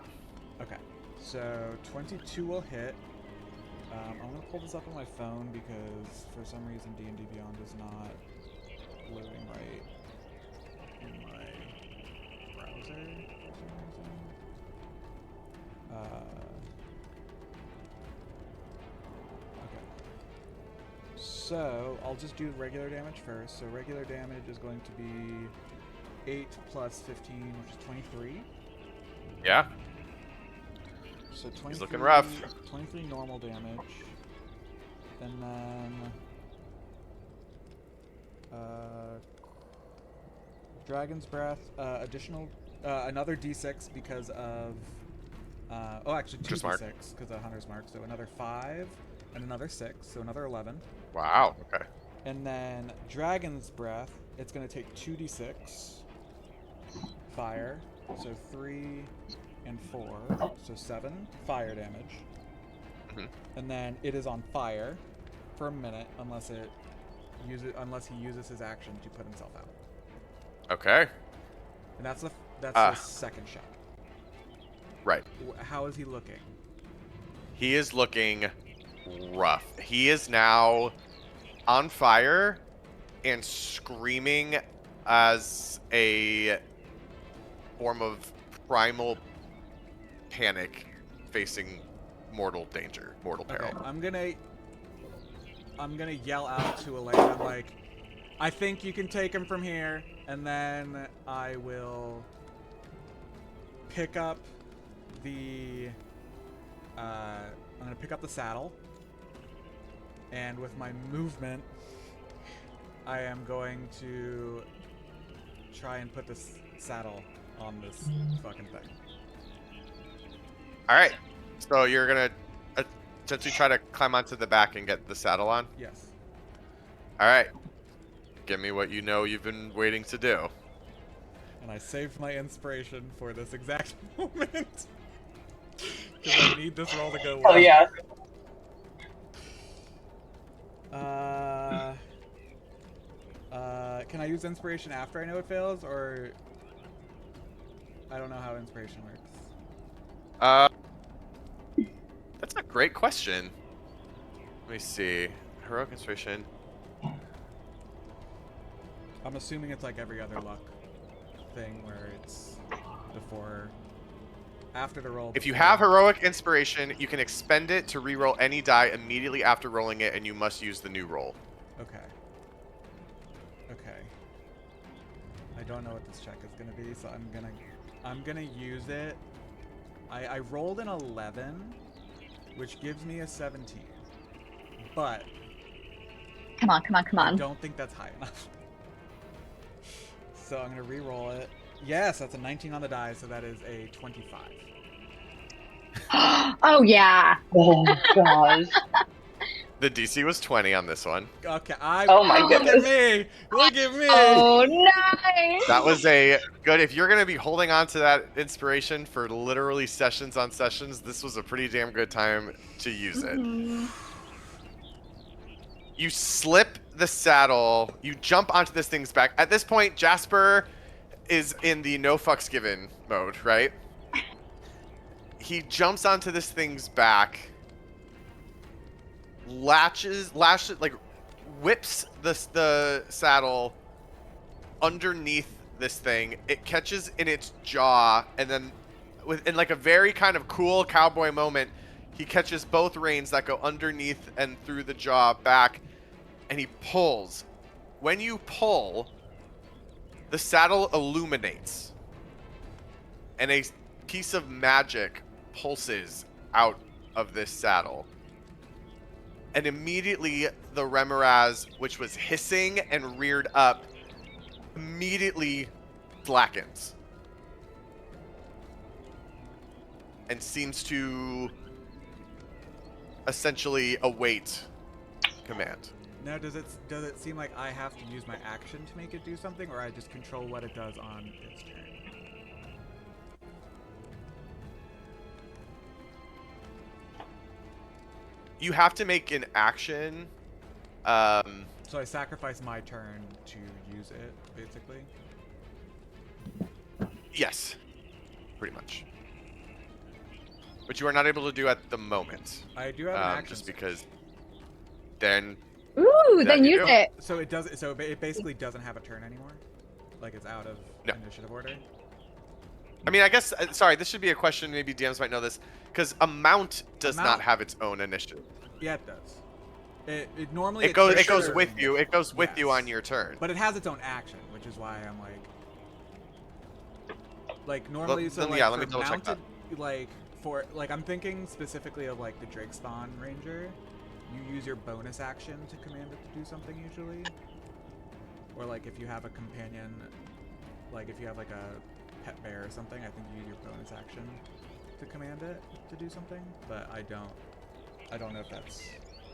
Okay, so 22 will hit. I'm gonna pull this up on my phone because for some reason D&D Beyond is not loading right in my browser for some reason. Okay. So I'll just do regular damage first. So regular damage is going to be 8 plus 15, which is 23. Yeah. So 23, He's looking rough. 23 normal damage. And then... Dragon's Breath, additional... another d6 because of... oh, actually 2 Hunter's Mark. d6 because of Hunter's Mark. So another 5 and another 6, so another 11. Wow. Okay. And then Dragon's Breath, it's going to take 2d6 fire. So 3 and 4, so 7 fire damage. Mhm. And then it is on fire for a minute unless he uses his action to put himself out. Okay. And that's the second shot. Right. How is he looking? He is looking rough. He is now on fire and screaming as a form of primal panic facing mortal danger, mortal peril. Okay, I'm gonna yell out to Elena, like, I think you can take him from here, and then I will pick up the I'm gonna pick up the saddle, and with my movement I am going to try and put this saddle on this fucking thing. All right. So you're gonna essentially try to climb onto the back and get the saddle on. Yes. All right. Give me what you know you've been waiting to do. And I saved my inspiration for this exact moment. Because I need this roll to go well. Oh yeah. Can I use inspiration after I know it fails, or I don't know how inspiration works. That's a great question. Let me see. Heroic inspiration. I'm assuming it's like every other luck thing where it's after the roll. If you have heroic inspiration, you can expend it to reroll any die immediately after rolling it, and you must use the new roll. Okay. I don't know what this check is gonna be, so I'm gonna use it. I rolled an 11, which gives me a 17. But Come on. I don't think that's high enough. So I'm gonna re-roll it. Yes, that's a 19 on the die, so that is a 25. Oh yeah. Oh gosh. The DC was 20 on this one. Okay, Oh my goodness. Look at me! Oh, nice. That was a good. If you're going to be holding on to that inspiration for literally sessions on sessions, this was a pretty damn good time to use it. Mhm. You slip the saddle. You jump onto this thing's back. At this point, Jasper is in the no fucks given mode, right? He jumps onto this thing's back, lashes, like whips the saddle underneath this thing. It catches in its jaw, and then in like a very kind of cool cowboy moment, he catches both reins that go underneath and through the jaw back, and he pulls. When you pull, the saddle illuminates, and a piece of magic pulses out of this saddle. And immediately the remorhaz, which was hissing and reared up, immediately slackens. And seems to essentially await command. Now, does it seem like I have to use my action to make it do something, or I just control what it does on its turn? You have to make an action. So I sacrifice my turn to use it, basically? Yes, pretty much. But you are not able to do at the moment. I do have an action. Just because then... Ooh, then you use do. it. So it basically doesn't have a turn anymore? Like it's out of initiative order? I mean, I guess, sorry, this should be a question, maybe DMs might know this, because a mount does not have its own initiative. Yeah, it does. It normally it goes with you. It goes with you on your turn. But it has its own action, which is why I'm like normally. So like let me for double check that. Like I'm thinking specifically of like the Drake Spawn Ranger. You use your bonus action to command it to do something usually, or like if you have a companion, like if you have like a pet bear or something, I think you use your bonus action to command it to do something. But I don't know if that's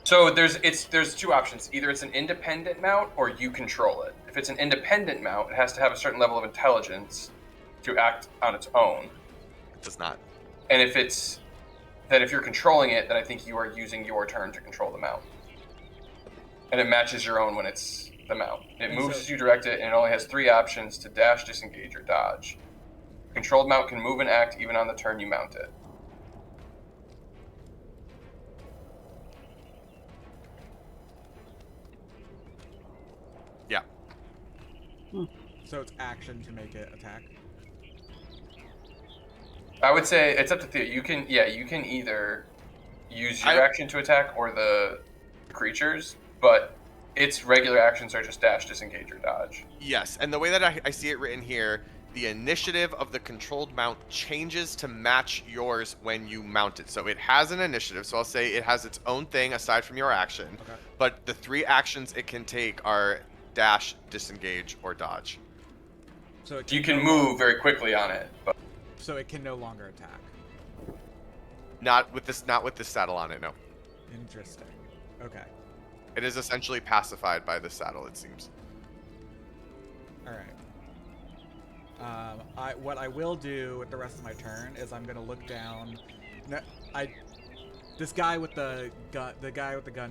So there's two options. Either it's an independent mount or you control it. If it's an independent mount, it has to have a certain level of intelligence to act on its own. It does not. And if you're controlling it, then I think you are using your turn to control the mount. And it matches your own when it's the mount. It moves as you direct it, and it only has 3 options to dash, disengage, or dodge. Controlled mount can move and act even on the turn you mount it. Yeah. So it's action to make it attack. I would say it's up to Theo. You can either use your action to attack or the creatures, but its regular actions are just dash, disengage, or dodge. Yes, and the way that I see it written here, the initiative of the controlled mount changes to match yours when you mount it. So it has an initiative, so I'll say it has its own thing aside from your action. Okay. But the 3 actions it can take are dash, disengage, or dodge. So You can move very quickly on it, but So it can no longer attack. Not with this saddle on it, no. Interesting. Okay. It is essentially pacified by the saddle, it seems. All right. What I will do with the rest of my turn is I'm gonna look down. No, this guy with the gun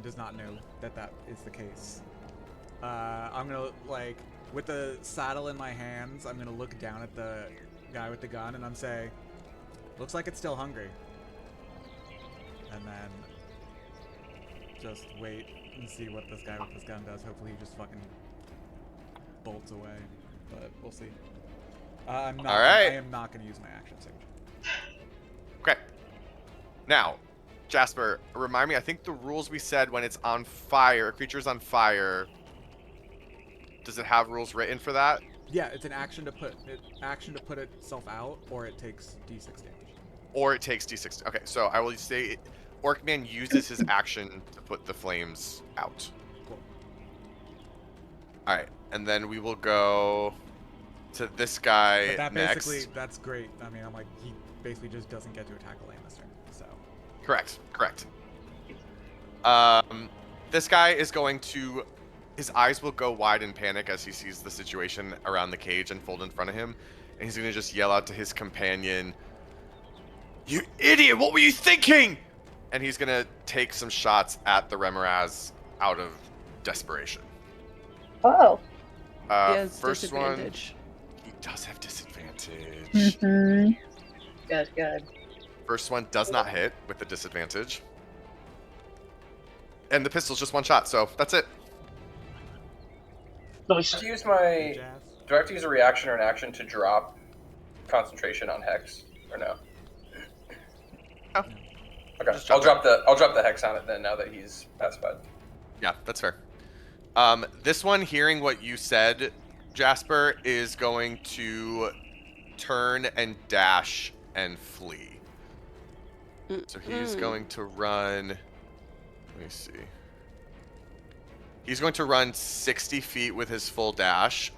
does not know that is the case. I'm gonna with the saddle in my hands, I'm gonna look down at the guy with the gun and I'm say, looks like it's still hungry. And then just wait and see what this guy with this gun does. Hopefully he just fucking bolts away, but we'll see. I am not going to use my action signature. Okay. Now, Jasper, remind me, I think the rules we said when it's on fire, a creature's on fire, does it have rules written for that? Yeah, it's an action to put itself out, or it takes d6 damage. Or it takes d6. Okay, so I will say Orcman uses his action to put the flames out. Cool. Alright, and then we will go to this guy But that next. basically, that's great. I mean, he basically just doesn't get to attack a land this turn, so. Correct. This guy is going to... His eyes will go wide in panic as he sees the situation around the cage unfold in front of him. And he's going to just yell out to his companion, "You idiot! What were you thinking?" And he's going to take some shots at the remorhaz out of desperation. Oh. He has First one, disadvantage. he does have disadvantage. Mm-hmm. Good. First one does not hit with the disadvantage. And the pistol's just one shot, so that's it. Nice. do I have to use a reaction or an action to drop concentration on Hex, or no? No. Okay, Just I'll drop drop the Hex on it then. Now that he's pacified. Yeah, that's fair. This one, hearing what you said, Jasper, is going to turn and dash and flee. So he's going to run... Let me see. He's going to run 60 feet with his full dash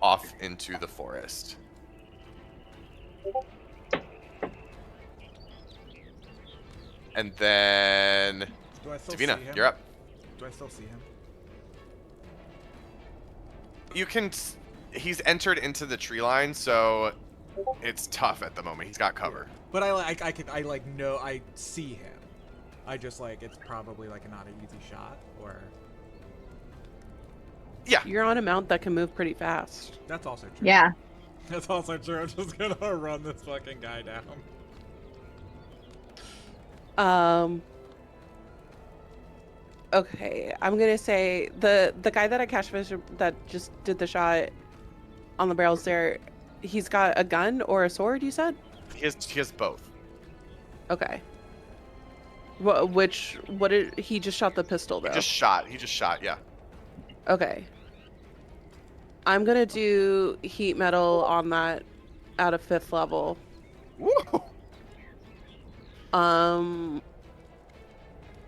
off into the forest. And then... Do I still Davina, see him? you're up. Do I still see him? You can... He's entered into the tree line, so it's tough at the moment. He's got cover. But I see him. I just it's probably not an easy shot, or... Yeah. You're on a mount that can move pretty fast. That's also true. Yeah. That's also true. I'm just gonna run this fucking guy down. Okay, I'm gonna say the guy that I catch fish that just did the shot on the barrels there, he's got a gun or a sword, you said? He has both. Okay. What did he just shot the pistol though? He just shot, yeah. Okay. I'm gonna do heat metal on that at a 5th level. Woo!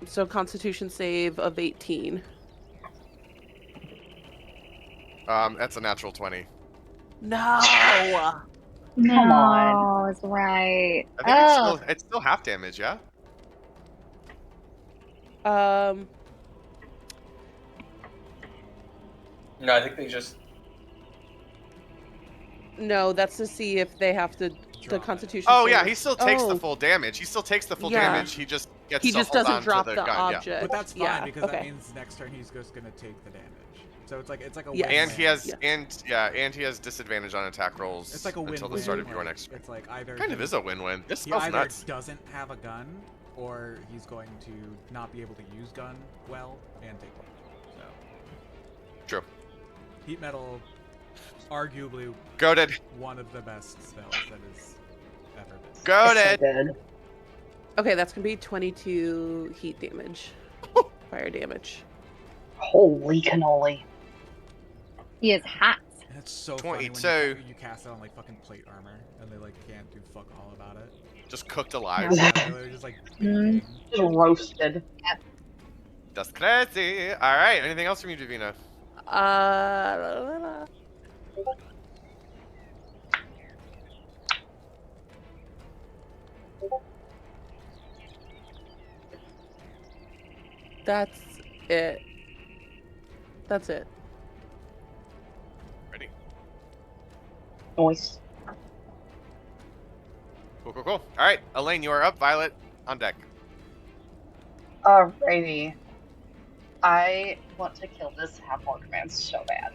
So Constitution save of 18. That's a natural 20. No. Come on. No, it's right. I think it's still half damage, yeah? No, I think they just. No, that's to see if they have to. The Drop it. Constitution. Oh yeah, saving- he still takes the Oh, full damage. He still takes the full Yeah. damage. He just gets He to just hold doesn't on drop to the the gun. object. But that's fine Yeah, because okay. that means next turn he's just gonna take the damage. So it's like a Yes. win. And he has Yeah. and he has disadvantage on attack rolls It's like a win until the start of your next. It's like either Kind of is a win-win. This he smells either nuts. doesn't have a gun, or he's going to not be able to use gun well and take damage. So True. heat metal, arguably Goated. one of the best spells that has ever been. It's Goated. so good. Okay, that's gonna be 22 heat damage, fire damage. Holy cannoli. He is hot. And it's so funny when 22. you cast it on like fucking plate armor, and they like can't do fuck all about it. Just cooked alive. Yeah. Yeah, they're just like Mm. baking. Just roasted. That's crazy. All right. Anything else from you, Davina? That's it. That's it. Ready? Nice. Cool, cool, cool. All right, Elaine, you are up. Violet, on deck. Alrighty. I want to kill this half-orc man so bad.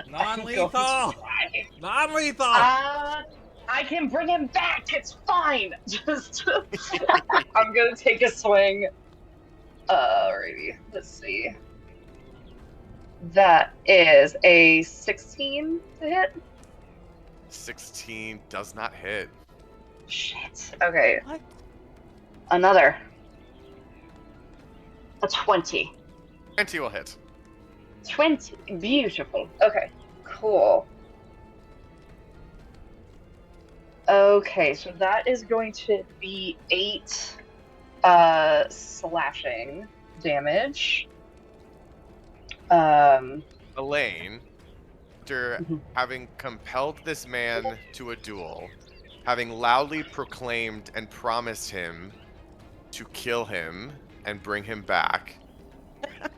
Non-lethal! I'm going to try. Non-lethal! I can bring him back. It's fine. Just, I'm gonna take a swing. Alrighty. Let's see. That is a 16 to hit. 16 does not hit. Shit. Okay. What? Another. A 20. 20 will hit. 20. Beautiful. Okay. Cool. Okay, so that is going to be 8 slashing damage. Elaine, after Mhm. having compelled this man to a duel, having loudly proclaimed and promised him to kill him and bring him back,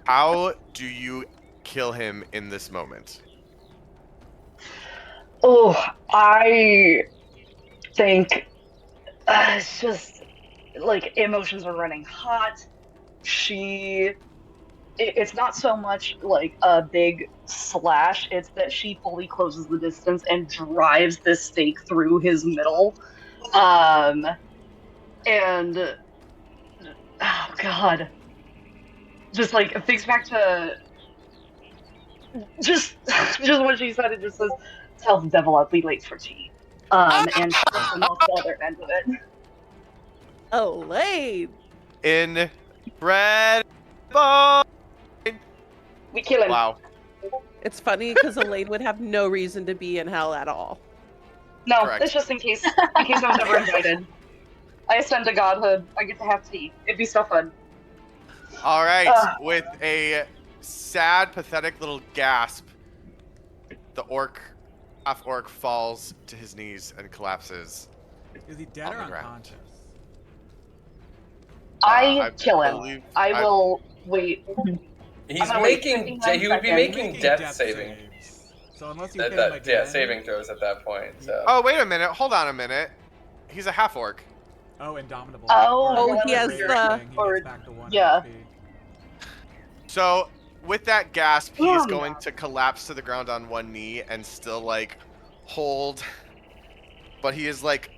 how do you kill him in this moment? Oh, I think it's just like emotions are running hot. It's not so much like a big slash, it's that she fully closes the distance and drives this stake through his middle. And oh god. Just like it thinks back to just what she said, it just says, "Tell the devil I'll be late for tea." And she puts him off the other end of it. Elaine! Incredible! We kill him. Wow. It's funny because Elaine would have no reason to be in hell at all. No, Correct. it's just in case I was never invited. I ascend to godhood. I get to have tea. It'd be so fun. All right, with a sad, pathetic little gasp, the half-orc falls to his knees and collapses. Is he dead On or the ground. unconscious? I kill him. believe- I will wait. He's I'm gonna wait making. 59 He would be seconds. making death saving. saves. So unless you hit him again, Yeah, saving throws at that point. So. Oh, wait a minute. Hold on a minute. He's a half-orc. Oh, indomitable. Oh, Or he has rage the- thing, he or- gets back to 1 yeah. HP. So, with that gasp, he's Yeah. going to collapse to the ground on one knee and still, like, hold. But he is, like,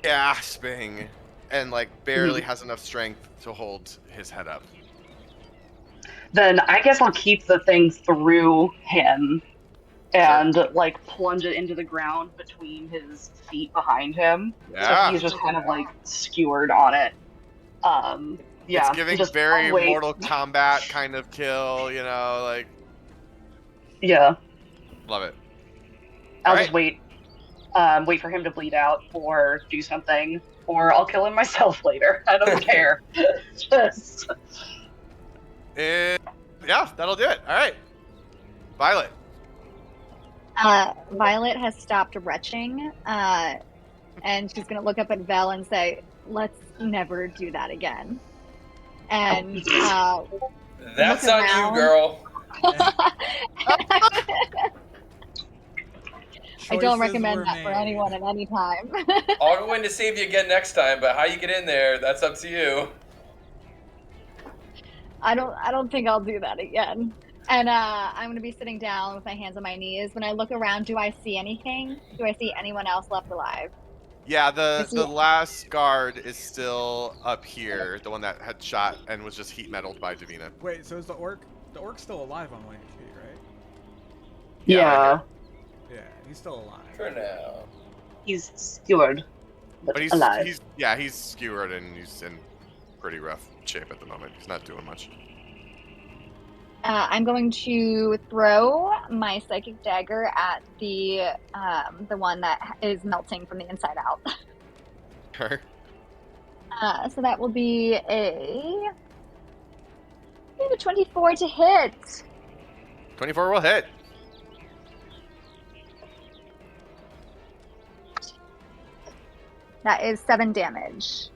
gasping and, like, barely has enough strength to hold his head up. Then I guess I'll keep the thing through him and like plunge it into the ground between his feet behind him. Yeah. So he's just kind of like skewered on it. Yeah. It's giving just- very I'll wait. Mortal Kombat kind of kill, you know, like, Yeah. love it. I'll Alright. just wait. Wait for him to bleed out or do something, or I'll kill him myself later. I don't care. Just Yeah, that'll do it. All right. Violet. Violet has stopped retching, and she's gonna look up at Vel and say, "Let's never do that again." And That's look on around. you, girl. I don't Choices recommend were that for made. anyone at any time. I'll go in to save you again next time, but how you get in there, that's up to you. I don't think I'll do that again. And I'm gonna be sitting down with my hands on my knees. When I look around, do I see anything? Do I see anyone else left alive? Yeah, I the see. last guard is still up here, the one that had shot and was just heat metaled by Davina. Wait, so is the orc's still alive on 1 HP, right? Yeah, right Yeah, Yeah, he's still alive. For now. he's skewered, but, But alive. he's skewered and he's in pretty rough shape at the moment. He's not doing much. I'm going to throw my psychic dagger at the one that is melting from the inside out. Okay. So that will be a 24 to hit. 24 will hit. That is 7 damage.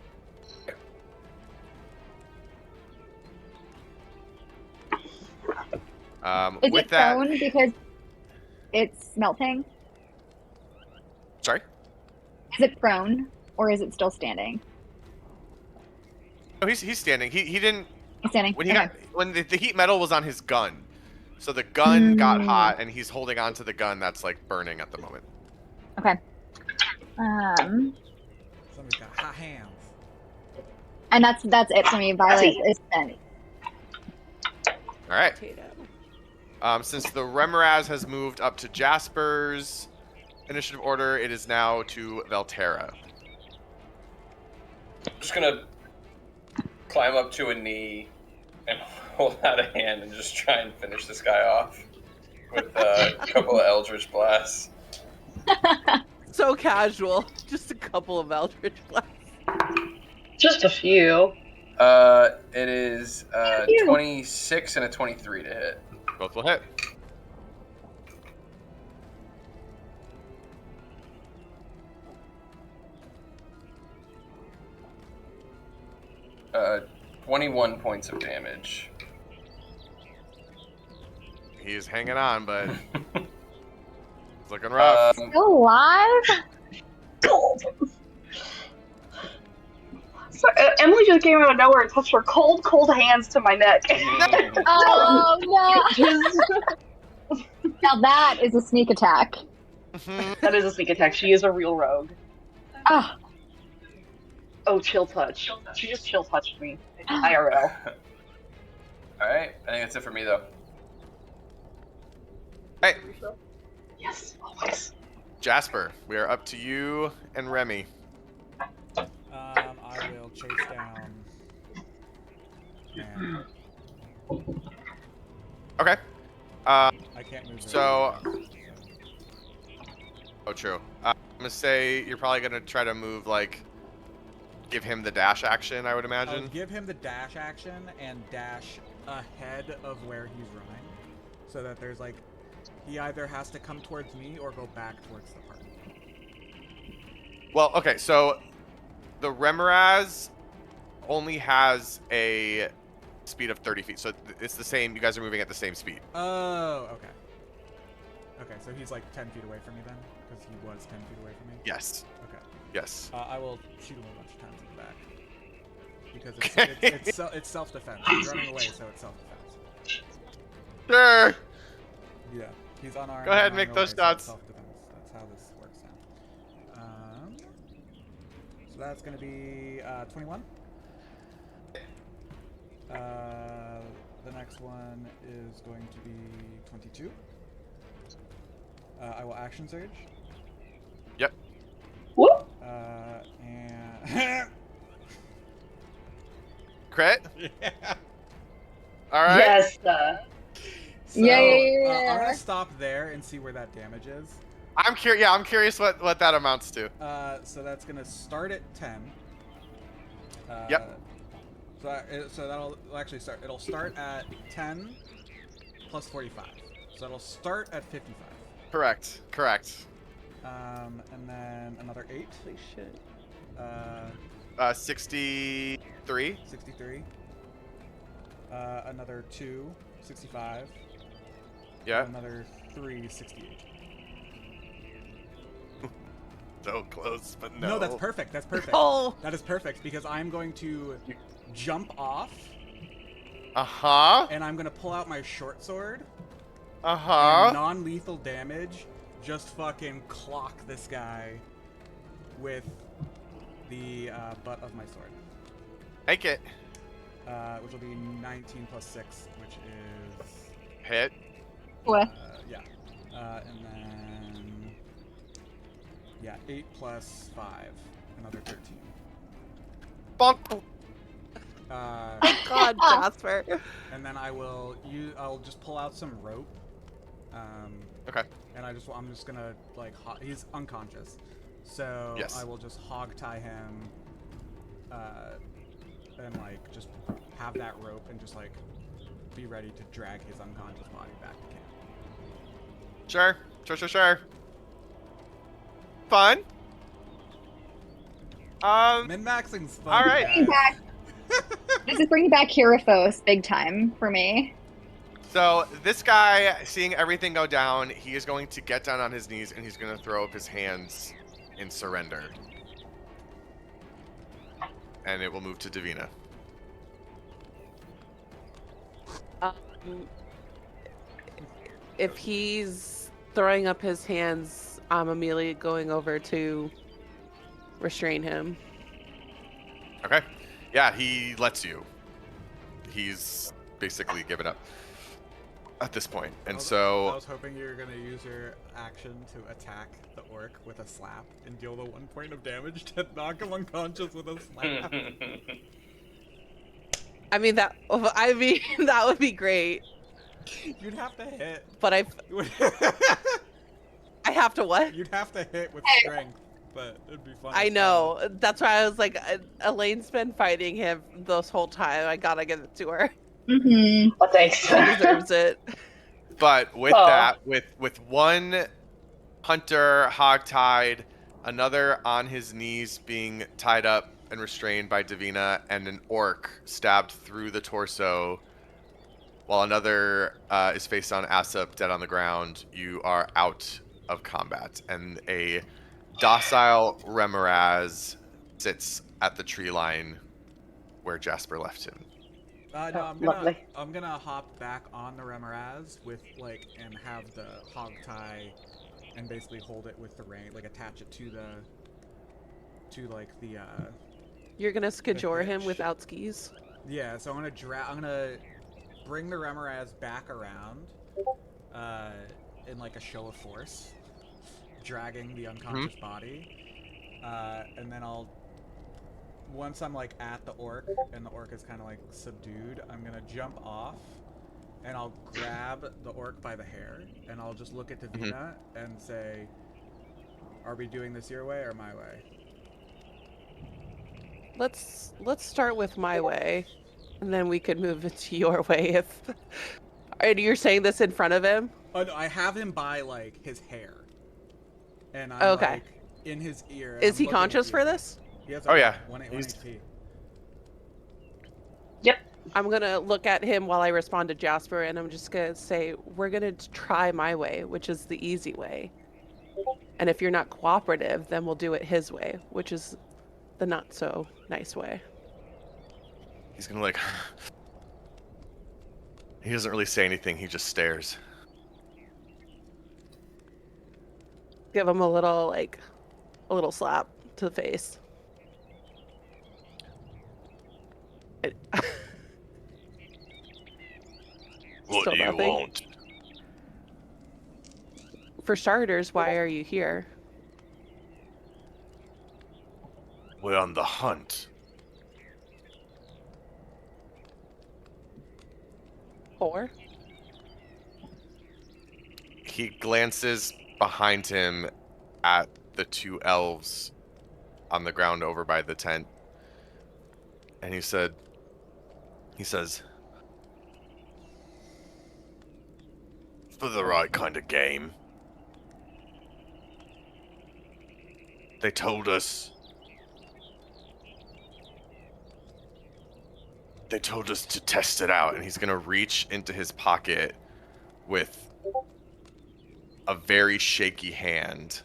Is With it that, prone because it's melting? sorry. Is it prone or is it still standing? No, he's standing. He didn't It's standing. when he Okay. got when the heat metal was on his gun, so the gun got Mm. hot and he's holding on to the gun that's like burning at the moment. Okay. Somebody's got hot hands. And that's it for me. Violet is spent. All right. Potato. Since the remorhaz has moved up to Jasper's initiative order, it is now to Valterra. I'm just gonna climb up to a knee and hold out a hand and just try and finish this guy off with a couple of Eldritch Blasts. So casual. Just a couple of Eldritch Blasts. Just a few. It is Ew. 26 and a 23 to hit. Both will hit. Uh, 21 points of damage. He's hanging on, but it's looking rough. Still alive? Cold. So, Emily just came out of nowhere and touched her cold, cold hands to my neck. Oh no! Just- Now that is a sneak attack. that is a sneak attack. She is a real rogue. Oh, Oh, chill touch. She just chill touched me. IRL. Alright, I think that's it for me though. Hey, Yes, always. Jasper, we are up to you and Remy. I will chase down. Man, Okay. I can't move. So- very fast, Oh, true. I'm gonna say you're probably gonna try to move like, give him the dash action. I would I'll imagine. give him the dash action and dash ahead of where he's running, so that there's like, he either has to come towards me or go back towards the party. Well, okay. So the remorhaz only has a speed of 30 feet, so it's the same. You guys are moving at the same speed. Oh, okay. Okay, so he's like 10 feet away from me then, because he was 10 feet away from me. Yes. Okay. Yes. I will shoot him a bunch of times in the back. Because Okay. it's self-defense. He's running away, so it's self-defense. Sure. Yeah, he's unarmed. Go ahead, and make running those away, so it's shots. self-defense. That's how this works now. So that's going to be 21. The next one is going to be 22. I will action surge. Yep. Whoop. And Crit. yeah. All right. Yes. So, Yeah. I'm gonna stop there and see where that damage is. I'm curious. Yeah, I'm curious what that amounts to. So that's gonna start at 10. Yep. So that'll actually start. It'll start at 10 plus 45. So it'll start at 55. Correct. Correct. And then another 8. Holy shit. 63. 63. Another 2, 65. Yeah. Another 3, 68. So close, but no. No, that's perfect. That's perfect. Oh. That is perfect because I'm going to jump off Uh-huh. and I'm going to pull out my short sword and Uh-huh. non-lethal damage. Just fucking clock this guy with the butt of my sword. Make it. Which will be 19 plus 6, which is... Hit. What? Yeah. And then... Yeah, 8 plus 5. Another 13. Bonk. God, Jasper. And then I'll just pull out some rope. Okay. And I'm just gonna, like, he's unconscious. So Yes. I will just hog tie him, and, like, just have that rope and just, like, be ready to drag his unconscious body back to camp. Sure. Fun. Min-maxing's fun, All right. guys. This is bringing back Hierophos big time for me. So this guy, seeing everything go down, he is going to get down on his knees and he's going to throw up his hands in surrender. And it will move to Davina. If he's throwing up his hands, I'm immediately going over to restrain him. Okay. Yeah, he lets you. He's basically given up at this point. And I so was hoping you were gonna use your action to attack the orc with a slap and deal the 1 point of damage to knock him unconscious with a slap. I mean that would be great. You'd have to hit. But I have to what? You'd have to hit with strength, but it'd be fun. I know. That's why I was like, Elaine's been fighting him this whole time. I gotta give it to her. Mm-hmm. Well, thanks. She deserves it. but with Oh. that, with one hunter hogtied, another on his knees being tied up and restrained by Davina, and an orc stabbed through the torso, while another is face on Asap, dead on the ground, you are out of combat. And a docile remorhaz sits at the tree line where Jasper left him. No, Lovely. I'm gonna hop back on the remorhaz and have the hog tie and basically hold it with the rein, like attach it to the You're gonna skajor him hitch. without skis. yeah. So I'm gonna bring the remorhaz back around, in like a show of force, dragging the unconscious body, and then once I'm like at the orc and the orc is kind of like subdued, I'm gonna jump off and I'll grab the orc by the hair and I'll just look at Davina and say, "Are we doing this your way or my way?" Let's start with my way, and then we could move it to your way if. And you're saying this in front of him? Oh no, I have him by like his hair, and I'm Okay. like in his ear. and Is I'm he looking at conscious you. for this? He has Oh, yeah. 1 He's- HP. I'm gonna look at him while I respond to Jasper, and I'm just gonna say, we're gonna try my way, which is the easy way. And if you're not cooperative, then we'll do it his way, which is the not so nice way. He's gonna like. He doesn't really say anything. He just stares. Give him a little slap to the face. What Still do you nothing. want? For starters, why are you here? We're on the hunt. For? He glances behind him at the two elves on the ground over by the tent. And he says, for the right kind of game. They told us to test it out, and he's gonna reach into his pocket with a very shaky hand,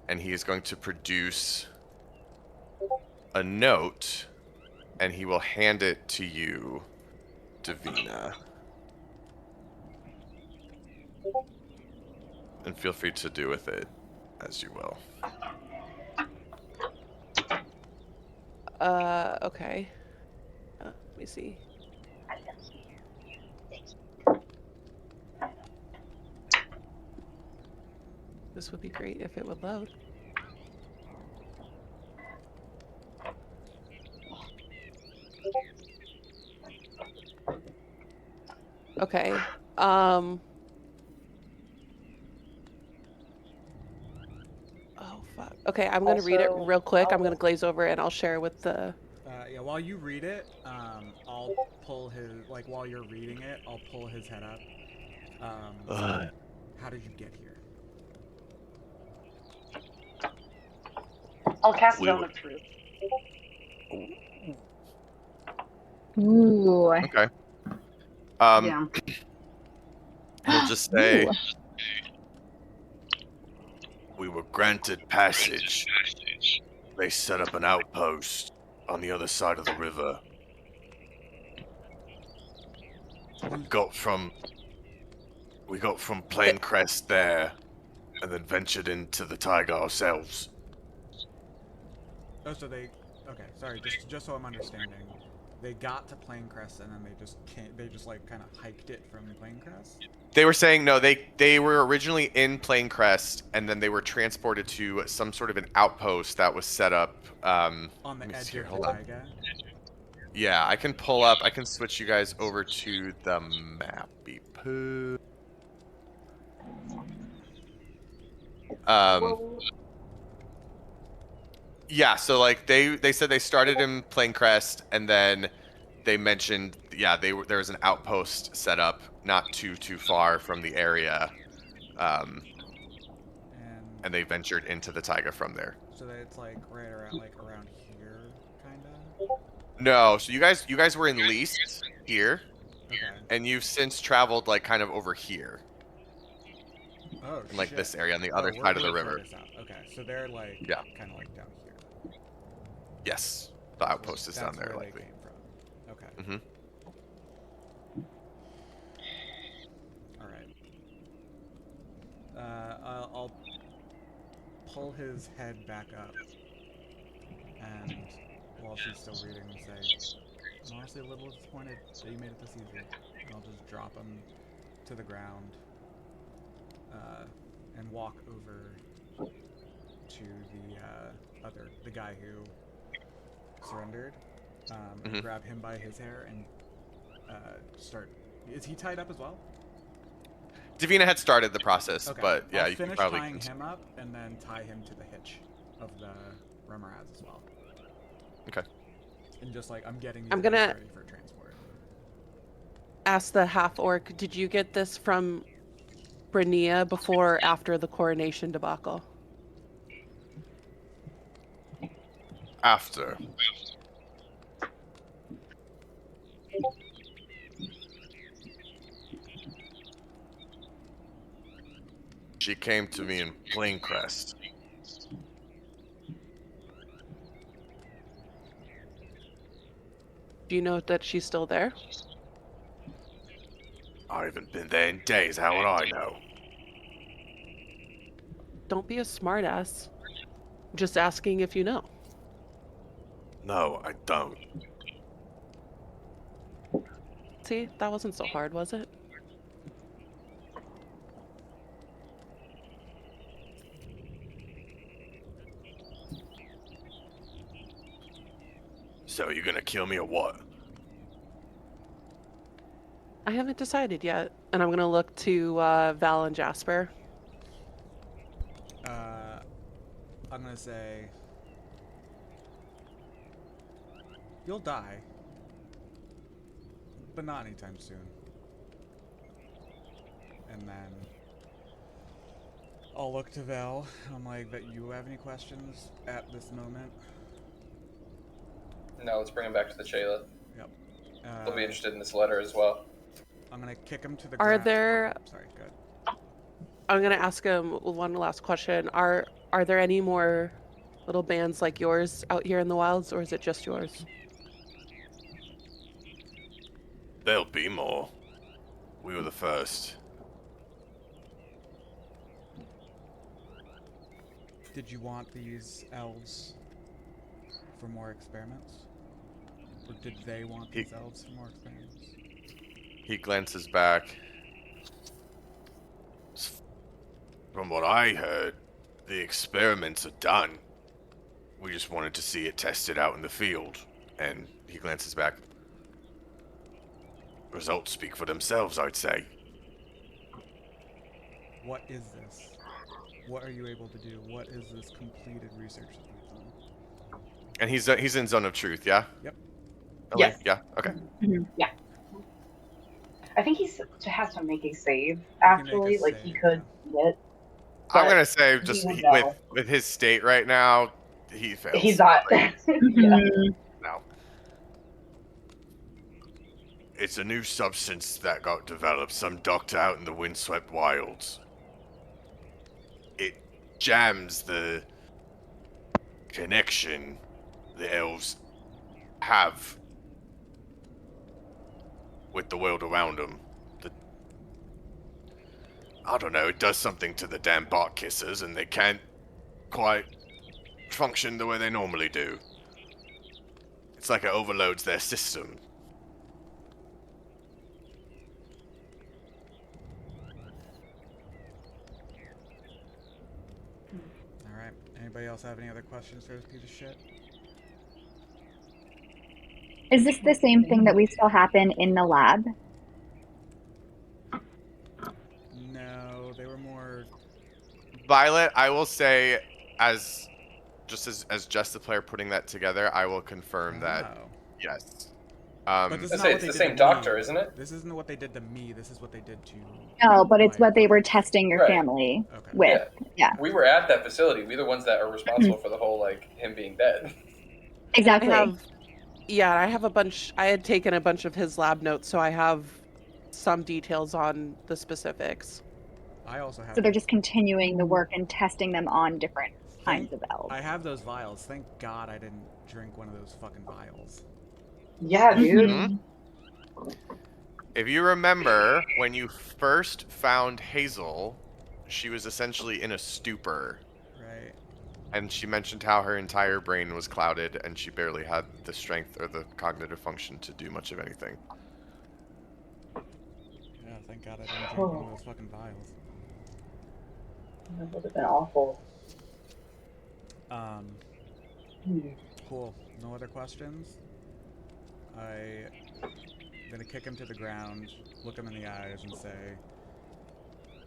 and he is going to produce a note, and he will hand it to you, Davina. And feel free to do with it as you will. Okay. Let me see. This would be great if it would load. Okay. Oh fuck. Okay, I'm gonna read it Also, real quick. I'm I'll- gonna glaze over it and I'll share with the. Yeah, while you read it, I'll pull his, like, while you're reading it, I'll pull his head up. How did you get here? I'll cast We Zone would- of Truth. Ooh. Okay. Yeah. He'll just say, Ooh. we were granted passage. They set up an outpost on the other side of the river. We got from Planecrest there, and then ventured into the taiga ourselves. Oh, so they, okay, sorry, just so I'm understanding. They got to Planecrest and then they just can't, they just like kind of hiked it from Planecrest? They were saying no, they were originally in Planecrest, and then they were transported to some sort of an outpost that was set up. On the Let me edge see here, of hold the on. taiga? Yeah, I can switch you guys over to the mappy poo. Yeah, so like they said they started in Planecrest, and then they mentioned there was an outpost set up not too far from the area, And and they ventured into the taiga from there. so that it's like right around, like around here, kinda? No, so you guys were in Least here, Okay. and you've since traveled like kind of over here Oh, in like shit. this area on the Oh, other side of the we're river. further south. Okay, so they're like, Yeah. kind of like down here. Yes, the outpost is down That's there where likely. they came from. Okay. Mhm. Alright. I'll pull his head back up, and while she's still reading, say, I'm honestly a little disappointed that you made it this easy. And I'll just drop him to the ground, and walk over to the guy who surrendered, and Mhm. grab him by his hair and start. Is he tied up as well? Davina had started the process, Okay. but yeah, I'll you can finish probably tying him up and then tie him to the hitch of the remorhaz as well. Okay. And just like I'm getting these I'm guys gonna ready for transport. ask the half orc. Did you get this from Brania before or after the coronation debacle? After. She came to me in Planecrest. Do you know that she's still there? I haven't been there in days. How would I know? Don't be a smartass. Just asking if you know. No, I don't. See, that wasn't so hard, was it? So are you gonna kill me or what? I haven't decided yet, and I'm gonna look to Val and Jasper. I'm gonna say you'll die, but not anytime soon. And then I'll look to Val. I'm like, "That you have any questions at this moment?" No, let's bring him back to the Shayla. Yep. He'll be interested in this letter as well. I'm gonna kick him to the Are ground. there? Sorry, good. I'm gonna ask him one last question. Are there any more little bands like yours out here in the wilds, or is it just yours? There'll be more. We were the first. Did you want these elves for more experiments? Or did they want these elves for more experiments? He glances back. From what I heard, the experiments are done. We just wanted to see it tested out in the field. And he glances back. Results speak for themselves, I'd say. What is this? What are you able to do? What is this completed research that you've done? And he's in Zone of Truth, yeah? Yep. Elaine? Yes. Yeah, okay. Yeah. I think he has to make a save, can make a actually. Like, he save, could get it. I'm but gonna say he just would know. with his state right now, he fails. He's not. Like, Yeah. no. It's a new substance that got developed. Some doctor out in the windswept wilds. It jams the connection the elves have with the world around them. I don't know, it does something to the damn bark kissers and they can't quite function the way they normally do. It's like it overloads their system. Alright. Anybody else have any other questions for this piece of shit? Is this the same thing that we saw happen in the lab? No, they were more... Violet, I will say, as just the player putting that together, I will confirm that Oh. yes. But this I is say not what it's they the did same to doctor, me. isn't it? This isn't what they did to me. This is what they did to... No, but it's my what they were brothers. testing your Right. family Okay. with. Yeah, We were at that facility. We're the ones that are responsible for the whole, like, him being dead. exactly. I have a bunch. I had taken a bunch of his lab notes, so I have some details on the specifics. I also have... So they're just continuing the work and testing them on different kinds of elves. I have those vials. Thank God I didn't drink one of those fucking vials. Yeah, dude. Mhm. If you remember, when you first found Hazel, she was essentially in a stupor. Right. And she mentioned how her entire brain was clouded and she barely had the strength or the cognitive function to do much of anything. Yeah, thank God I didn't drink one of those fucking vials. That would have been awful. Cool. No other questions? I'm gonna kick him to the ground, look him in the eyes, and say,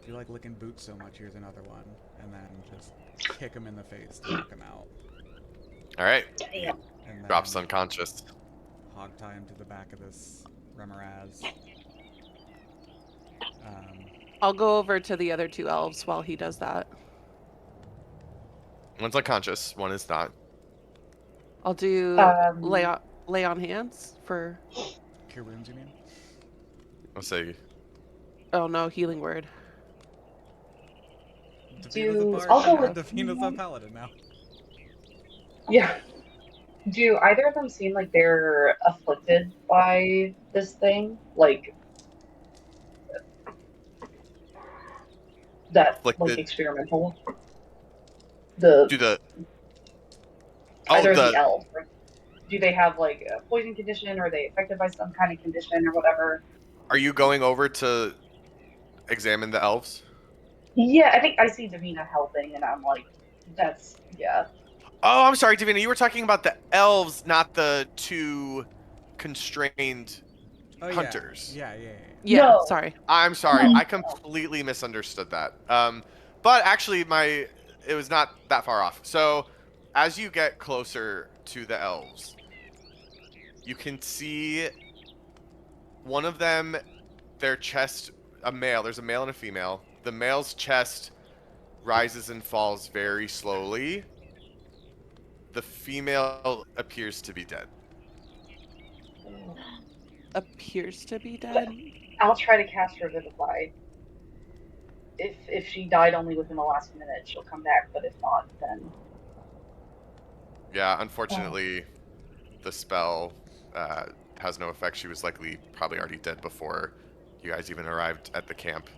if you like licking boots so much, here's another one. And then just kick him in the face to knock him out. Alright. Damn. And then Drops unconscious. hog tie him to the back of this remorhaz. I'll go over to the other two elves while he does that. One's unconscious, one is not. I'll do lay on hands for. Cure wounds, you mean? I'll say Oh no, healing word. Davina's a I'll go bard, with- Davina's a paladin now. Yeah. Do either of them seem like they're afflicted by this thing? Like that, Afflicted? like experimental. The do the either of the elves. Like, do they have like a poison condition? Or are they affected by some kind of condition or whatever? Are you going over to examine the elves? Yeah, I think I see Davina helping, and I'm like, that's yeah. Oh, I'm sorry, Davina. You were talking about the elves, not the two constrained hunters. Yeah. Yeah, No. sorry. I'm sorry. No. I completely misunderstood that. But actually, it was not that far off. So, as you get closer to the elves, you can see one of them, their chest, a male. There's a male and a female. The male's chest rises and falls very slowly. The female appears to be dead. Appears to be dead. I'll try to cast Revivify. If she died only within the last minute, she'll come back. But if not, then Yeah, unfortunately, the spell has no effect. She was likely probably already dead before you guys even arrived at the camp.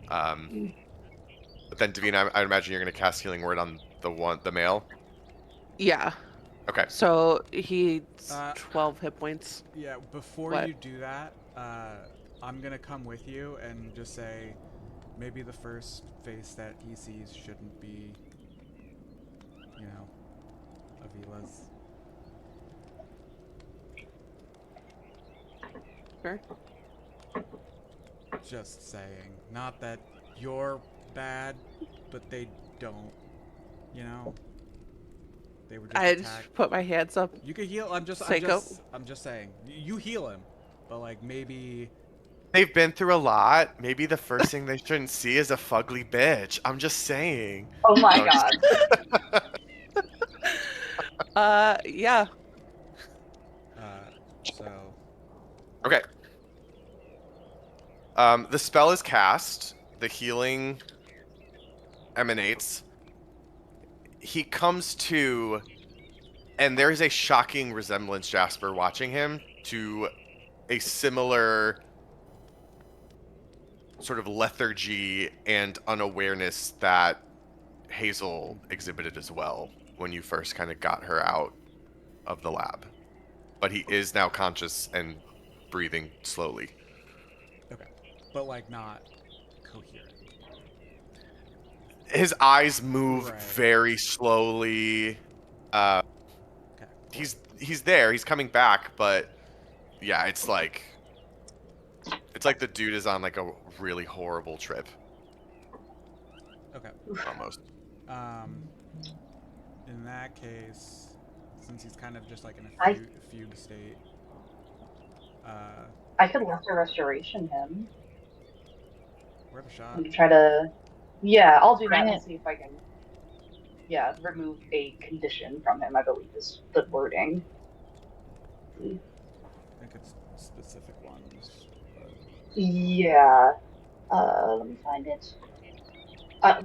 But then, Davina, I imagine you're going to cast Healing Word on the male. Yeah. Okay. So he's Uh, 12 hit points. Yeah, before What? you do that, I'm gonna come with you and just say maybe the first face that he sees shouldn't be, you know, Avila's. Sure. Just saying. Not that you're bad, but they don't. You know? They were just I attacked. just put my hands up. You could heal. I'm just saying. You heal him, but like maybe. They've been through a lot. Maybe the first thing they shouldn't see is a fugly bitch. I'm just saying. oh my No, just- god. Yeah. So. Okay. The spell is cast. The healing emanates. He comes to, and there's a shocking resemblance, Jasper, watching him, to a similar sort of lethargy and unawareness that Hazel exhibited as well when you first kind of got her out of the lab. But he is now conscious and breathing slowly. Okay. But like not coherent. His eyes move Right. very slowly. Okay. He's there. He's coming back, but yeah, it's like the dude is on like a really horrible trip Okay. almost. In that case, since he's kind of just like in I- a fugue state, I could Lesser Restoration him. worth a shot. And try to. Yeah, I'll do Bring that it. and see if I can. Yeah, remove a condition from him, I believe is the wording. I think it's specific ones. But... Yeah. Let me find it.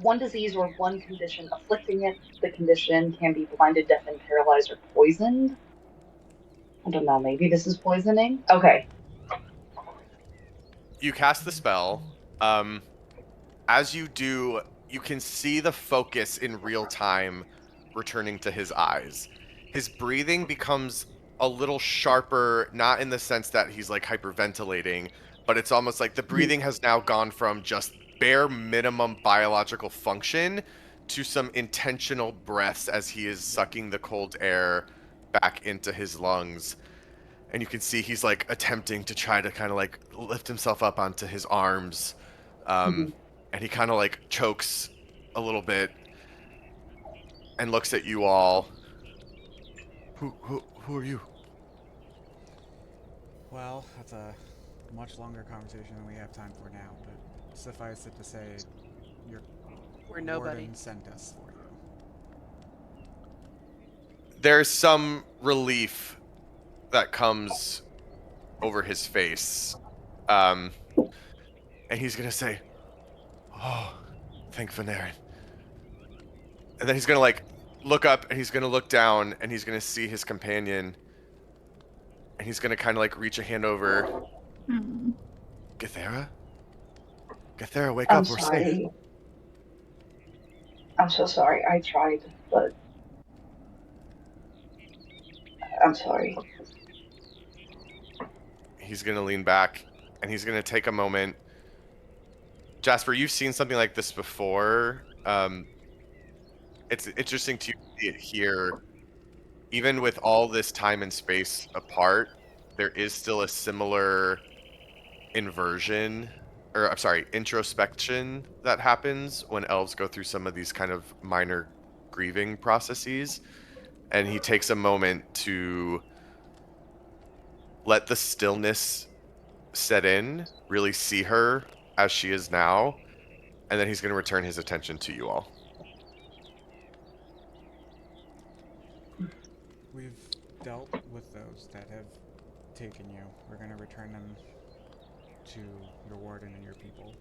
One disease or one condition afflicting it. The condition can be blinded, deafened, paralyzed, or poisoned. I don't know, maybe this is poisoning? Okay. You cast the spell. As you do, you can see the focus in real time returning to his eyes. His breathing becomes a little sharper, not in the sense that he's like hyperventilating, but it's almost like the breathing has now gone from just bare minimum biological function to some intentional breaths as he is sucking the cold air back into his lungs. And you can see he's like attempting to try to kind of like lift himself up onto his arms. And he kind of like chokes a little bit and looks at you all. Who are you? Well, that's a much longer conversation than we have time for now, but suffice it to say, your We're nobody. warden sent us for you. There's some relief that comes over his face. And he's going to say, "Oh, thank Venerin." And then he's going to like look up and he's going to look down and he's going to see his companion. And he's going to kind of like reach a hand over. Gathera? Gathera, wake I'm up, we're safe. sorry. I'm so sorry. I tried, but I'm sorry. He's going to lean back and he's going to take a moment. Jasper, you've seen something like this before. It's interesting to see it here. Even with all this time and space apart, there is still a similar inversion, or I'm sorry, introspection that happens when elves go through some of these kind of minor grieving processes. And he takes a moment to let the stillness set in, really see her as she is now, and then he's going to return his attention to you all. We've dealt with those that have taken you. We're going to return them to your warden and your people.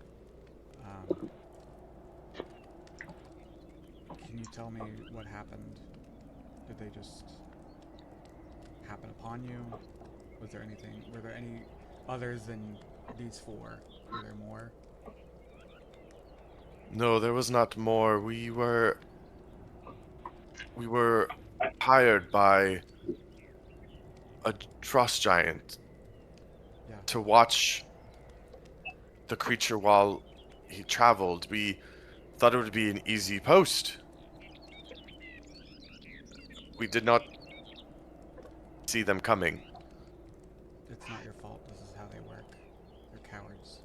Can you tell me what happened? Did they just happen upon you? Was there anything? Were there any others than these four? Were there more? No, there was not more. We were hired by a frost giant Yeah. to watch the creature while he traveled. We thought it would be an easy post. We did not see them coming. It's not your fault. This is how they work. They're cowards.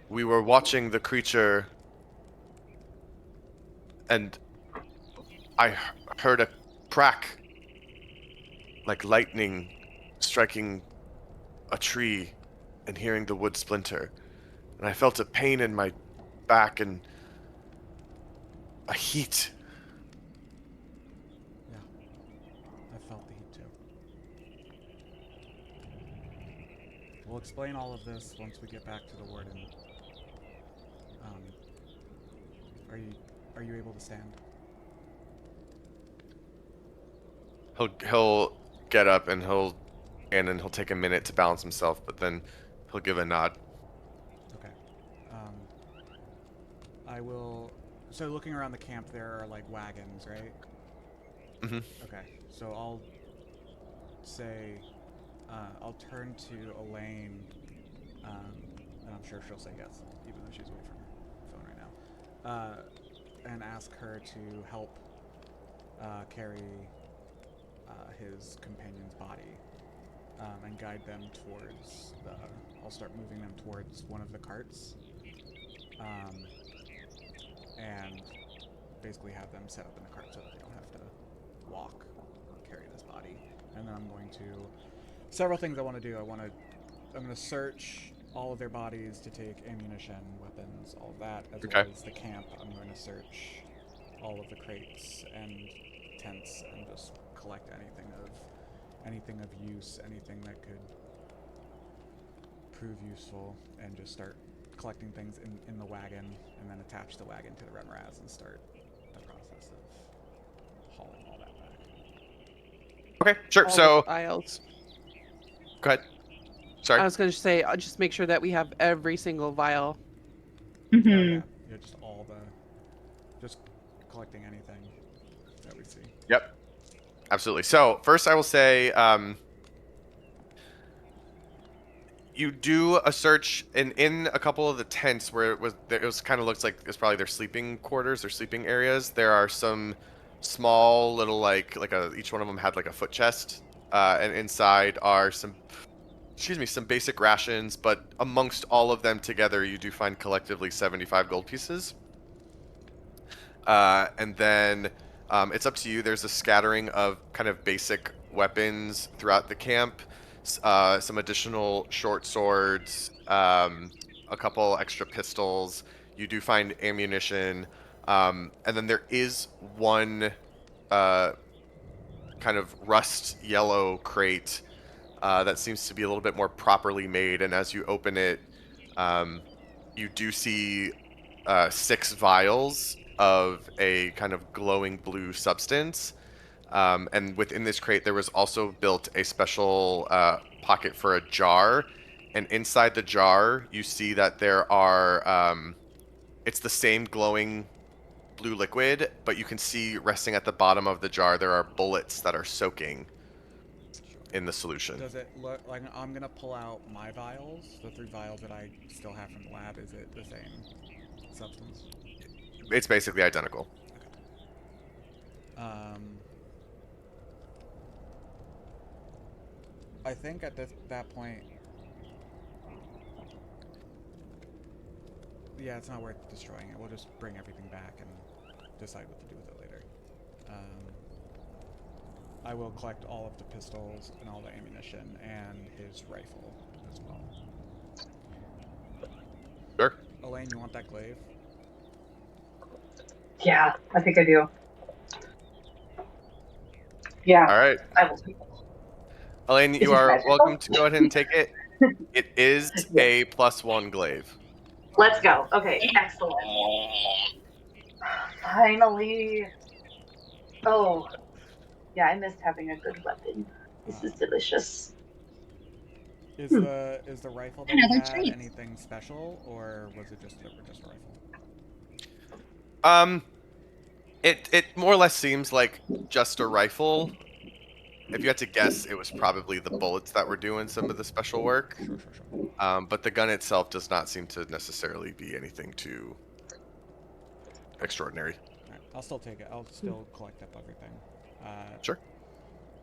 We were watching the creature, and I heard a crack, like lightning striking a tree and hearing the wood splinter. And I felt a pain in my back and a heat. Yeah. I felt the heat too. We'll explain all of this once we get back to the warden. Are you able to stand? He'll get up and he'll take a minute to balance himself, but then he'll give a nod. Okay. I will. So looking around the camp, there are like wagons, right? Mm-hmm. Okay. So I'll say, I'll turn to Elaine, and I'm sure she'll say yes, even though she's away from her phone right now, and ask her to help carry his companion's body and guide them towards the. I'll start moving them towards one of the carts, and basically have them set up in the cart so that they don't have to walk or carry this body. And then I'm going to several things I want to do. I'm going to search all of their bodies to take ammunition, weapons, all of that, as well as the camp. I'm going to search all of the crates and tents and just collect anything of use, anything that could prove useful, and just start collecting things in the wagon, and then attach the wagon to the remorhaz and start the process of hauling all that back. Okay, sure. All So, the vials. go ahead. Sorry. I was going to say, I'll just make sure that we have every single vial. Oh, yeah, just just collecting anything that we see. Yep. Absolutely. So, first I will say, you do a search in a couple of the tents where it was kind of looks like it's probably their sleeping quarters, their sleeping areas. There are some small little each one of them had like a foot chest, and inside are some basic rations. But amongst all of them together, you do find collectively 75 gold pieces. And then it's up to you. There's a scattering of kind of basic weapons throughout the camp. Some additional short swords, a couple extra pistols. You do find ammunition, and then there is one kind of rust yellow crate that seems to be a little bit more properly made. And as you open it, you do see 6 vials of a kind of glowing blue substance. And within this crate, there was also built a special pocket for a jar. And inside the jar, you see that there are, it's the same glowing blue liquid, but you can see resting at the bottom of the jar, there are bullets that are soaking in the solution. Does it look like I'm going to pull out my vials, the 3 vials that I still have from the lab? Is it the same substance? It's basically identical. Okay. I think at that point, yeah, it's not worth destroying it. We'll just bring everything back and decide what to do with it later. I will collect all of the pistols and all the ammunition and his rifle as well. Sure. Elaine, you want that glaive? Yeah, I think I do. Yeah. All right. I will take it. Elaine, Is you it are magical? welcome to go ahead and take it. It is a +1 glaive. Let's go. Okay, excellent. Finally. Oh, yeah, I missed having a good weapon. This is delicious. Is the rifle that you Another had treat. anything special, or was it just a rifle? It more or less seems like just a rifle. If you had to guess, it was probably the bullets that were doing some of the special work. Sure. But the gun itself does not seem to necessarily be anything too extraordinary. Alright, I'll still take it. I'll still collect up everything. Sure.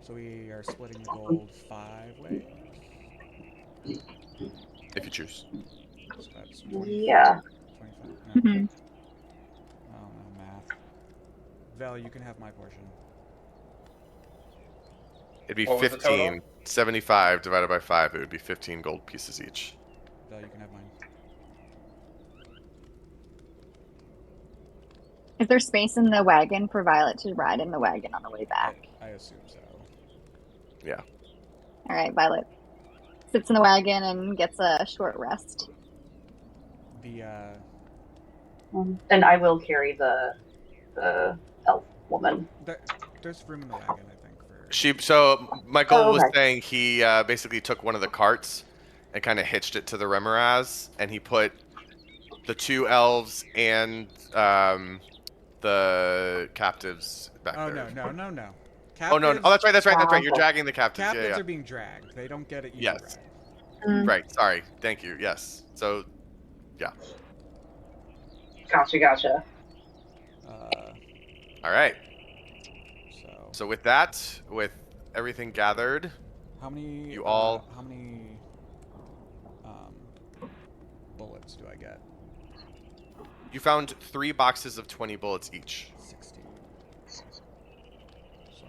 So we are splitting the gold 5 ways. If you choose. So that's 20, Yeah. 25. No. Mhm. I don't know math. Vel, you can have my portion. It'd be What was the total? 15. 75 divided by 5. It would be 15 gold pieces each. Vel, you can have mine. Is there space in the wagon for Violet to ride in the wagon on the way back? I assume so. Yeah. All right, Violet sits in the wagon and gets a short rest. The And I will carry the elf woman. there's room in the wagon, I think. So Michael Oh, was okay. saying he basically took one of the carts and kind of hitched it to the remorhaz, and he put the 2 elves and the captives back Oh there. no. Oh no! Oh, that's right. You're Wow. dragging the captives. Captives Yeah. are being dragged. They don't get it easy Yes. ride. Right. Sorry. Thank you. Yes. So, Gotcha. all right. So So with that, with everything gathered, how many you all- how many bullets do I get? you found 3 boxes of 20 bullets each. 60. So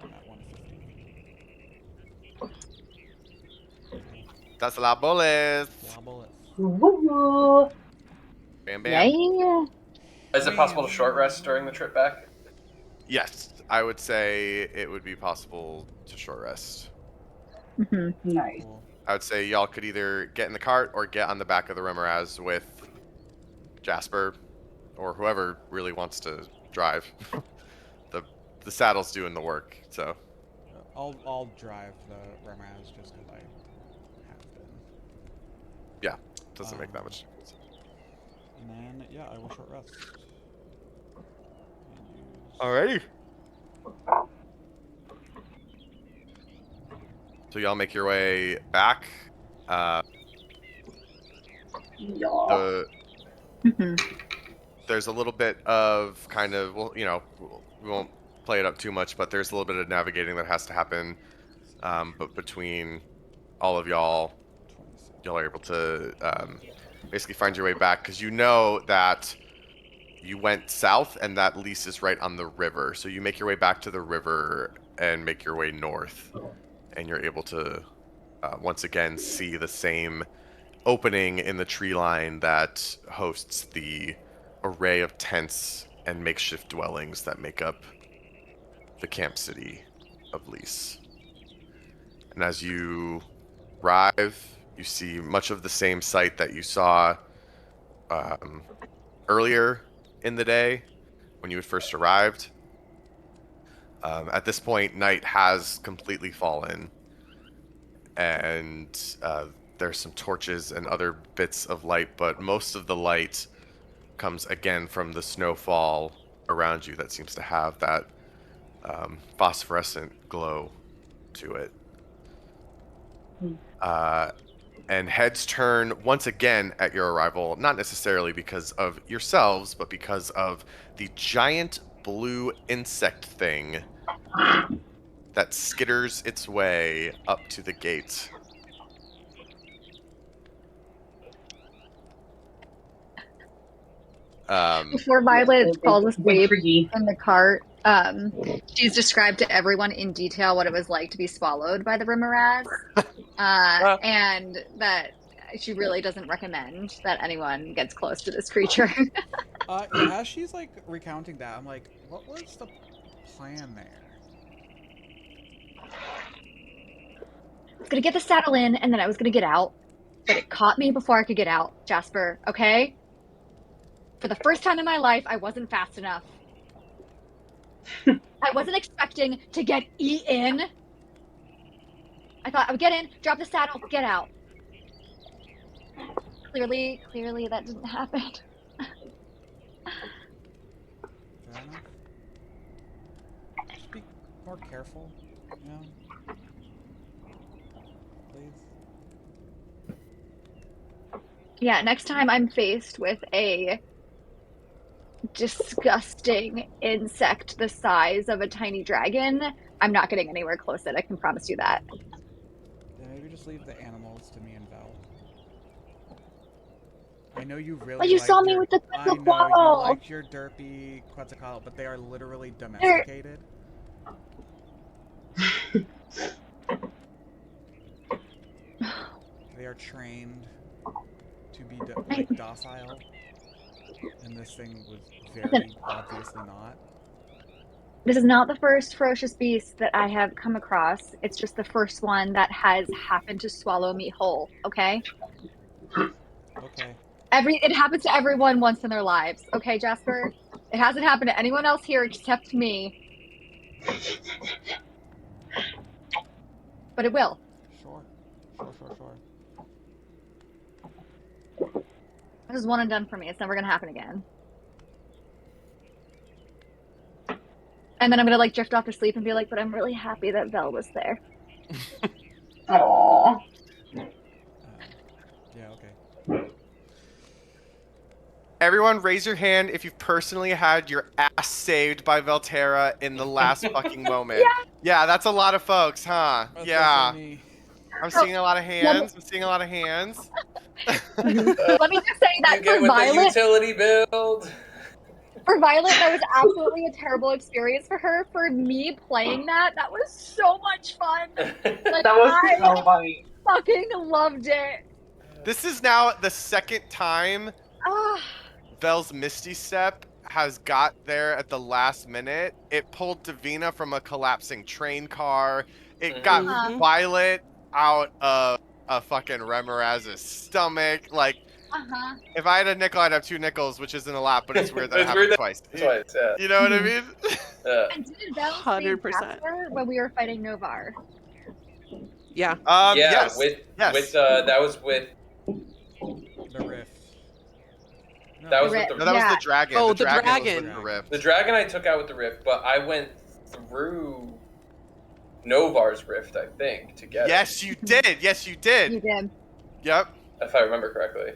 I'm at 150. That's a lot of bullets. A lot of bullets. Woo! Bam, bam. Yeah. Is it possible to short rest during the trip back? Yes, I would say it would be possible to short rest. Hmm. Nice. Cool. I would say y'all could either get in the cart or get on the back of the remorhaz with Jasper or whoever really wants to drive. the saddle's doing the work, so. I'll drive the remorhaz just because I have been. Yeah, doesn't make that much difference. And then I will short rest. Alrighty. So y'all make your way back. Yeah. There's a little bit of kind of, well, we won't play it up too much, but there's a little bit of navigating that has to happen. But between all of y'all are able to basically find your way back because you know that you went south and that lease is right on the river. So you make your way back to the river and make your way north, and you're able to once again see the same opening in the tree line that hosts the array of tents and makeshift dwellings that make up the camp city of Lys. And as you arrive, you see much of the same sight that you saw earlier in the day when you had first arrived. At this point, night has completely fallen, and there's some torches and other bits of light, but most of the light comes again from the snowfall around you that seems to have that phosphorescent glow to it. And heads turn once again at your arrival, not necessarily because of yourselves, but because of the giant blue insect thing that skitters its way up to the gate. Before Violet falls asleep Freaky. in the cart, she's described to everyone in detail what it was like to be swallowed by the remorhaz, and that she really doesn't recommend that anyone gets close to this creature. As she's like recounting that, I'm like, what was the plan there? I was gonna get the saddle in, and then I was gonna get out. But it caught me before I could get out, Jasper, okay? For the first time in my life, I wasn't fast enough. I wasn't expecting to get eaten. I thought I would get in, drop the saddle, get out. Clearly that didn't happen. Fair enough. Just be more careful, you know? Please. Yeah, next time I'm faced with a disgusting insect the size of a tiny dragon, I'm not getting anywhere close to it. I can promise you that. Yeah, maybe just leave the animals to me and Val. I know you really Well, you saw liked me your... with the I know you Quetzalcoatl. liked your derpy Quetzalcoatl, but they are literally domesticated. They are trained to be docile, and this thing was very obviously not. This is not the first ferocious beast that I have come across. It's just the first one that has happened to swallow me whole, okay? Okay. It happens to everyone once in their lives, okay, Jasper? It hasn't happened to anyone else here except me. But it will. Sure. This is one and done for me. It's never gonna happen again. And then I'm gonna like drift off to sleep and be like, but I'm really happy that Vel was there. Aww. Yeah, okay. Everyone, raise your hand if you've personally had your ass saved by Velterra in the last fucking moment. Yeah, that's a lot of folks, huh? That's Yeah. definitely me. I'm seeing a lot of hands. I'm seeing a lot of hands. Let me just say that You get for with the Violet, utility build. that was absolutely a terrible experience for her. For me playing that was so much fun. Like, That was I so funny. fucking loved it. This is now the second time Ah, Vel's Misty Step has got there at the last minute. It pulled Davina from a collapsing train car. It got Uh-huh. Violet out of a fucking remorhaz's stomach. Like, if I had a nickel, I'd have 2 nickels, which isn't a lot, but it's weird that it It's happened weird twice. Twice, yeah. You know what I mean? Yeah. and did Vel save 100%. Jasper when we were fighting Novar? Yeah. Yeah, Yes. with Yes. that was with The rift. No, that was with No, the that was Yeah. the dragon. Oh, the the dragon was dragon. with the rift. the dragon I took out with the rift, but I went through Novar's rift, I think, to get Yes, you did. Yes, you did. You did. Yep. it, if I remember correctly.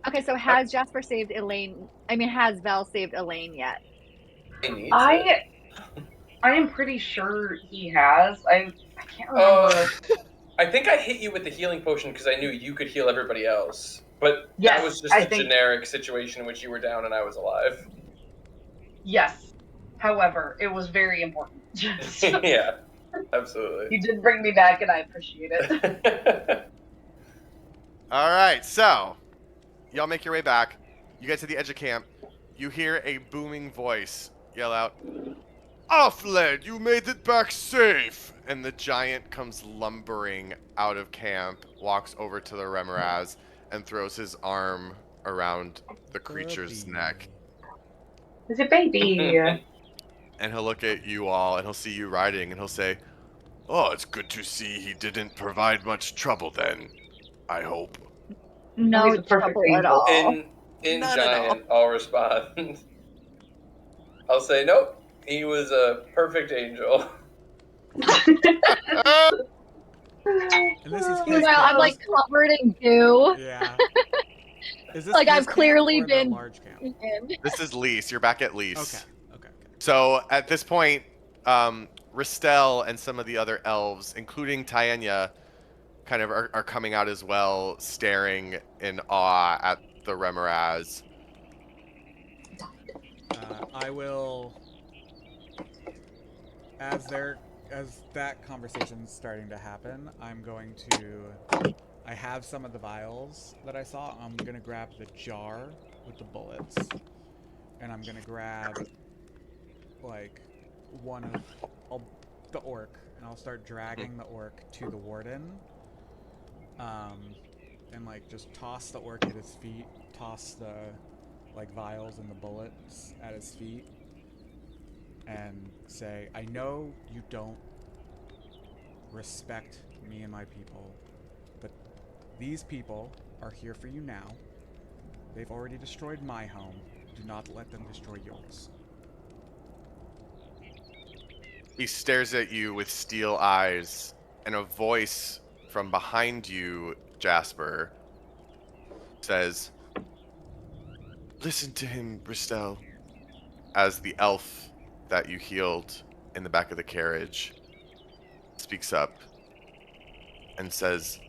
Okay, so has Jasper saved Elaine? I mean, has Vel saved Elaine yet? He needs it. I am pretty sure he has. I can't remember. I think I hit you with the healing potion because I knew you could heal everybody else. But Yes, that was just I a think- generic situation in which you were down and I was alive. Yes. However, it was very important. Yeah, absolutely. You did bring me back, and I appreciate it. All right, so y'all make your way back. You get to the edge of camp. You hear a booming voice yell out, "Offled, you made it back safe!" And the giant comes lumbering out of camp, walks over to the remorhaz, and throws his arm around the creature's Puppy. neck. It's a baby. And he'll look at you all, and he'll see you riding, and he'll say, "Oh, it's good to see he didn't provide much trouble then, I hope." No He's a perfect trouble at angel. all. In None at giant, I'll respond. I'll say, nope, he was a perfect angel. And this is his Meanwhile, I'm like camp. covered in goo. Yeah. Is this Like, his I've camp clearly or the been- large camp? This is Lise. You're back at Lise. Okay. So at this point, Ristel and some of the other elves, including Tyenia, kind of are coming out as well, staring in awe at the remorhaz. I will, as that conversation's starting to happen, I'm going to, I have some of the vials that I saw. I'm gonna grab the jar with the bullets, and I'm gonna grab like one of the orc, and I'll start dragging the orc to the warden. and like just toss the orc at his feet, toss the like vials and the bullets at his feet, and say, I know you don't respect me and my people, but these people are here for you now. They've already destroyed my home. Do not let them destroy yours. He stares at you with steel eyes, and a voice from behind you, Jasper, says, "Listen to him, Bristel," as the elf that you healed in the back of the carriage speaks up and says,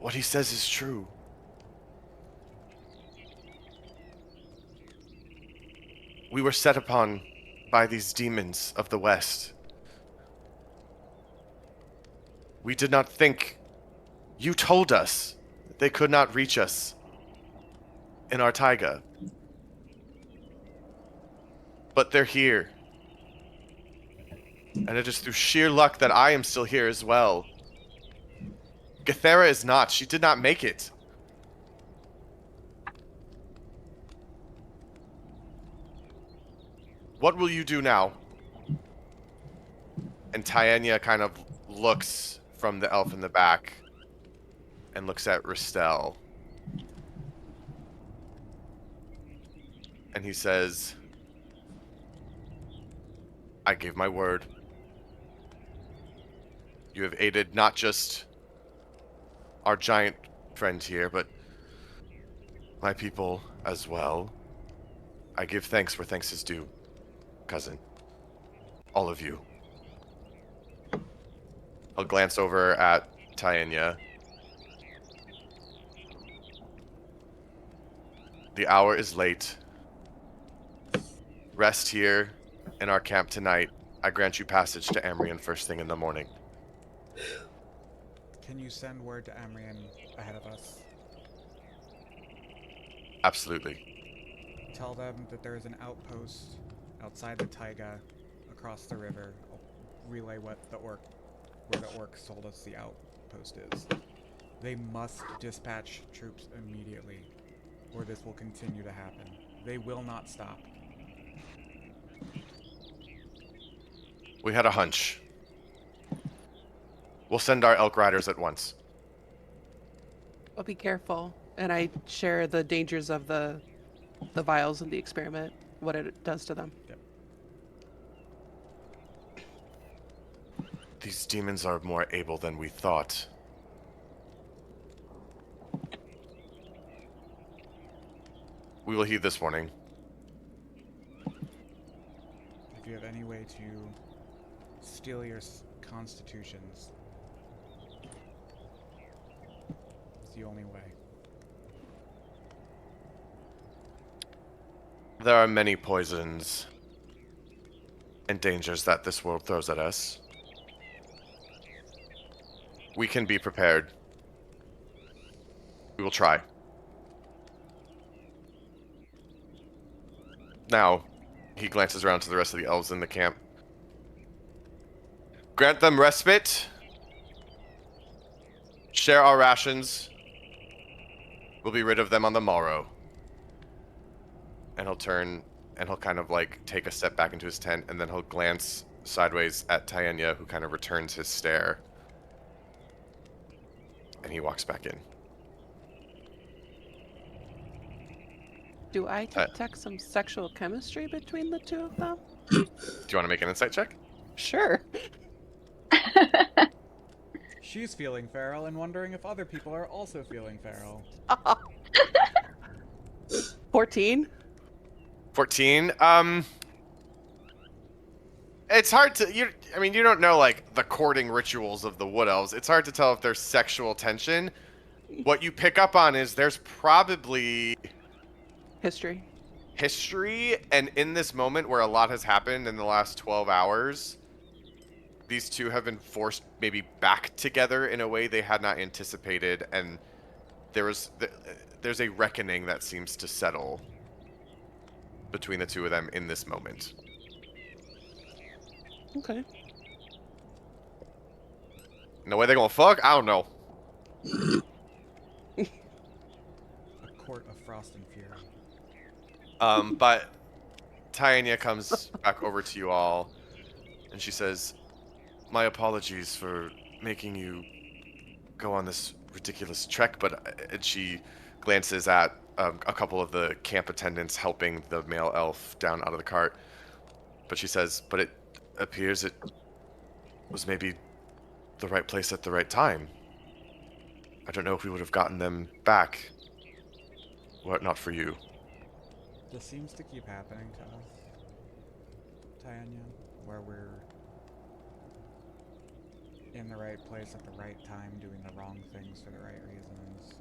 "What he says is true. We were set upon by these demons of the West. We did not think. You told us they could not reach us in our taiga. But they're here. And it is through sheer luck that I am still here as well. Gathera is not. She did not make it. What will you do now?" And Tiania kind of looks from the elf in the back and looks at Ristel. And he says, "I gave my word. You have aided not just our giant friend here, but my people as well. I give thanks where thanks is due, cousin. All of you." I'll glance over at Tiania. The hour is late. Rest here in our camp tonight. I grant you passage to Amrian first thing in the morning. Can you send word to Amrian ahead of us? Absolutely. Tell them that there is an outpost outside the taiga across the river. I'll relay where the orcs told us the outpost is. They must dispatch troops immediately, or this will continue to happen. They will not stop. We had a hunch. We'll send our elk riders at once. Well, be careful. And I share the dangers of the vials and the experiment, what it does to them. Yep. These demons are more able than we thought. We will heed this warning. If you have any way to steal your constitutions, it's the only way. There are many poisons and dangers that this world throws at us. We can be prepared. We will try. Now, he glances around to the rest of the elves in the camp. Grant them respite. Share our rations. We'll be rid of them on the morrow. And he'll turn and he'll kind of like take a step back into his tent, and then he'll glance sideways at Tiania, who kind of returns his stare. And he walks back in. Do I detect some sexual chemistry between the two of them? Do you want to make an insight check? Sure. She's feeling feral and wondering if other people are also feeling feral. 14? 14. It's hard to you don't know like the courting rituals of the wood elves. It's hard to tell if there's sexual tension. What you pick up on is there's probably History. and in this moment where a lot has happened in the last 12 hours, these two have been forced maybe back together in a way they had not anticipated, and there's a reckoning that seems to settle between the two of them in this moment. Okay. And the way they're gonna fuck, I don't know. A court of frost and fury. But Tanya comes back over to you all, and she says, "My apologies for making you go on this ridiculous trek," and she glances at a couple of the camp attendants helping the male elf down out of the cart. But she says, "But it appears it was maybe the right place at the right time. I don't know if we would have gotten them back were it not for you." This seems to keep happening to us, Tanya, where we're in the right place at the right time, doing the wrong things for the right reasons.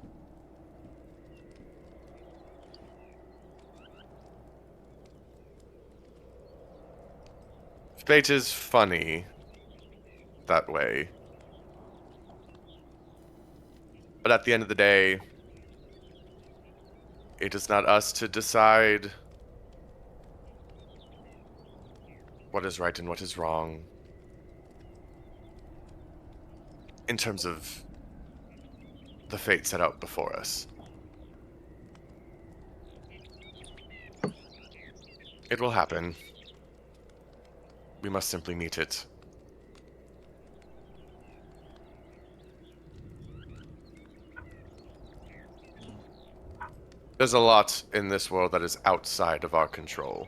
Fate is funny that way. But at the end of the day, it is not us to decide what is right and what is wrong in terms of the fate set out before us. It will happen. We must simply meet it. There's a lot in this world that is outside of our control.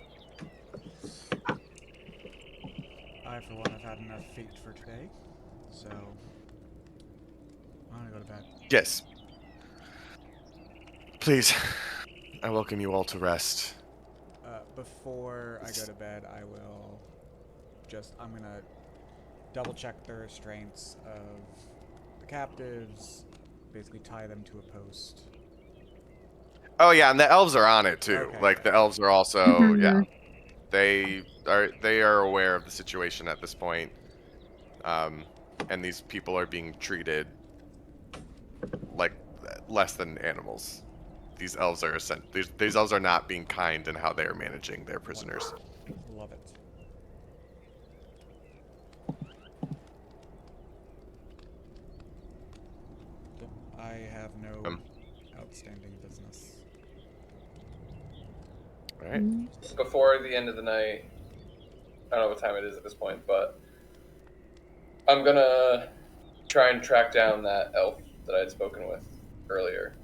I, for one, have had enough fate for today, so I'm gonna go to bed. Yes. Please, I welcome you all to rest. Before I go to bed, I will I'm gonna double check the restraints of the captives, basically tie them to a post. Oh yeah, and the elves are on it too. Okay, Like good. the elves are also, Mhm. yeah. They are aware of the situation at this point. And these people are being treated like less than animals. These elves are these elves are not being kind in how they are managing their prisoners. Love it. Yep, I have no outstanding business. All right. Before the end of the night, I don't know what time it is at this point, but I'm gonna try and track down that elf that I had spoken with earlier.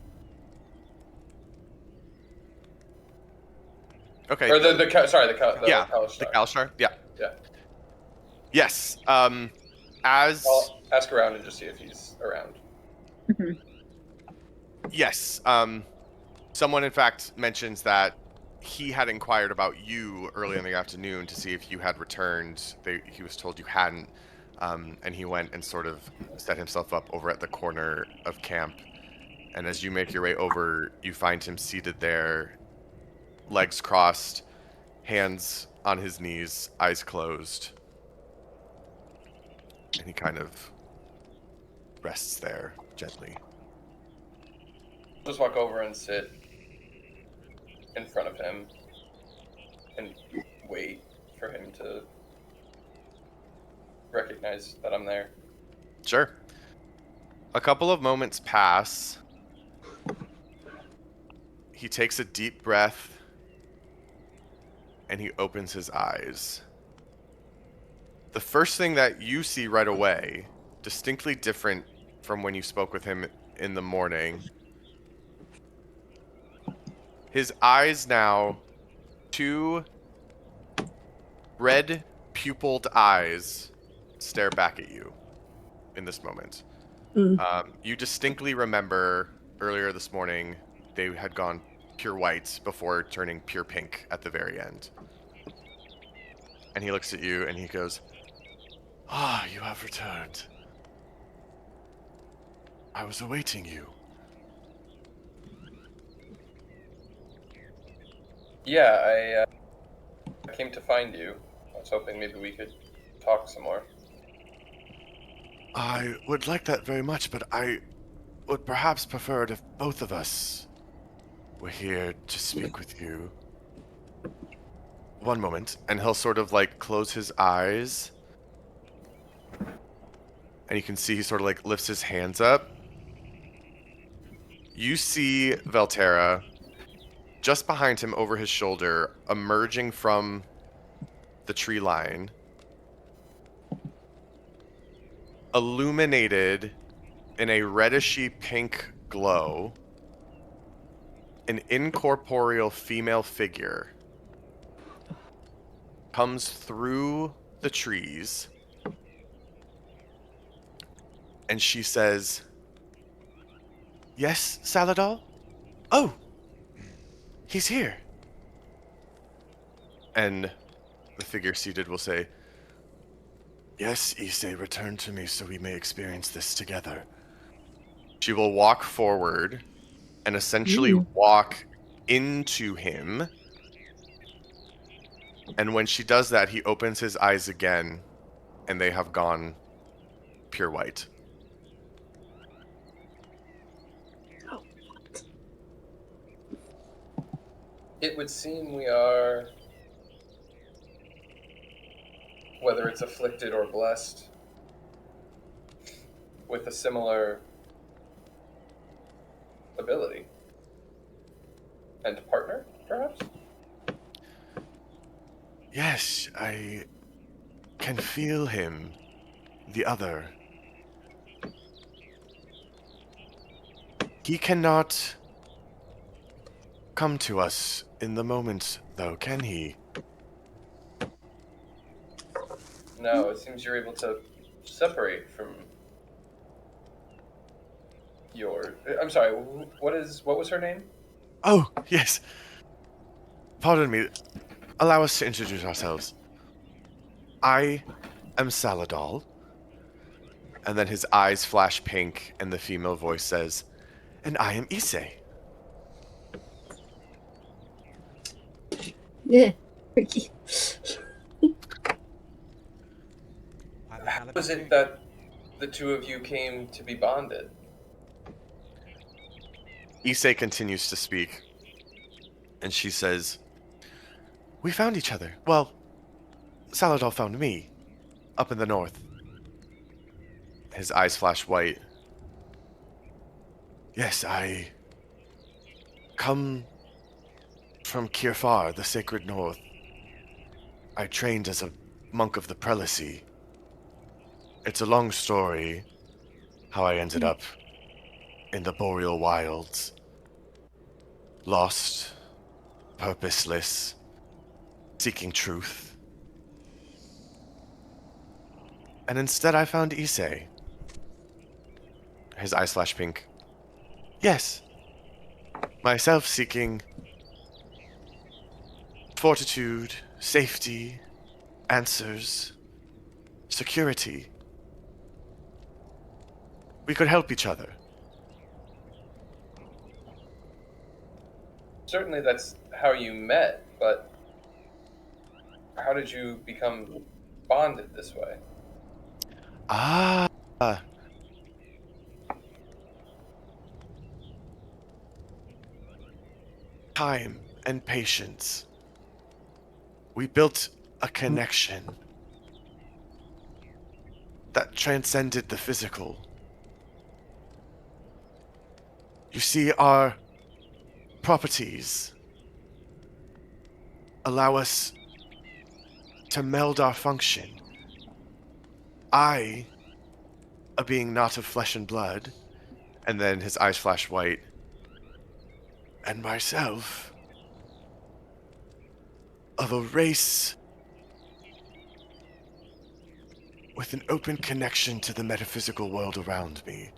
Okay. Or the yeah, Kalashtar. the Kalashtar. Yeah. Yeah. Yes. As I'll ask around and just see if he's around. yes. Someone in fact mentions that he had inquired about you early in the afternoon to see if you had returned. He was told you hadn't, and he went and sort of set himself up over at the corner of camp. And as you make your way over, you find him seated there, legs crossed, hands on his knees, eyes closed. And he kind of rests there gently. Just walk over and sit in front of him and wait for him to recognize that I'm there. Sure. A couple of moments pass. He takes a deep breath and he opens his eyes. The first thing that you see right away, distinctly different from when you spoke with him in the morning, his eyes now, two red pupilled eyes, stare back at you in this moment. You distinctly remember earlier this morning they had gone pure white before turning pure pink at the very end. And he looks at you and he goes, "Ah, you have returned. I was awaiting you." Yeah, I came to find you. I was hoping maybe we could talk some more. I would like that very much, but I would perhaps prefer it if both of us were here to speak with you. One moment, and he'll sort of like close his eyes. And you can see he sort of like lifts his hands up. You see Velterra just behind him over his shoulder, emerging from the tree line, illuminated in a reddishy pink glow, an incorporeal female figure comes through the trees, and she says, "Yes, Saladal? Oh, he's here." And the figure seated will say, "Yes, Issei, return to me so we may experience this together." She will walk forward and essentially walk into him. And when she does that, he opens his eyes again, and they have gone pure white. It would seem we are, whether it's afflicted or blessed, with a similar ability. And partner, perhaps? Yes, I can feel him, the other. He cannot come to us in the moment, though, can he? No, it seems you're able to separate from your... I'm sorry, what was her name? Oh, yes. Pardon me. Allow us to introduce ourselves. I am Saladal. And then his eyes flash pink, and the female voice says, "And I am Issei." Yeah. How was it that the two of you came to be bonded? Issei continues to speak, and she says, "We found each other. Well, Saladal found me, up in the north." His eyes flash white. "Yes, I come from Kirfar, the sacred north. I trained as a monk of the prelacy. It's a long story, how I ended up in the boreal wilds. Lost, purposeless, seeking truth. And instead I found Issei." His eyes flash pink. "Yes, myself seeking fortitude, safety, answers, security. We could help each other." Certainly that's how you met, but how did you become bonded this way? Ah, time and patience. We built a connection that transcended the physical. You see, our properties allow us to meld our function. I, a being not of flesh and blood, and then his eyes flash white, and myself, of a race with an open connection to the metaphysical world around me.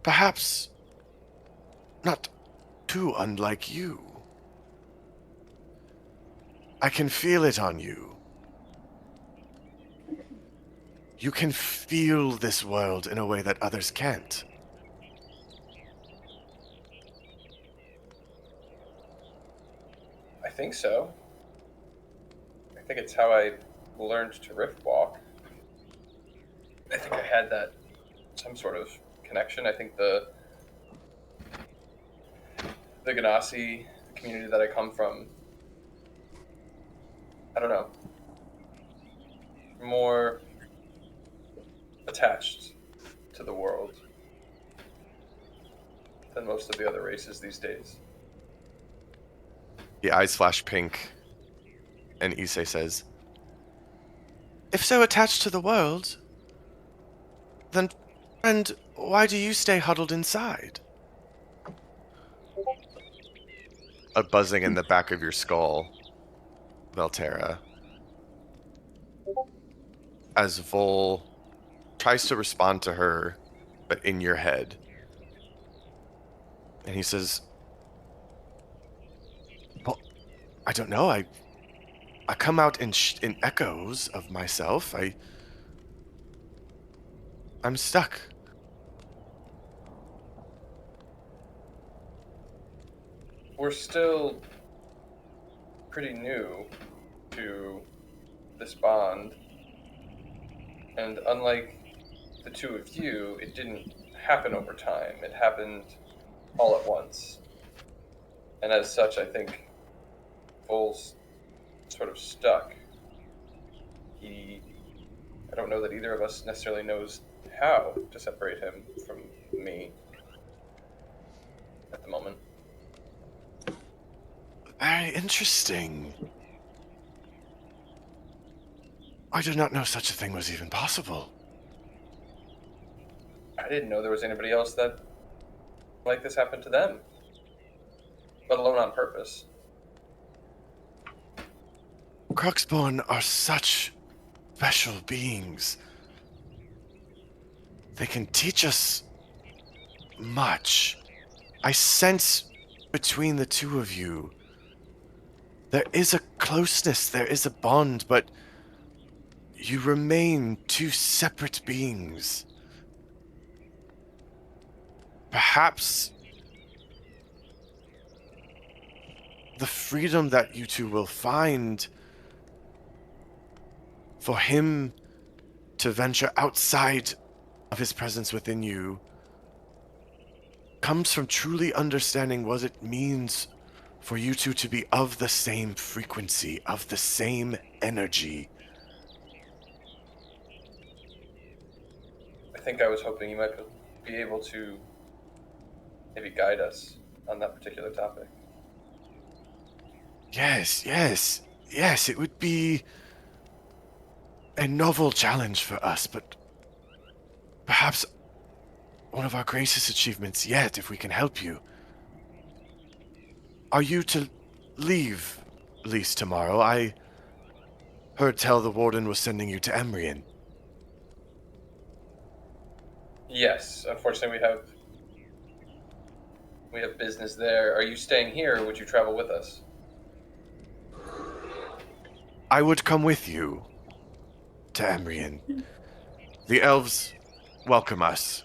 Perhaps not too unlike you. I can feel it on you. You can feel this world in a way that others can't. I think so. I think it's how I learned to rift walk. I think I had that some sort of connection. I think the Ganassi, the community that I come from, I don't know, more attached to the world. than most of the other races these days. The eyes flash pink, and Issei says, "If so attached to the world, then, friend, why do you stay huddled inside?" A buzzing in the back of your skull, Velterra, as Vol tries to respond to her, but in your head. And he says, "Well, I don't know. I come out in echoes of myself. I'm stuck." We're still pretty new to this bond, and unlike the two of you, it didn't happen over time. It happened all at once. And as such, I think Vol's sort of stuck. I don't know that either of us necessarily knows how to separate him from me at the moment. Very interesting. I did not know such a thing was even possible. I didn't know there was anybody else that like this happened to them, let alone on purpose. Cruxborn are such special beings. They can teach us much. I sense between the two of you, there is a closeness, there is a bond, but you remain two separate beings. Perhaps the freedom that you two will find for him to venture outside of his presence within you comes from truly understanding what it means for you two to be of the same frequency, of the same energy. I think I was hoping you might be able to maybe guide us on that particular topic. Yes, it would be a novel challenge for us, but perhaps one of our greatest achievements yet, if we can help you. Are you to leave Lys tomorrow? I heard tell the warden was sending you to Emrian. Yes, unfortunately we have business there. Are you staying here, or would you travel with us? I would come with you to Emrian. The elves welcome us,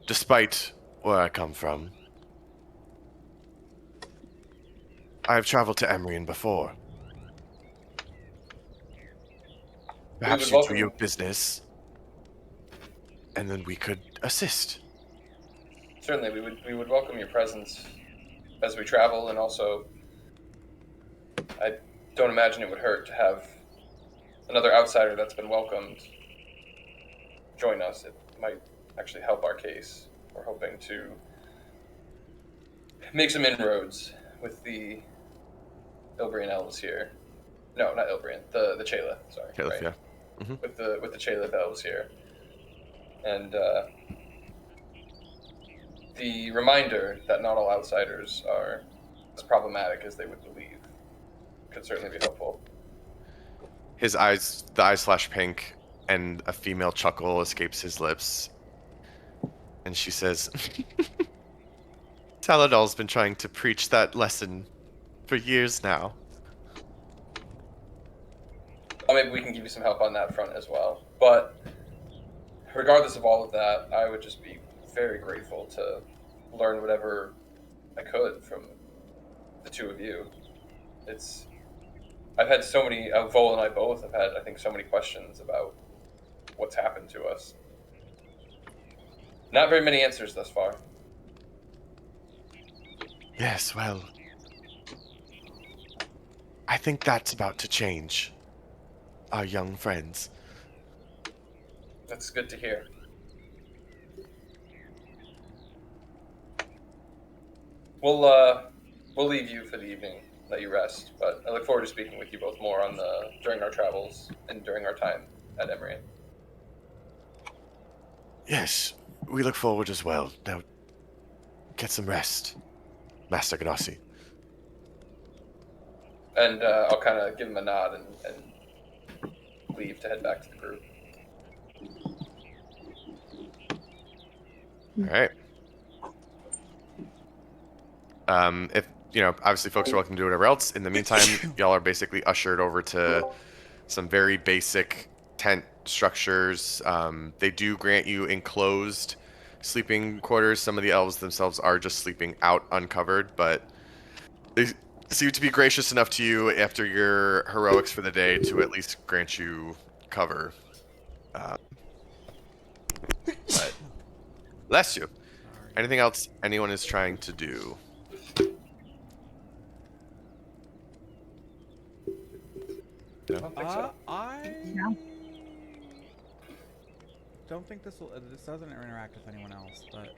despite where I come from. I have traveled to Emrian before. Perhaps you do your business, and then we could assist. Certainly, we would welcome your presence as we travel, and also, I don't imagine it would hurt to have another outsider that's been welcomed join us. It might actually help our case. We're hoping to make some inroads with the Ilbrian elves here. No, not Ilbrian. The Chala. Sorry. Caliph, right. yeah. Mm-hmm. With the Chala elves here, and the reminder that not all outsiders are as problematic as they would believe could certainly be helpful. The eyes flash pink, and a female chuckle escapes his lips. And she says, Taladol's been trying to preach that lesson for years now. Well, maybe we can give you some help on that front as well. But regardless of all of that, I would just be very grateful to learn whatever I could from the two of you. I've had so many, Vol and I both have had, I think, so many questions about what's happened to us. Not very many answers thus far. Yes, well, I think that's about to change, our young friends. That's good to hear. We'll leave you for the evening, let you rest. But I look forward to speaking with you both more during our travels and during our time at Emery. Yes, we look forward as well. Now, get some rest, Master Ganassi. And I'll kind of give him a nod and leave to head back to the group. All right. If obviously, folks are welcome to do whatever else. In the meantime, y'all are basically ushered over to some very basic tent structures. They do grant you enclosed sleeping quarters. Some of the elves themselves are just sleeping out uncovered, but they seem to be gracious enough to you after your heroics for the day to at least grant you cover. But bless you. Sorry. Anything else anyone is trying to do? I don't think so. I No. don't think this doesn't interact with anyone else, but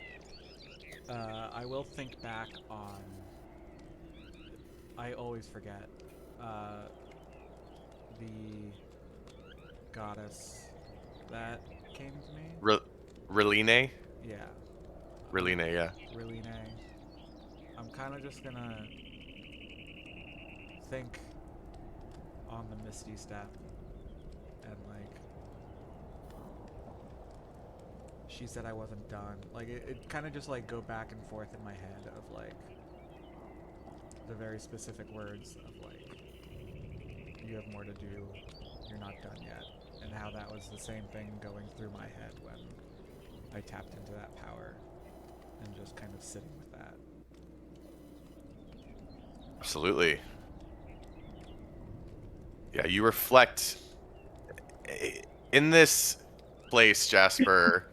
I will think back on. I always forget the goddess that came to me. Reline? Yeah. Reline, yeah. Reline. I'm kind of just gonna think on the Misty Step and she said I wasn't done. It kind of just go back and forth in my head of the very specific words of you have more to do, you're not done yet, and how that was the same thing going through my head when I tapped into that power and just kind of sitting with that. Absolutely. Yeah, you reflect in this place, Jasper,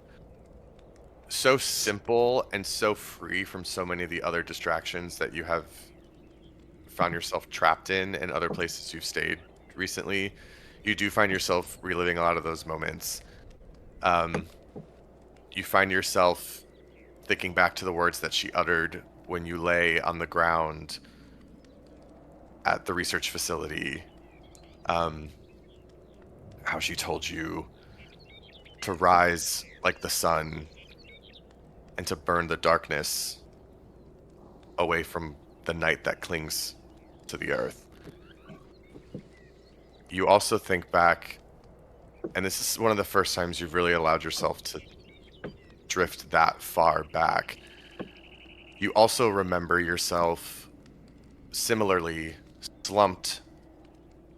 so simple and so free from so many of the other distractions that you have found yourself trapped in and other places you've stayed recently. You do find yourself reliving a lot of those moments. You find yourself thinking back to the words that she uttered when you lay on the ground at the research facility. How she told you to rise like the sun and to burn the darkness away from the night that clings to the earth. You also think back, and this is one of the first times you've really allowed yourself to drift that far back. You also remember yourself similarly slumped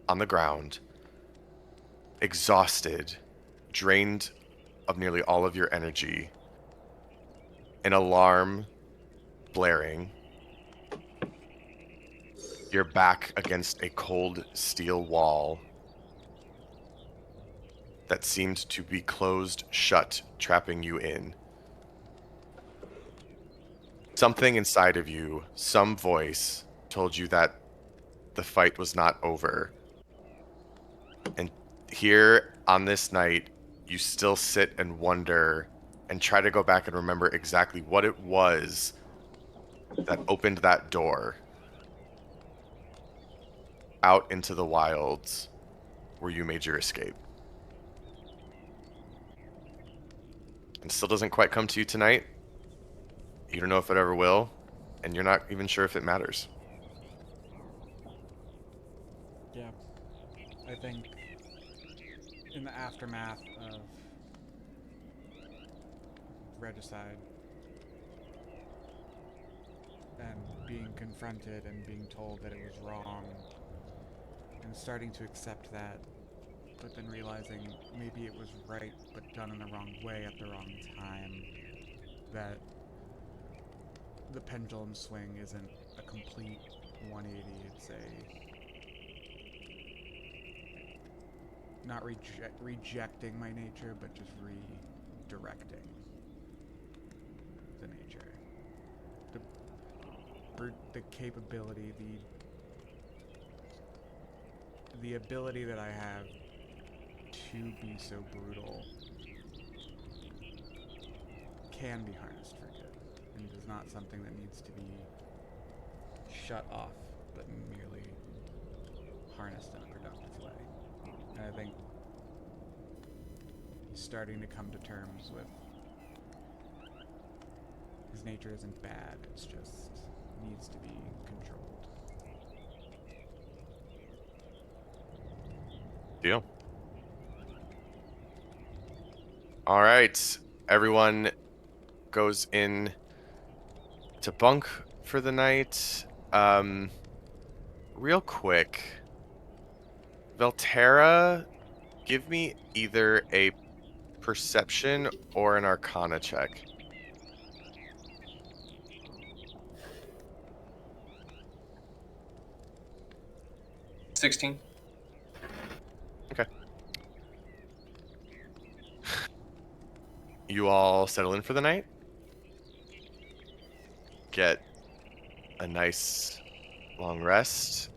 on the ground, exhausted, drained of nearly all of your energy, an alarm blaring, your back against a cold steel wall that seemed to be closed shut, trapping you in. Something inside of you, some voice, told you that the fight was not over. And here on this night, you still sit and wonder and try to go back and remember exactly what it was that opened that door out into the wilds where you made your escape. And still doesn't quite come to you tonight. You don't know if it ever will, and you're not even sure if it matters. Yeah. I think in the aftermath of regicide and being confronted and being told that it was wrong and starting to accept that, but then realizing maybe it was right but done in the wrong way at the wrong time, that the pendulum swing isn't a complete 180, it's not rejecting my nature, but just redirecting the nature. The capability, the ability that I have to be so brutal can be harnessed for good, and is not something that needs to be shut off, but merely harnessed in a productive way. And I think he's starting to come to terms with his nature isn't bad, it's just needs to be controlled. Deal. All right, everyone goes in to bunk for the night. Real quick, Velterra, give me either a perception or an arcana check. 16. Okay. You all settle in for the night. Get a nice long rest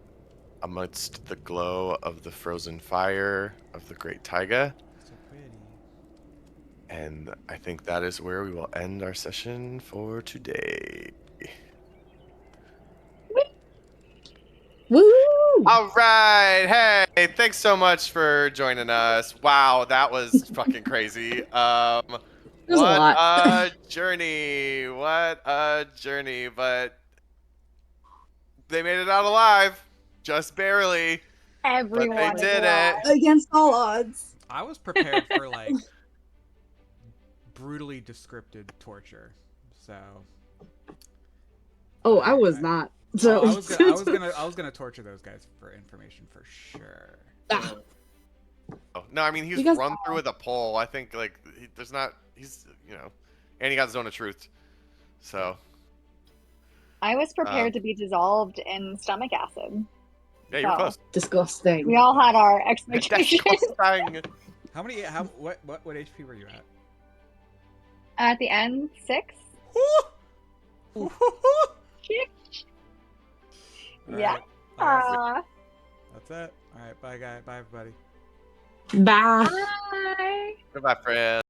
amidst the glow of the frozen fire of the Great Taiga. So pretty. And I think that is where we will end our session for today. Woo! All right. Hey, thanks so much for joining us. Wow, that was fucking crazy. was a What lot. a journey. What a journey. But they made it out alive. Just barely. Everyone But they did alive. it. Against all odds. I was prepared for like brutally descripted torture, so. Oh, I was not. So I was gonna torture those guys for information for sure. Ah, Oh, no, I mean, he's Because- run through with a pole. I think, like, he's, and he got zone of truth. So, I was prepared to be dissolved in stomach acid. yeah, you're So, close. disgusting. We all had our That's expectations. disgusting. What HP were you at? At the end, 6. Yeah. Alright, that's it. Alright, bye guys. Bye everybody. Bye. Bye. Goodbye, friend.